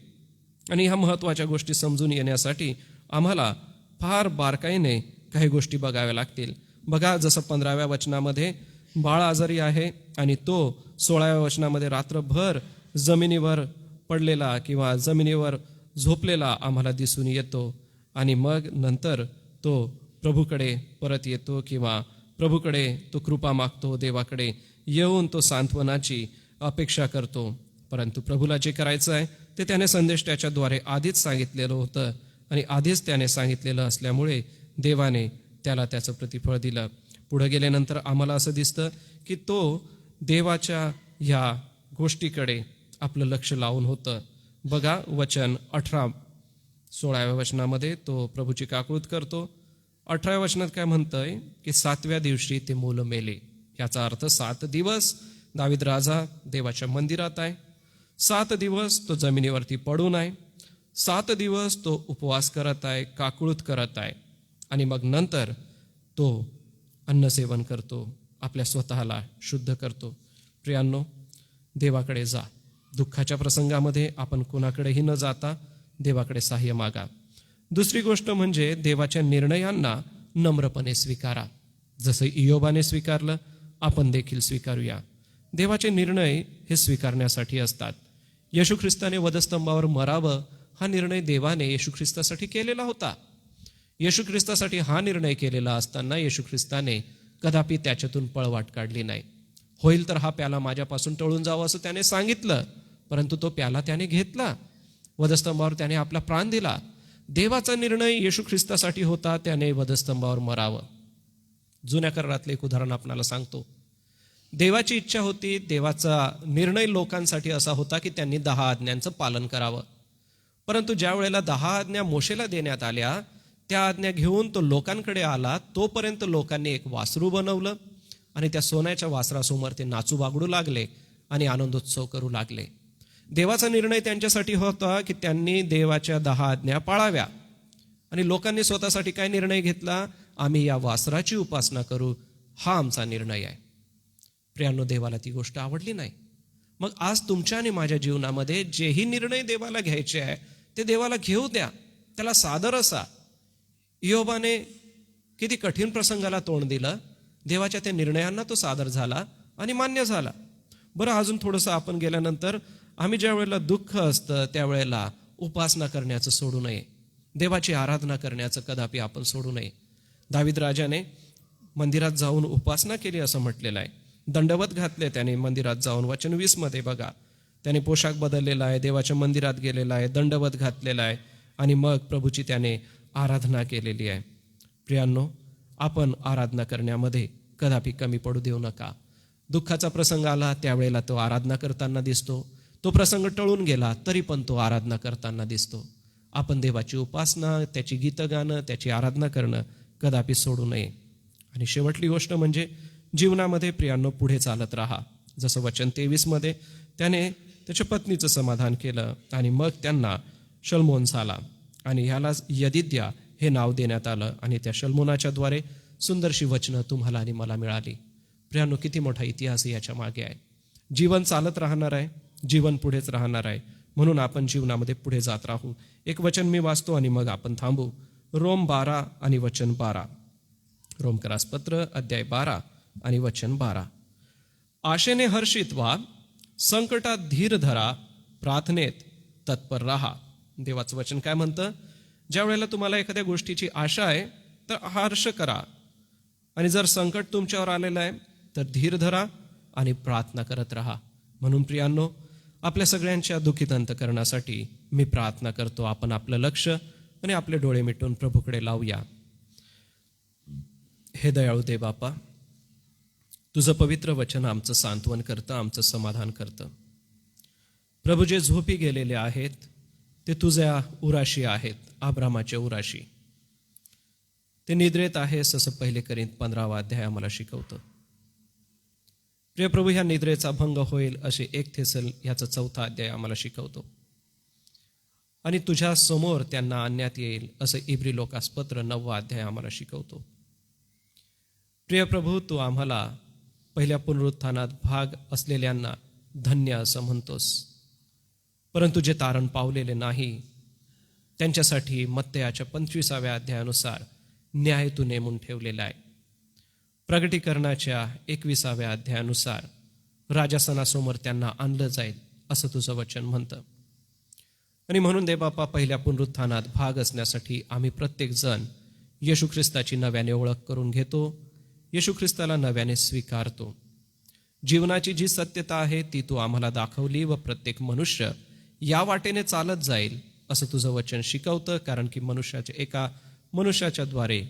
आणि ह्या महत्त्वाच्या गोष्टी समजून येण्यासाठी आम्हाला फार बारकाईने काही गोष्टी बघाव्या लागतील. बघा, जसं 15व्या वचनामध्ये बाळ आजारी आहे आणि तो 16व्या वचनामध्ये रात्रभर जमिनीवर पडलेला किंवा जमिनीवर झोपलेला आम्हाला दिसून येतो. आणि मग नंतर तो प्रभूकडे परत येतो किंवा प्रभूकडे तो कृपा मागतो, देवाकडे येऊन तो सांत्वनाची अपेक्षा करतो. परंतु प्रभूला जे करायचं आहे ते त्याने संदेश त्याच्याद्वारे आधीच सांगितलेलं होतं आणि आधीच त्याने सांगितलेलं असल्यामुळे देवाने त्याला त्याचं प्रतिफळ दिलं. पुढे गेल्यानंतर आम्हाला असं दिसतं की तो देवाच्या ह्या गोष्टीकडे आपलं लक्ष लावून होतं. बघा, वचन 18 16व्या वचनामध्ये तो प्रभूची काकळूत करतो. 18व्या वचनात काय म्हणतंय की 7व्या दिवशी ते मुलं मेले. याचा अर्थ 7 दिवस दावीद राजा देवाच्या मंदिरात आहे, 7 दिवस तो जमिनीवरती पडून आहे, 7 दिवस तो उपवास करत आहे, काकळूत करत आहे. आणि मग नंतर तो अन्नसेवन करतो, आपल्या स्वतःला शुद्ध करतो. प्रियांनो, देवाकडे जा. दुःखाच्या प्रसंगामध्ये आपण कोणाकडेही न जाता देवाकडे सहाय्य मागा. दुसरी गोष्ट म्हणजे देवाच्या निर्णयांना नम्रपणे स्वीकारा. जसं इयोबाने स्वीकारलं, आपण देखील स्वीकारूया. देवाचे निर्णय हे स्वीकारण्यासाठी असतात. येशू ख्रिस्ताने वधस्तंभावर मरावं हा निर्णय देवाने येशू ख्रिस्तासाठी केलेला होता. येशू ख्रिस्तासाठी हा निर्णय केलेला असताना येशू ख्रिस्ताने कदापि त्याच्यातून पळवाट काढली नाही. होईल तर हा प्याला माझ्यापासून टळून जावं असं त्याने सांगितलं, परंतु तो प्याला त्याने घेतला. वधस्तंभावर त्याने आपला प्राण दिला. देवाचा निर्णय येशू ख्रिस्तासाठी होता, त्याने वधस्तंभावर मरावं. जुन्या करारातलं एक उदाहरण आपणाला सांगतो. देवाची इच्छा होती, देवाचा निर्णय लोकांसाठी असा होता की त्यांनी 10 आज्ञांचं पालन करावं. परंतु ज्या वेळेला 10 आज्ञा मोशेला देण्यात आल्या, त्या आज्ञा घेऊन तो लोकांकडे आला, तोपर्यंत लोकांनी एक वासरू बनवलं आणि त्या सोन्याच्या वासरासमोर ते नाचू बागडू लागले आणि आनंदोत्सव करू लागले. देवाचा निर्णय त्यांच्यासाठी होता की त्यांनी देवाच्या 10 आज्ञा पाळाव्या. आणि लोकांनी स्वतःसाठी काय निर्णय घेतला? आम्ही या वासराची उपासना करू, हा आमचा निर्णय आहे. प्रियांनो, देवाला ती गोष्ट आवडली नाही. मग आज तुमच्या आणि माझ्या जीवनामध्ये जेही निर्णय देवाला घ्यायचे आहे ते देवाला घेऊ द्या, त्याला सादर असा. इयोबाने किती कठीण प्रसंगाला तोंड दिलं, देवाच्या त्या निर्णयांना तो सादर झाला आणि मान्य झाला. बरं, अजून थोडंसं आपण गेल्यानंतर आम्ही ज्या वेळेला दुःख असतं त्यावेळेला उपासना करण्याचं सोडू नये, देवाची आराधना करण्याचं कदापि आपण सोडू नये. दावीद राजाने मंदिरात जाऊन उपासना केली असं म्हटलेलं आहे. दंडवत घातले त्याने मंदिरात जाऊन. वचन 20 मध्ये बघा, त्याने पोशाख बदललेला आहे, देवाच्या मंदिरात गेलेला आहे, दंडवत घातलेला आहे आणि मग प्रभूची त्याने आराधना केलेली आहे. प्रियांनो, आपण आराधना करण्यामध्ये कदापि कमी पडू देऊ नका. दुःखाचा प्रसंग आला त्यावेळेला तो आराधना करताना दिसतो. तो प्रसंग टळून गेला तरी पण तो आराधना करताना दिसतो. आपण देवाची उपासना, त्याची गीतं गाणं, त्याची आराधना करणं कदापि सोडू नये. आणि शेवटली गोष्ट म्हणजे जीवनामध्ये प्रियांनो पुढे चालत राहा. जसं वचन 23 मध्ये त्याने त्याच्या पत्नीचं समाधान केलं आणि मग त्यांना शल्मोन झाला आणि ह्याला यदिद्या हे नाव देण्यात आलं आणि त्या शल्मोनाच्या द्वारे सुंदरशी वचनं तुम्हाला आणि मला मिळाली. प्रियांनो, किती मोठा इतिहास याच्या मागे आहे. जीवन चालत राहणार आहे, जीवन पुढेच राहणार आहे, म्हणून आपण जीवनामध्ये पुढे जात राहू. एक वचन मी वाचतो आणि मग आपण थांबू. रोम 12 आणि वचन 12. रोमकरासपत्र अध्याय 12 आणि वचन 12. आशेने हर्षित व्हा, संकटात धीर धरा, प्रार्थनेत तत्पर राहा. देवाचं वचन काय म्हणतं? ज्या वेळेला तुम्हाला एखाद्या गोष्टीची आशा आहे तर हर्ष करा, आणि जर संकट तुमच्यावर आलेलं आहे तर धीर धरा आणि प्रार्थना करत राहा. म्हणून प्रियांनो, आपल्या सगळ्यांच्या दुःखित अंतकरणासाठी मी प्रार्थना करतो. आपण आपलं लक्ष आणि आपले डोळे मिटून प्रभूकडे लावूया. हे दयाळू दे बापा, तुझं पवित्र वचन आमचं सांत्वन करतं, आमचं समाधान करतं. प्रभू, जे झोपी गेलेले आहेत ते तुझ्या उराशी आहेत, अब्रामाच्या उराशी. ते निद्रेत आहेस असं 1 कोरिंथ 15 अध्याय आम्हाला शिकवतं. प्रिय प्रभू, ह्या निद्रेचा भंग होईल असे 1 थेसल ह्याचा 4 अध्याय आम्हाला शिकवतो. आणि तुझ्या समोर त्यांना आणण्यात येईल असं इब्री लोकासपत्र 9 अध्याय आम्हाला शिकवतो. प्रिय प्रभू, तू आम्हाला पहिल्या पुनरुत्थानात भाग असलेल्यांना धन्य असं म्हणतोस, परंतु जे तारण पावलेले नाही त्यांच्यासाठी मत्तयाच्या 25व्या अध्यायानुसार न्याय तू नेमून ठेवलेला आहे. प्रगटीकरणाच्या 21व्या अध्यायानुसार राजासनासमोर त्यांना आणलं जाईल असं तुझं वचन म्हणतं. आणि म्हणून दे बापा, पहिल्या पुनरुत्थानात भाग असण्यासाठी आम्ही प्रत्येक जण येशू ख्रिस्ताची नव्याने ओळख करून घेतो, येशू ख्रिस्ताला नव्याने स्वीकारतो. जीवनाची जी सत्यता आहे ती तू आम्हाला दाखवली व प्रत्येक मनुष्य या वाटेने चालत जाईल असं तुझं वचन शिकवतं. कारण की एका मनुष्याच्या द्वारे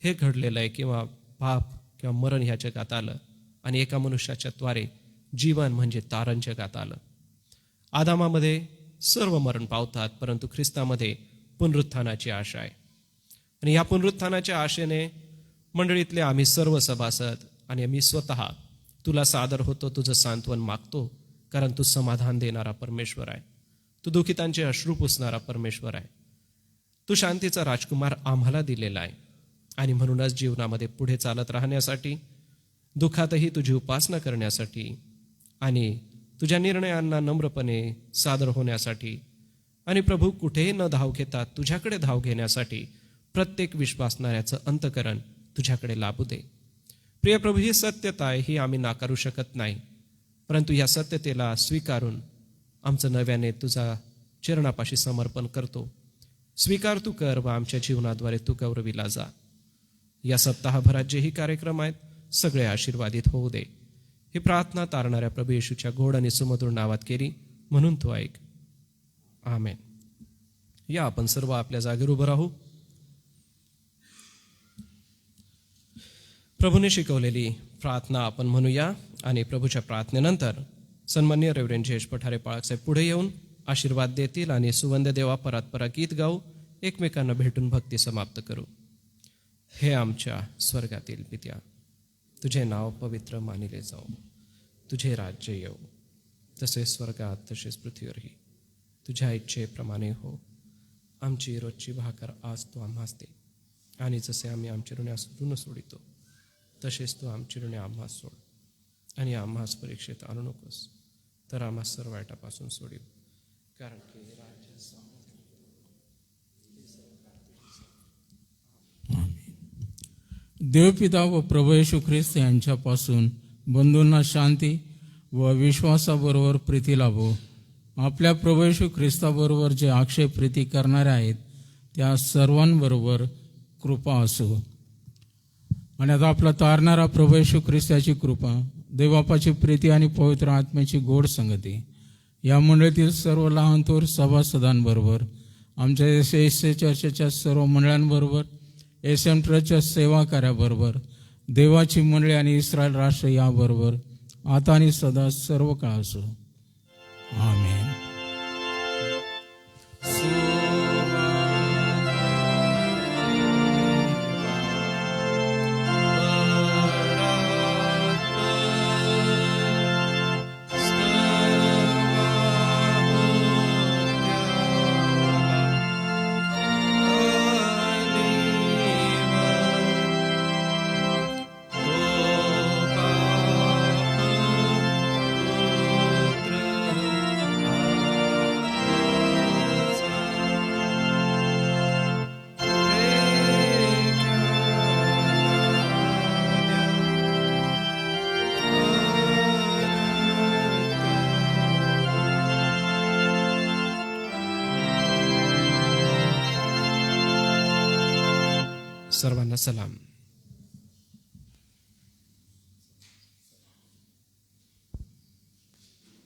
हे घडलेलं आहे, किंवा पाप किंवा मरण ह्या जगात आलं, आणि एका मनुष्याच्या द्वारे जीवन म्हणजे तारण जगात आलं. आदामामध्ये सर्व मरण पावतात, परंतु ख्रिस्तामध्ये पुनरुत्थानाची आशा आहे. आणि ह्या पुनरुत्थानाच्या आशेने मंडळीतले आम्ही सर्व सभासद आणि आम्ही स्वतः तुला सादर होतो, तुझं सांत्वन मागतो. कारण तू समाधान देणारा परमेश्वर आहे, तू दुःखितांचे अश्रू पुसणारा परमेश्वर आहे, तू शांतीचा राजकुमार आम्हाला दिलेला आहे. आणि म्हणूनच जीवनामध्ये पुढे चालत राहण्यासाठी, दुःखातही तुझी उपासना करण्यासाठी आणि तुझ्या निर्णयांना नम्रपणे सादर होण्यासाठी, आणि प्रभू कुठेही न धाव घेता तुझ्याकडे धाव घेण्यासाठी प्रत्येक विश्वासणाऱ्याचं अंतकरण तुझ्याकडे लाभू दे. प्रिय प्रभू, ही सत्यता आहे, ही आम्ही नाकारू शकत नाही, परंतु या सत्यतेला स्वीकारून आमचं नव्याने तुझा चरणापाशी समर्पण करतो. स्वीकार तू कर व आमच्या जीवनाद्वारे तू गौरविला जा. या सप्ताहभरात जेही कार्यक्रम आहेत सगळे आशीर्वादित होऊ दे. ही प्रार्थना तारणाऱ्या प्रभू येशूच्या गोड आणि सुमधुर नावात केली, म्हणून तू ऐक. आमेन. या आपण सर्व आपल्या जागेवर उभं राहू. प्रभूने शिकवलेली प्रार्थना आपण म्हणूया आणि प्रभूच्या प्रार्थनेनंतर सन्माननीय रेव्हरेंड जयेश पठारे पाळकसाहेब पुढे येऊन आशीर्वाद देतील आणि सुवंद देवा परात्परा गीत गाऊ, एकमेकांना भेटून भक्ती समाप्त करू. हे आमच्या स्वर्गातील पित्या, तुझे नाव पवित्र मानिले जाऊ, तुझे राज्य येऊ, तसे स्वर्गात तसेच पृथ्वीवरही तुझ्या इच्छेप्रमाणे हो. आमची रोजची भाकर आज तू आम्हास दे, आणि जसे आम्ही आमचे ऋण सोडितो तसेच तू आमची ऋणे आम्हास सोड, आणि आम्हास परीक्षेत आणू नकोस, तर आम्हास सर्व वाईटापासून सोडील. कारण की देवपिता व प्रभू येशू ख्रिस्त यांच्यापासून बंधूंना शांती व विश्वासाबरोबर प्रीती लाभो. आपल्या प्रभू येशू ख्रिस्ताबरोबर जे अक्षय प्रीती करणारे आहेत त्या सर्वांबरोबर कृपा असो. आणि आता आपला तारणारा प्रभू येशू ख्रिस्ताची कृपा, देवबापाची प्रीती आणि पवित्र आत्म्याची गोड संगती या मंडळीतील सर्व लहान थोर सभासदांबरोबर, आमच्या एस चर्चेच्या सर्व मंडळांबरोबर, एम ट्रस्टच्या सेवा कार्याबरोबर, देवाची मंडळी आणि इस्रायल राष्ट्र याबरोबर आता आणि सदा सर्व काळ असो. आमेन. सर्वांना सलाम.